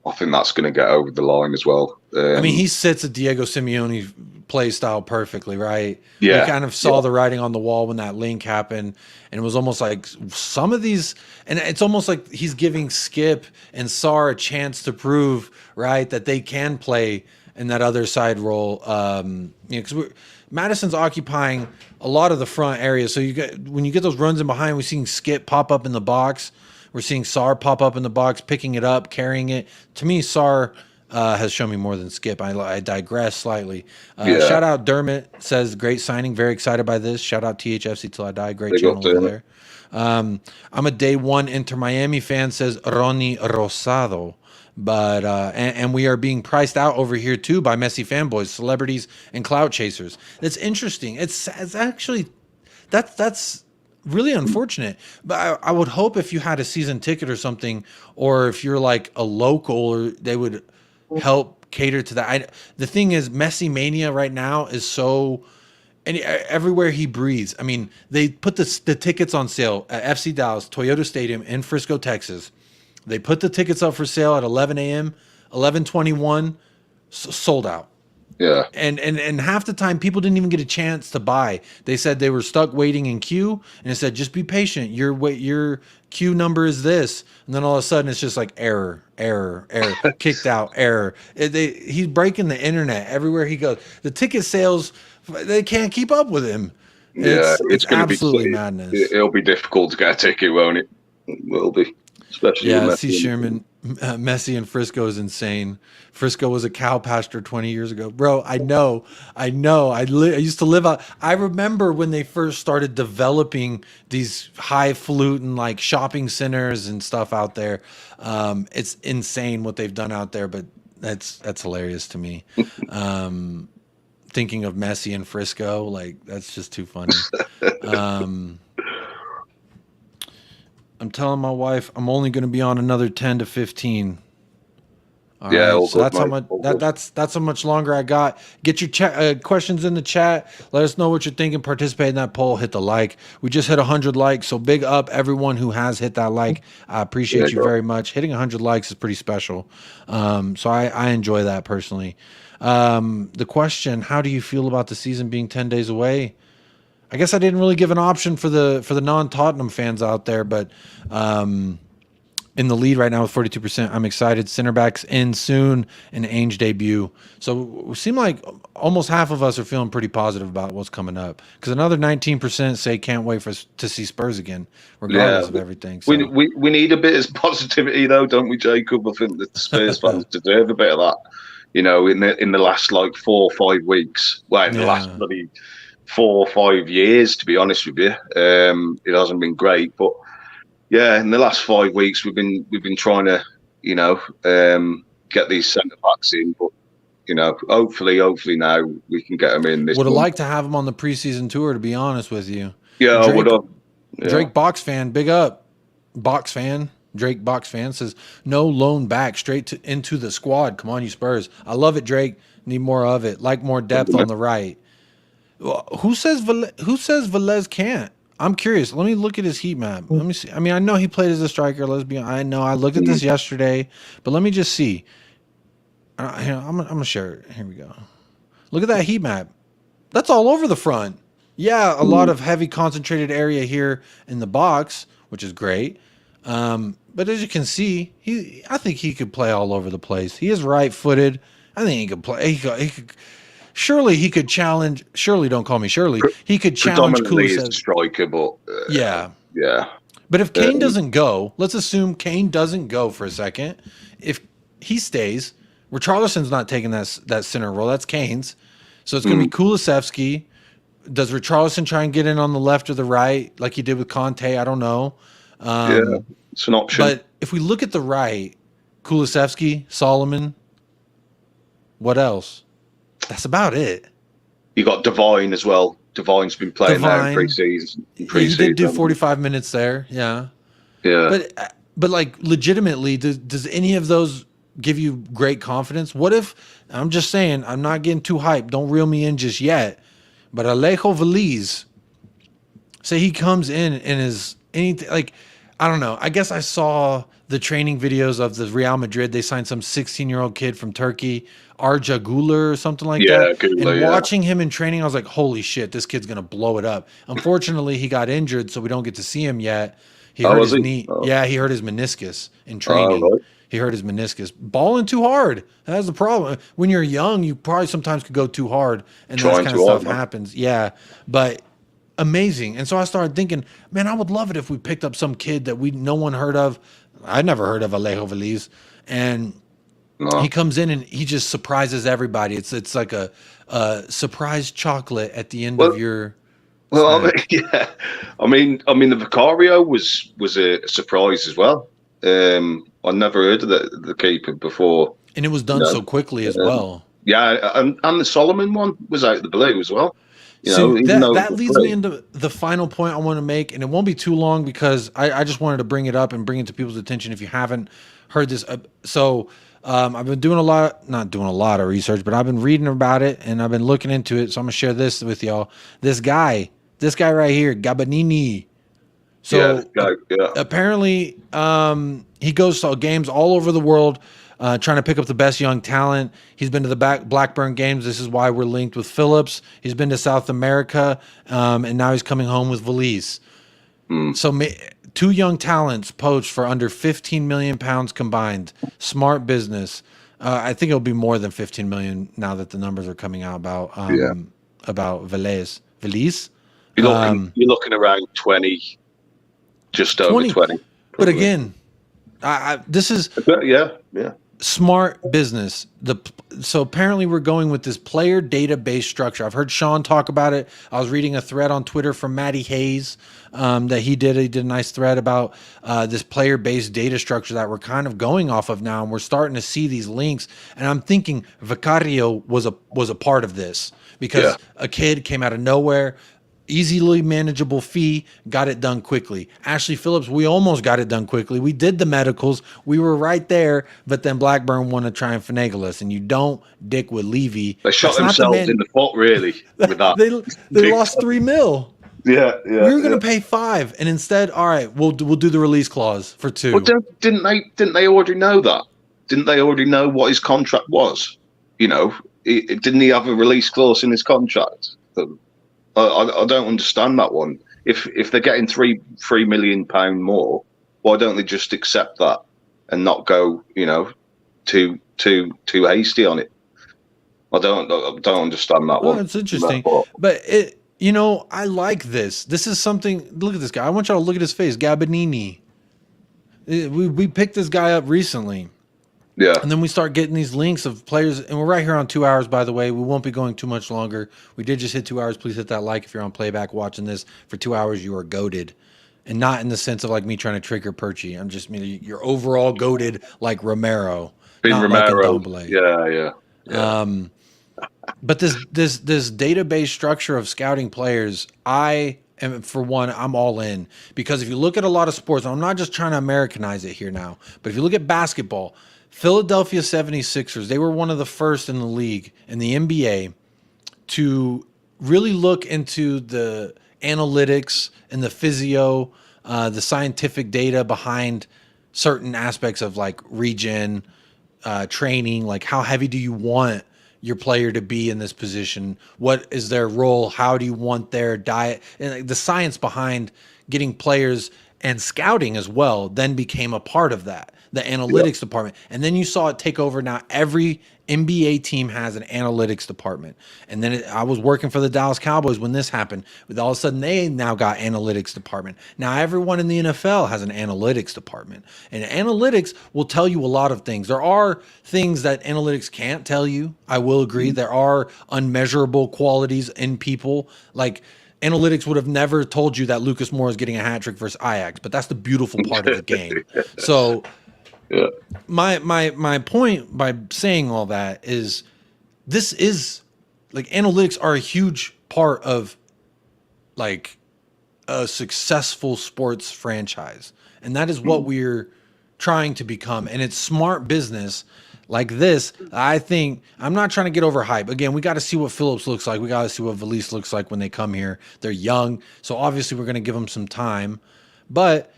I think that's going to get over the line as well. I mean, he sits a Diego Simeone play style perfectly, right? Yeah. We kind of saw the writing on the wall when that link happened, and it was almost like some of these, and it's almost like he's giving Skip and Sarr a chance to prove, right, that they can play in that other side role. Because Madison's occupying a lot of the front area, so when you get those runs in behind, we're seeing Skip pop up in the box. We're seeing Sarr pop up in the box, picking it up, carrying it. To me, Sarr has shown me more than Skip. I digress slightly. Yeah. Shout out Dermot, says great signing. Very excited by this. Shout out THFC Till I Die. Great Big up, channel over Dermot. there. I'm a day one Inter Miami fan, says Ronnie Rosado. But and we are being priced out over here too by Messi fanboys, celebrities, and clout chasers. That's interesting. It's actually that's really unfortunate. But I would hope if you had a season ticket or something, or if you're like a local, or they would help cater to that. The thing is, Messi mania right now is so. And everywhere he breathes, I mean, they put the tickets on sale at FC Dallas, Toyota Stadium in Frisco, Texas. They put the tickets up for sale at 11 a.m., 11:21, sold out. Yeah. And half the time, people didn't even get a chance to buy. They said they were stuck waiting in queue, and it said, just be patient. Your queue number is this. And then all of a sudden, it's just like error, kicked out, error. He's breaking the internet everywhere he goes. The ticket sales, they can't keep up with him. Yeah, it's absolutely madness. It'll be difficult to get a ticket, won't it? It will be, especially. Yeah, C. Sherman, Messi in Frisco is insane. Frisco was a cow pasture 20 years ago, bro. I know. I used to live out. I remember when they first started developing these highfalutin like shopping centers and stuff out there. It's insane what they've done out there, but that's hilarious to me. Thinking of Messi in Frisco, like that's just too funny. I'm telling my wife I'm only going to be on another 10 to 15. All yeah, right, so that's how much that's how much longer I got. Get your questions in the chat. Let us know what you're thinking. Participate in that poll. Hit the like. We just hit 100 likes, so big up everyone who has hit that like. I appreciate you very much. Hitting 100 likes is pretty special. So I enjoy that personally. The question: how do you feel about the season being 10 days away? I guess I didn't really give an option for the non-Tottenham fans out there, but in the lead right now with 42%. I'm excited. Center backs in soon, an Ange debut. So it seemed like almost half of us are feeling pretty positive about what's coming up. Because another 19% say can't wait to see Spurs again, regardless of everything. So. We need a bit of positivity though, don't we, Jacob? I think that the Spurs fans deserve a bit of that. You know, in the last like 4 or 5 weeks, well, in the last bloody 4 or 5 years, to be honest with you, it hasn't been great. But yeah, in the last 5 weeks, we've been trying to, you know, get these centre backs in. But you know, hopefully now we can get them in. Would have liked to have them on the preseason tour, to be honest with you. Yeah, I would have. Yeah. Drake Box fan, big up. Box fan. Drake Box fan says, no loan back, straight into the squad. Come on, you Spurs. I love it, Drake. Need more of it. Like more depth on the right. Who says Véliz can't? I'm curious. Let me look at his heat map. Let me see. I mean, I know he played as a striker. Let's be honest. I know. I looked at this yesterday, but let me just see. I'm gonna share it. Here we go. Look at that heat map. That's all over the front. Yeah, a lot of heavy concentrated area here in the box, which is great. But as you can see, I think he could play all over the place. He is right-footed. I think he could play. He could. Surely he could challenge. Surely, don't call me Shirley. He could challenge Kulisevsky. Striker, but yeah. But if Kane doesn't go, let's assume Kane doesn't go for a second. If he stays, Richarlison's not taking that center role. That's Kane's. So it's going to be Kulisevsky. Does Richarlison try and get in on the left or the right like he did with Conte? I don't know. Yeah, it's an option. But if we look at the right, Kulisevsky, Solomon, what else? That's about it. You got Divine as well. Divine's been playing there in pre-season. He did do 45 minutes there. Yeah. But like legitimately, does any of those give you great confidence? What if, I'm just saying, I'm not getting too hyped. Don't reel me in just yet. But Alejo Véliz, say he comes in and is anything like, I don't know. I guess I saw the training videos of the Real Madrid. They signed some 16-year-old kid from Turkey, Arja Güler or something like that. Güler, and watching him in training, I was like, holy shit, this kid's going to blow it up. Unfortunately, he got injured, so we don't get to see him yet. He hurt his knee. Yeah, he hurt his meniscus in training. Right. He hurt his meniscus. Balling too hard. That's the problem. When you're young, you probably sometimes could go too hard, and that kind of stuff happens. Yeah, but amazing. And so I started thinking, man, I would love it if we picked up some kid that no one heard of. I'd never heard of Alejo Véliz. And No. He comes in and he just surprises everybody. It's like a surprise chocolate at the end of Well, your well, I mean, snack. yeah, I mean, the Vicario was a surprise as well. I never heard of the keeper before. And it was You done know, so quickly as well. yeah, and the Solomon one was out of the blue as well. You So know, even though it that was leads me free. into the final point I want to make, and it won't be too long because I just wanted to bring it up and bring it to people's attention if you haven't heard this. I've been doing not doing a lot of research, but I've been reading about it and I've been looking into it. So I'm gonna share this with y'all. This guy right here, Gabanini. Yeah, this So guy, yeah, apparently, he goes to games all over the world, trying to pick up the best young talent. He's been to the Blackburn games. This is why we're linked with Phillips. He's been to South America, and now he's coming home with Véliz. So two young talents poached for under 15 million pounds combined. Smart business. I think it'll be more than 15 million now that the numbers are coming out yeah. about Véliz. Véliz. You're looking around 20, just over 20. But Probably. again, this is But yeah. smart business. So apparently we're going with this player database structure. I've heard Sean talk about it. I was reading a thread on Twitter from Matty Hayes that he did a nice thread about this player based data structure that we're kind of going off of now, and we're starting to see these links. And I'm thinking Vicario was a part of this because a kid came out of nowhere. Easily manageable fee, got it done quickly. Ashley Phillips, we almost got it done quickly. We did the medicals. We were right there, but then Blackburn wanted to try and finagle us. And you don't dick with Levy. They shot themselves in the foot, really, with that. They lost $3 million. Yeah. We were going to pay $5 million, and instead, all right, we'll do the release clause for $2 million. Well, didn't they already know that? Didn't they already know what his contract was? You know, didn't he have a release clause in his contract? I don't understand that one. If they're getting £3 million more, why don't they just accept that and not go, too hasty on it? I don't understand that one. It's interesting, but I like this. This is something. Look at this guy. I want y'all to look at his face, Gabanini. We picked this guy up recently. Yeah. And then we start getting these links of players, and we're right here on 2 hours, by the way. We won't be going too much longer. We did just hit 2 hours. Please hit that like if you're on playback watching this. For 2 hours, you are goated. And not in the sense of like me trying to trigger Perchy. I'm just you're overall goated like Romero. Not Romero. Like Ndombele. Yeah. But this database structure of scouting players, for one, I'm all in. Because if you look at a lot of sports, and I'm not just trying to Americanize it here now, but if you look at basketball, Philadelphia 76ers, they were one of the first in the league, in the NBA, to really look into the analytics and the physio, the scientific data behind certain aspects of like regen, training, like how heavy do you want your player to be in this position? What is their role? How do you want their diet? And the science behind getting players and scouting as well then became a part of that, the analytics department. And then you saw it take over. Now every NBA team has an analytics department. And then I was working for the Dallas Cowboys when this happened. With all of a sudden, they now got analytics department. Now everyone in the NFL has an analytics department. And analytics will tell you a lot of things. There are things that analytics can't tell you. I will agree. There are unmeasurable qualities in people. Like analytics would have never told you that Lucas Moura is getting a hat trick versus Ajax, but that's the beautiful part of the game. So my point by saying all that is this is like analytics are a huge part of like a successful sports franchise. And that is what we're trying to become. And it's smart business like this. I think I'm not trying to get over hype. Again, we got to see what Phillips looks like. We got to see what Véliz looks like when they come here. They're young. So obviously we're going to give them some time, but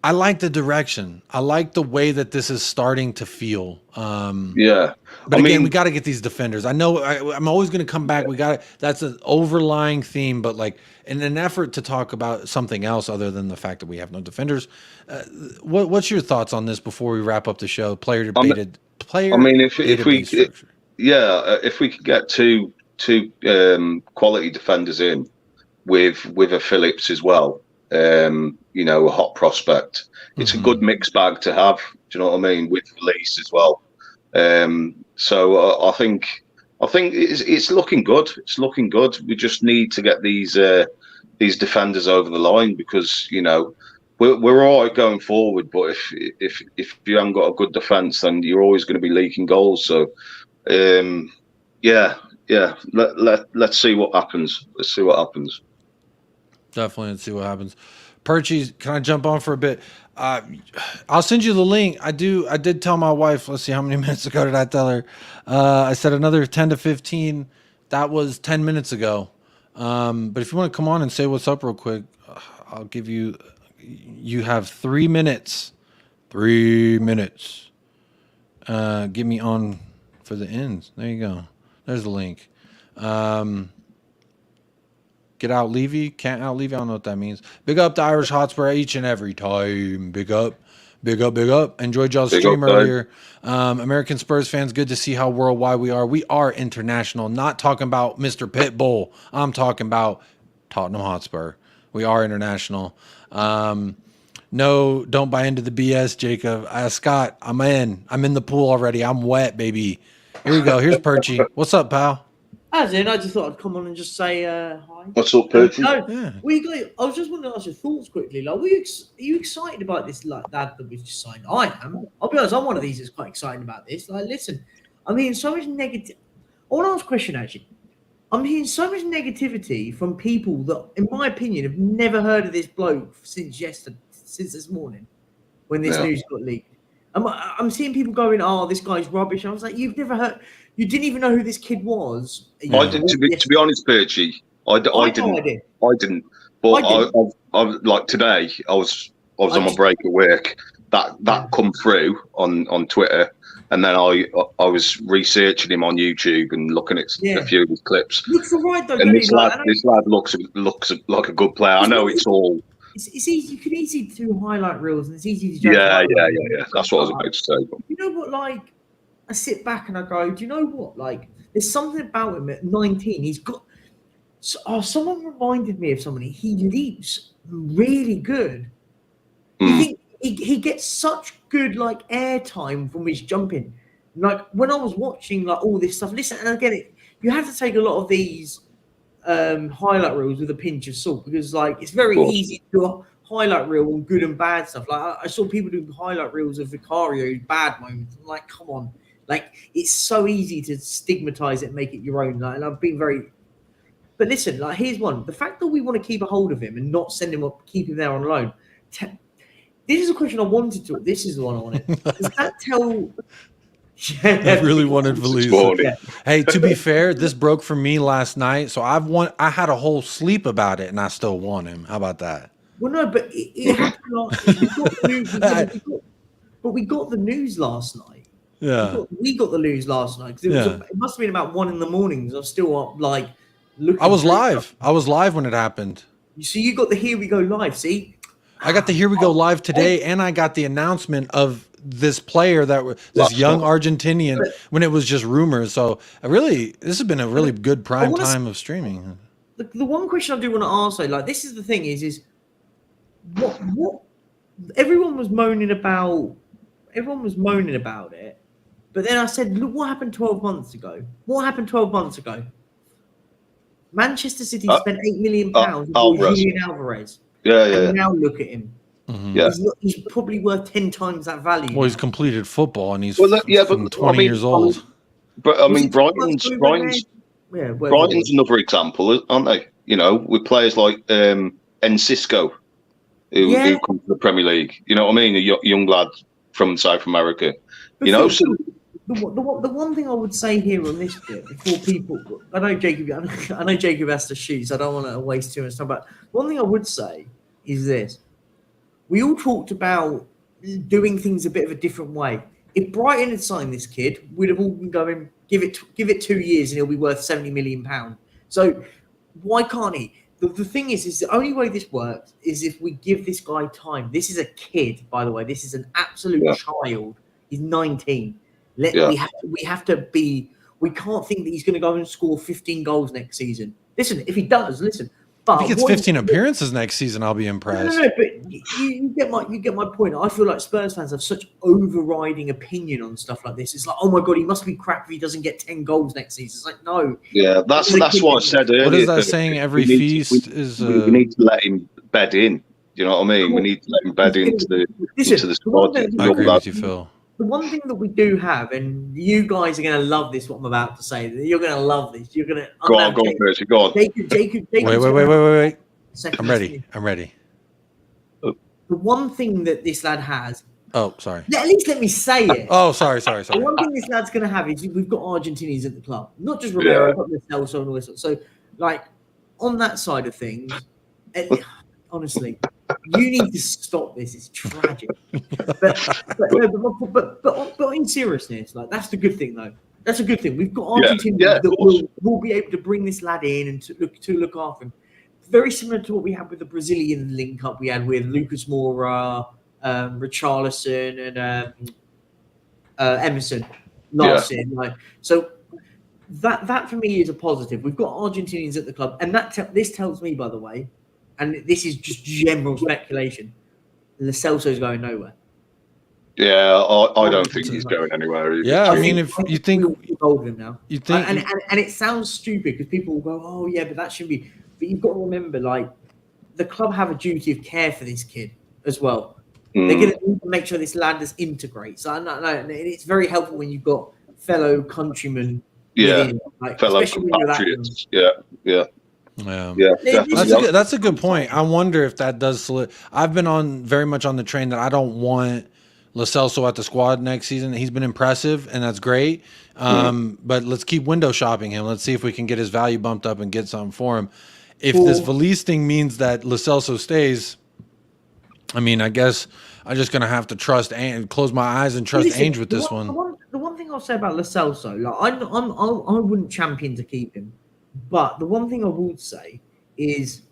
I like the direction. I like the way that this is starting to feel. But again, we got to get these defenders. I know I'm always going to come back. That's an overlying theme, but like in an effort to talk about something else other than the fact that we have no defenders. What's your thoughts on this before we wrap up the show? Player debated. If we could get two quality defenders in with a Phillips as well, a hot prospect, it's a good mixed bag to have. Do you know what I mean? With Véliz as well, So I think it's looking good. It's looking good. We just need to get these defenders over the line because we're all right going forward. But if you haven't got a good defense, then you're always going to be leaking goals. So yeah. Let's see what happens. Let's see what happens. Definitely, let's see what happens. Perchy, can I jump on for a bit? I'll send you the link. I did tell my wife. Let's see, how many minutes ago did I tell her? I said another 10 to 15. That was 10 minutes ago. But if you want to come on and say what's up real quick, I'll give you. You have 3 minutes. 3 minutes. Get me on for the ends. There you go. There's the link. Get out Levy. Can't out Levy. I don't know what that means. Big up to Irish Hotspur each and every time. Big up. Big up. Big up. Enjoyed y'all's stream earlier. American Spurs fans, good to see how worldwide we are. We are international. Not talking about Mr. Pitbull. I'm talking about Tottenham Hotspur. We are international. No, don't buy into the BS, Jacob. Scott, I'm in. I'm in the pool already. I'm wet, baby. Here we go. Here's Perchy. What's up, pal? As in, I just thought I'd come on and just say hi. What's up, Perchy? No, I was just wanting to ask your thoughts quickly. Like, are you excited about this lad that we just signed? I am. I'll be honest, I'm one of these that's quite excited about this. Like, listen, I'm hearing so much negative. I want to ask a question, actually. I'm hearing so much negativity from people that, in my opinion, have never heard of this bloke since this morning, when this news got leaked. I'm seeing people going, "Oh, this guy's rubbish." I was like, "You've never heard? You didn't even know who this kid was." I didn't. To be honest, Perchy, I didn't. But I like today. I was on my break at work. That come through on Twitter, and then I was researching him on YouTube and looking at a few of his clips. Looks alright though. And this lad looks like a good player. I know it's all. It's easy. You can easily do highlight reels, and it's easy to judge. Yeah. That's what I was about to say. You know what? Like, I sit back and I go, do you know what? Like, there's something about him at 19. He's got. Someone reminded me of somebody. He leaps really good. He gets such good like airtime from his jumping. Like when I was watching like all this stuff. Listen, and I get it. You have to take a lot of these highlight reels with a pinch of salt because like it's very easy to do a highlight reel on good and bad stuff. Like I saw people do highlight reels of Vicario's bad moments. I'm like, come on, like it's so easy to stigmatize it and make it your own. Like, and I've been very. But listen, like here's one: the fact that we want to keep a hold of him and not send him up, keep him there on loan. This is a question I wanted to. This is the one I wanted. Does that tell? I really wanted Véliz. Yeah. Hey, to be fair, this broke for me last night, so I had a whole sleep about it, and I still want him. How about that? Well, no, but it happened. But we got the news last night. Yeah, we got the news last night because it must have been about 1 a.m. I was still up, like looking. I was live. I was live when it happened. So you got the Here We Go live. See, I got the Here We Go live today, and I got the announcement of this player this young Argentinian when it was just rumors. So this has been a really good prime time of streaming. The one question I do want to ask, though, like this is the thing is what everyone was moaning about. Everyone was moaning about it, but then I said, look, what happened 12 months ago? What happened 12 months ago? Manchester City spent £8 million on Julian Alvarez. Yeah. Now look at him. Mm-hmm. Yeah, he's probably worth 10 times that value. Well, he's completed football and he's 20 years old. But I mean, Brighton's another example, aren't they? You know, with players like Enciso, who comes to the Premier League. You know what I mean? A young lad from South America. But the one thing I would say here on this bit before people, I know Jacob has to shoot, so I don't want to waste too much time. But one thing I would say is this: we all talked about doing things a bit of a different way. If Brighton had signed this kid, we'd have all been going, give it 2 years and he'll be worth £70 million. So why can't he? The thing is the only way this works is if we give this guy time. This is a kid, by the way. This is an absolute child. He's 19. We have to be. We can't think that he's going to go and score 15 goals next season. Listen, if he does, but if he gets 15 appearances next season, I'll be impressed. No, but you get my point. I feel like Spurs fans have such overriding opinion on stuff like this. It's like, oh my god, he must be crap if he doesn't get 10 goals next season. It's like, no. Yeah, that's what I said earlier. What is that saying? Every feast is. We need to let him bed in. You know what I mean? We need to let him bed into the squad. I agree with you, Phil. The one thing that we do have, and you guys are going to love this, what I'm about to say. You're going to love this. You're going to go on, Percy, go on. Jacob, wait. I'm ready. The one thing that this lad has. Oh, sorry. At least let me say it. Oh, sorry. The one thing this lad's going to have is we've got Argentinians at the club, not just Romero, but Celso and all this. So, like, on that side of things, honestly, you need to stop this. It's tragic. But in seriousness, like, that's the good thing, though. That's a good thing. We've got Argentinians that will be able to bring this lad in and to look after him. Very similar to what we had with the Brazilian link-up we had with Lucas Moura, Richarlison, and Emerson last season. Like, so that for me is a positive. We've got Argentinians at the club, and this tells me, by the way, and this is just general speculation, Lo Celso's going nowhere. Yeah, I don't think he's going anywhere either. Yeah, I mean, if you think hold him now, you think, and it sounds stupid because people will go, "Oh yeah, but that shouldn't be." But you've got to remember, like, the club have a duty of care for this kid as well. They're going to need to make sure this lad does integrate. So it's very helpful when you've got fellow countrymen. Fellow compatriots. Yeah. That's a good point. I wonder if that does. I've been very much on the train that I don't want Lo Celso at the squad next season. He's been impressive, and that's great. But let's keep window shopping him. Let's see if we can get his value bumped up and get something for him. If this Véliz thing means that Lo Celso stays, I mean, I guess I'm just gonna have to trust and close my eyes and trust Ange with this one. The one thing I'll say about Lo Celso, like, I wouldn't champion to keep him, but the one thing I would say is,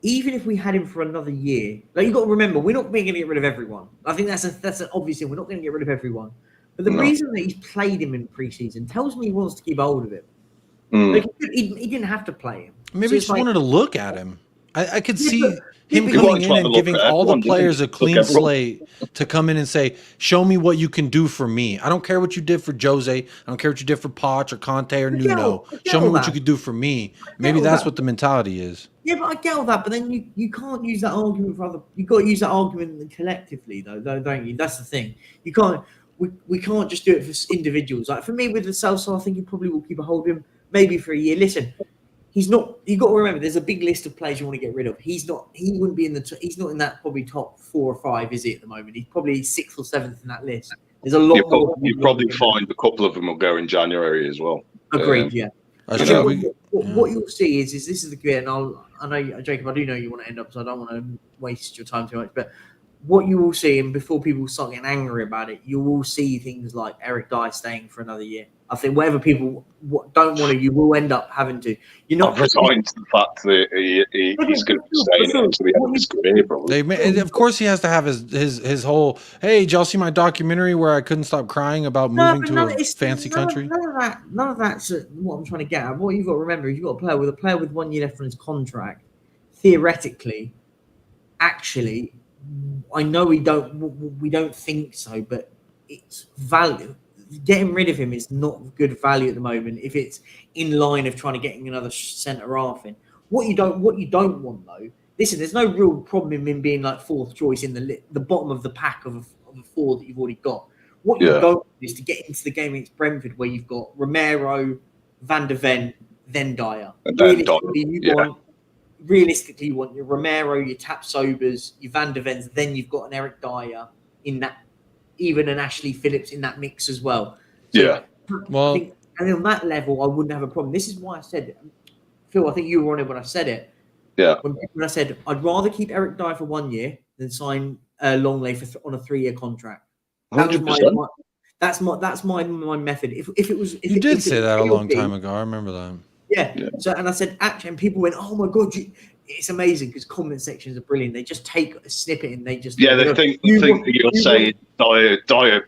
even if we had him for another year, like, you've got to remember, we're not going to get rid of everyone. I think that's an obvious thing. We're not going to get rid of everyone. But the reason that he's played him in pre-season tells me he wants to keep hold of him. Like, he didn't have to play him. Maybe he just wanted to look at him. I could see him coming in and giving all the players a clean slate to come in and say, show me what you can do for me. I don't care what you did for Jose. I don't care what you did for Poch or Conte or Nuno. Show me what you could do for me. Maybe that's what the mentality is. Yeah, but I get all that. But then you can't use that argument for other. You've got to use that argument collectively, though, don't you? That's the thing. You can't. We can't just do it for individuals. Like, for me, with the Celso, I think you probably will keep a hold of him maybe for a year. Listen, he's not. You got to remember, there's a big list of players you want to get rid of. He's not. He wouldn't be in the. He's not in that probably top 4 or 5, is he, at the moment? He's probably 6th or 7th in that list. There's a lot. You probably find a couple of them will go in January as well. Agreed. Yeah. What you'll see is this is the good, and I know, Jacob, I do know you want to end up, so I don't want to waste your time too much, but what you will see, and before people start getting angry about it, you will see things like Eric Dyer staying for another year. I think whatever people don't want to, you will end up having to. You're not resigned to the fact that he's going to be staying until the end of his career, probably. Of course, he has to have his whole. Hey, did y'all see my documentary where I couldn't stop crying about moving to a fancy country? None of that's what I'm trying to get at. What you've got to remember is you've got a player with 1 year left on his contract. Theoretically, actually, I know we don't think so, but it's value. Getting rid of him is not good value at the moment if it's in line of trying to get another centre half in. What you don't want, though, listen, there's no real problem in him being like 4th choice in the bottom of the pack of a 4 that you've already got. What you don't want is to get into the game against Brentford where you've got Romero, Van der Ven, then Dyer. Realistically, you want your Romero, your Tapsobers, your Van der Vens, then you've got an Eric Dyer in that, even an Ashley Phillips in that mix as well. So and on that level, I wouldn't have a problem. This is why I said, Phil, I think you were on it when I said it. Yeah. When I said I'd rather keep Eric Dyer for 1 year than sign Longley on a 3-year contract. That's my method. If it was, you did say that a long time ago. I remember that. Yeah. So, and I said, actually, and people went, "Oh my god, it's amazing," because comment sections are brilliant. They just take a snippet and they just they think that you're saying Dyer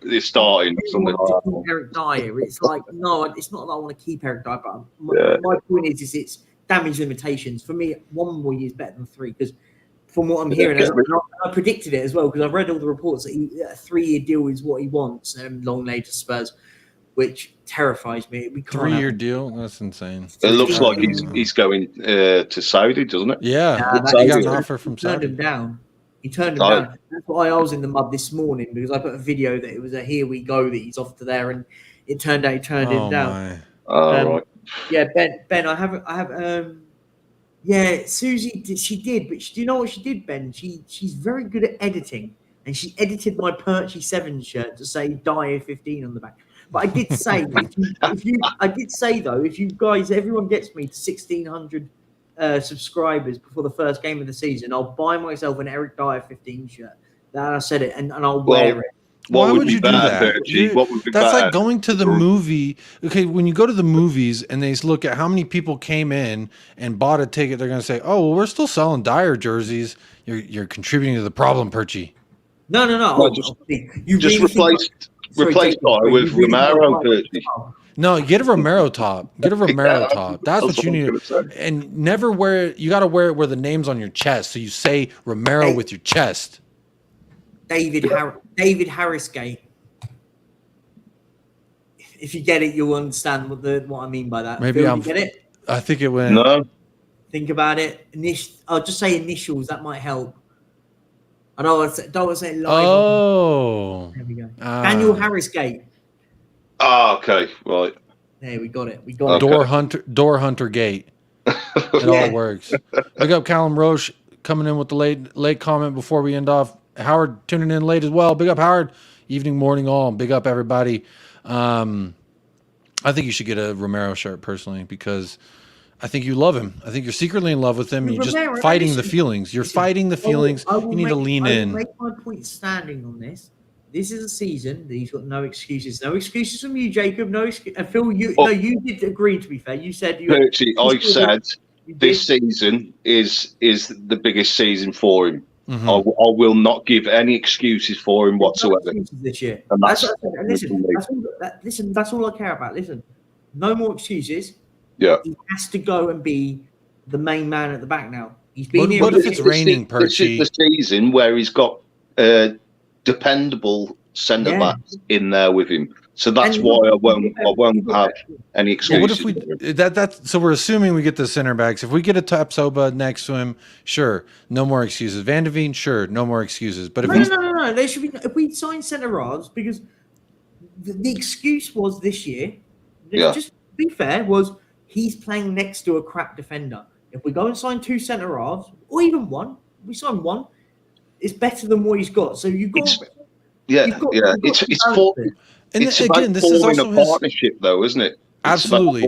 is starting or something like that. Eric Dyer, it's like, no, it's not that I want to keep Eric Dyer, but my point is it's damage limitations. For me, 1 more year is better than 3 because from what I'm hearing. I predicted it as well because I've read all the reports that a 3-year deal is what he wants, long lay to Spurs, which terrifies me. We can't 3-year deal? That's insane. It looks like he's going to Saudi, doesn't it? Yeah, he got an offer from turned Saudi. him down. He turned him down. That's why I was in the mud this morning because I put a video that it was a here we go that he's off to there, and it turned out he turned him down. Right. Yeah, Ben, I have. Yeah, Susie, she did, but do you know what she did, Ben? She's very good at editing, and she edited my Perchy 7 shirt to say "Die 15" on the back. But I did say, if you guys, everyone gets me to 1,600 subscribers before the first game of the season, I'll buy myself an Eric Dyer 15 shirt. That I said it, and I'll wear it. Why would you do that? That's like better? going to the movie. Okay, when you go to the movies and they look at how many people came in and bought a ticket, they're going to say, "Oh, well, we're still selling Dyer jerseys. You're contributing to the problem, Perchy." No. Just replace Dyer with Romero, Perchy. No, get a Romero top. Get a Romero top. That's what you need. And never wear it. You got to wear it where the name's on your chest. So you say Romero with your chest. David Harrisgate. If you get it, you'll understand what I mean by that. Maybe Phil, you get it? I think it went. No. Think about it. I'll just say initials. That might help. I don't want to say live. Oh. There we go. Daniel Harrisgate. Okay. Right. There we got it. Door Hunter Gate. It all works. Look up Callum Roche coming in with the late comment before we end off. Howard tuning in late as well. Big up, Howard. Evening, morning, all. Big up, everybody. I think you should get a Romero shirt personally because I think you love him. I think you're secretly in love with him. You're just fighting the feelings. You're fighting the feelings. You need to lean in. I will make my point standing on this. This is a season that he's got no excuses. No excuses from you, Jacob. No excuses. Phil, you did agree, to be fair. You said I said this season is the biggest season for him. Mm-hmm. I will not give any excuses for him whatsoever. This year. And that's all I care about. Listen, no more excuses. Yeah. He has to go and be the main man at the back now. He's been here. What if it's raining, Perchy? This is the season where he's got dependable centre backs in there with him. So that's why I won't have any excuses. Well, what if so we're assuming we get the center backs. If we get a Tapsoba next to him, sure, no more excuses. Van de Veen, sure, no more excuses. But if no, there should be. If we sign centre halves, because the excuse was this year. Just to be fair, was he's playing next to a crap defender. If we go and sign 2 centre halves, or even one, we sign one, it's better than what he's got. So you've got. It's for. And it's again, this is also a partnership, though, isn't it? Absolutely.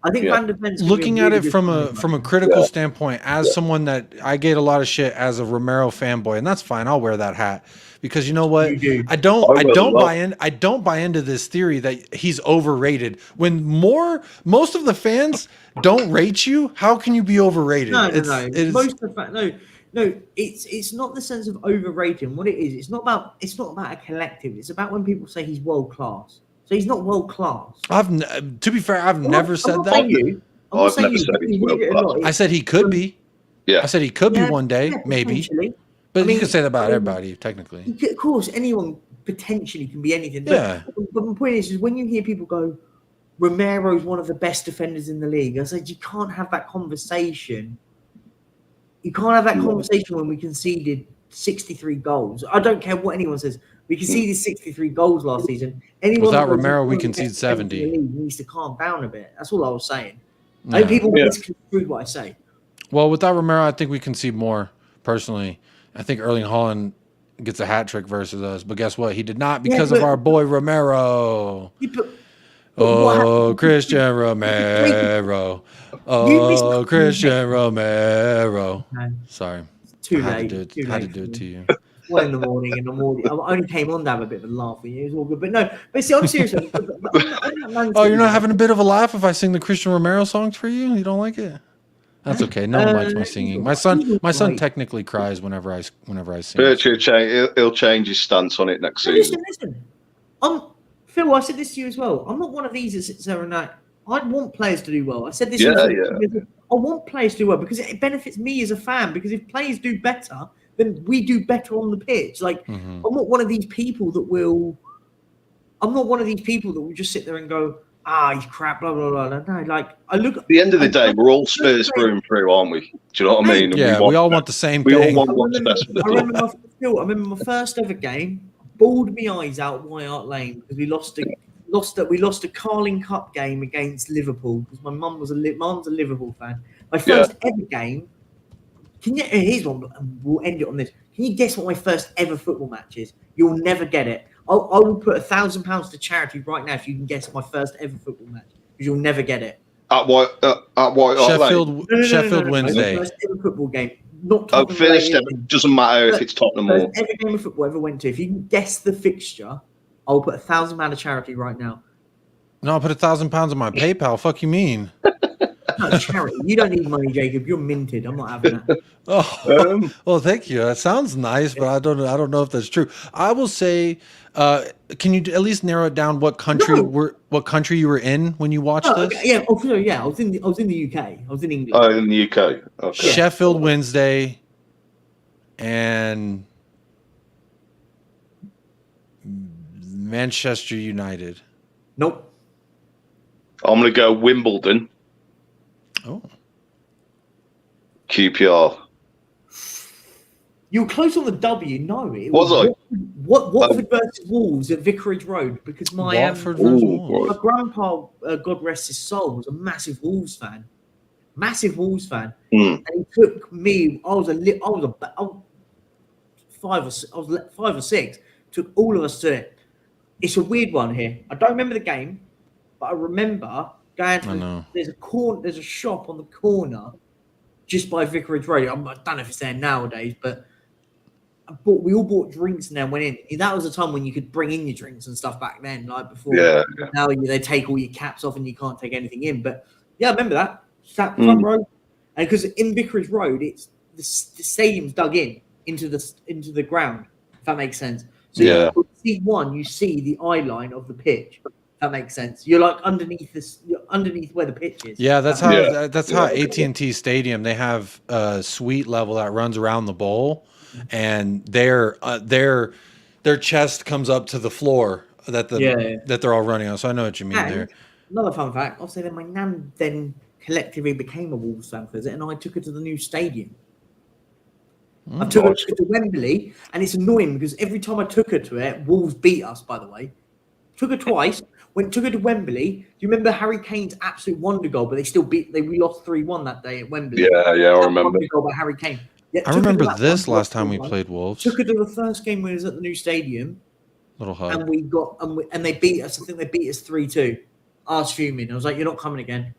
I think Van de Ven's looking at it from a critical standpoint, as someone that I get a lot of shit as a Romero fanboy, and that's fine. I'll wear that hat because you know what? I don't buy into this theory that he's overrated. When most of the fans don't rate you, how can you be overrated? No. Most of the fans, no, it's not the sense of overrating. What it is, it's not about a collective. It's about when people say he's world class. So he's not world class. To be fair, I've never said that. I've never said he's world class. I said he could be. Yeah. I said he could be one day, maybe. But you could say that about everybody, technically. Of course, anyone potentially can be anything. Yeah. But my point is when you hear people go, Romero's one of the best defenders in the league, I said you can't have that conversation. You can't have that conversation when we conceded 63 goals. I don't care what anyone says. We conceded 63 goals last season. Without Romero, we conceded 70. He needs to calm down a bit. That's all I was saying. I think people misconstrue what I say. Well, without Romero, I think we concede more, personally. I think Erling Haaland gets a hat trick versus us. But guess what? He did not because of our boy Romero. Christian Romero. Christian Romero. Sorry. Too I late. had to do it to you. 1 in the morning, and I only came on to have a bit of a laugh with you. It was all good. But no, see, I'm serious. You're not having a bit of a laugh if I sing the Christian Romero songs for you? You don't like it? That's okay. No one likes my singing. My son technically cries whenever I sing. He'll change his stance on it next season. Listen. Phil, I said this to you as well. I'm not one of these that sits there and like, I'd want players to do well. I said this. Yeah, I want players to do well because it benefits me as a fan. Because if players do better, then we do better on the pitch. Like I'm not one of these people that will. I'm not one of these people that will just sit there and go, he's crap, blah blah blah. No, like I look. At the end of the day, we're all Spurs through and through, aren't we? Do you know what I mean? Yeah, we all want the same we thing. all want what's best for the club. I remember my first ever game. Bawled my eyes out at White Hart Lane because we lost a Carling Cup game against Liverpool because my mum's a Liverpool fan. My first ever game. Here's one. We'll end it on this. Can you guess what my first ever football match is? You'll never get it. I will put £1,000 to charity right now if you can guess my first ever football match because you'll never get it. At White Sheffield Wednesday. My first ever football game. Not I've finished it. Doesn't matter if it's Tottenham or every game of football I ever went to. If you can guess the fixture, I'll put £1,000 to charity right now. No, I'll put £1,000 on my PayPal. Fuck you mean? No, charity. You don't need money, Jacob. You're minted. I'm not having that. Well, thank you. That sounds nice, but I don't know if that's true. I will say, can you at least narrow it down? What country you were in when you watched this? Okay. Yeah, I was in the UK. I was in England. Oh, in the UK. Okay. Sheffield Wednesday and Manchester United. Nope. I'm gonna go Wimbledon. Oh. QPR. You were close on the W. No, it Was I? Watford versus Wolves at Vicarage Road because my grandpa, God rest his soul, was a massive Wolves fan. And he took me. I was 5 or 6. Took all of us to it. It's a weird one here. I don't remember the game, but I remember going to. There's a shop on the corner, just by Vicarage Road. I don't know if it's there nowadays, but we all bought drinks and then went in. That was a time when you could bring in your drinks and stuff back then, like before. Yeah. Now they take all your caps off and you can't take anything in. But yeah, I remember that. Sat front row, and because in Vicarage Road, it's the stadium's dug into the ground. If that makes sense. So you see you see the eye line of the pitch. If that makes sense. You're like underneath where the pitch is. Yeah, that's how AT&T Stadium. They have a suite level that runs around the bowl, and their chest comes up to the floor that they're all running on. So I know what you mean there. Another fun fact: I'll say that my nan then collectively became a Wolves fan for it, and I took her to the new stadium. I took her to Wembley, and it's annoying because every time I took her to it, Wolves beat us, by the way. Took her twice. Took her to Wembley. Do you remember Harry Kane's absolute wonder goal? But we lost 3-1 that day at Wembley. Yeah, I remember. Wonder goal by Harry Kane. Yeah, I remember this last time we played Wolves. Took her to the first game when it was at the new stadium. Little hug. And they beat us. I think they beat us 3-2. I was fuming. I was like, "You're not coming again."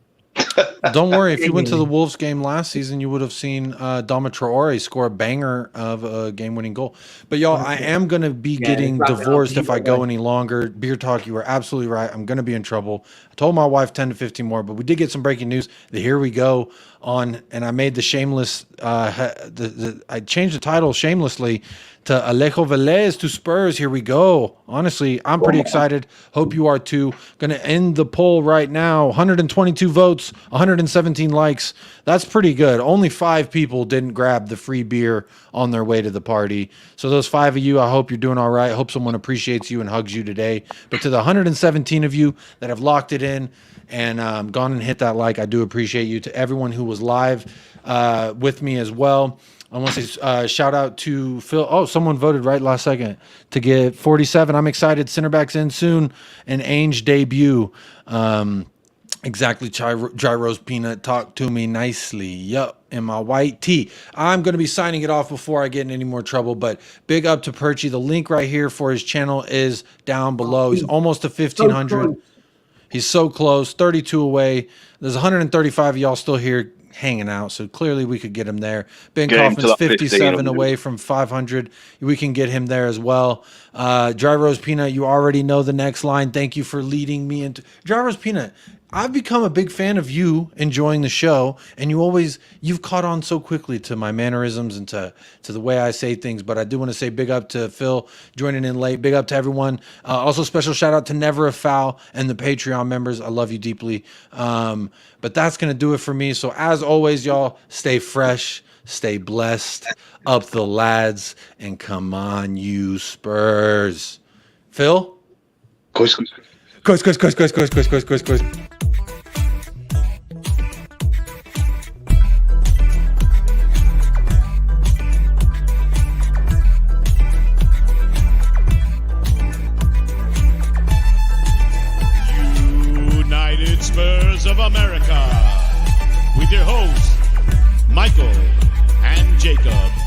Don't worry. If you went to the Wolves game last season, you would have seen Dama Traore score a banger of a game-winning goal. But y'all, I am going to be getting divorced if I go any longer. Beer Talk, you were absolutely right. I'm going to be in trouble. I told my wife 10 to 15 more, but we did get some breaking news. Here we go on, and I made the shameless. I changed the title shamelessly to Alejo Véliz to Spurs. Here we go. Honestly, I'm pretty excited. Hope you are too. Going to end the poll right now. 122 votes, 117 likes. That's pretty good. Only 5 people didn't grab the free beer on their way to the party. So those 5 of you, I hope you're doing all right. I hope someone appreciates you and hugs you today. But to the 117 of you that have locked it in and gone and hit that like, I do appreciate you. To everyone who was live with me as well, I want to say shout out to Phil. Oh, someone voted right last second to get 47. I'm excited. Center back's in soon. An Ange debut. Exactly. Dry roast peanut. Talk to me nicely. Yup. In my white tee. I'm going to be signing it off before I get in any more trouble. But big up to Perchy. The link right here for his channel is down below. He's almost to 1,500. He's so close. 32 away. There's 135 of y'all still here hanging out, so clearly we could get him there. Ben Coffin's 57 away from 500. We can get him there as well. Dry Rose Peanut, you already know the next line. Thank you for leading me into Dry Rose Peanut. I've become a big fan of you enjoying the show, and you've caught on so quickly to my mannerisms and to the way I say things. But I do want to say big up to Phil joining in late. Big up to everyone. Also special shout out to Never a Foul and the Patreon members. I love you deeply. But that's going to do it for me. So as always, y'all, stay fresh, stay blessed, up the lads, and come on, you Spurs. Phil? Course. Course. United Spurs of America, with your hosts, Michael and Jacob.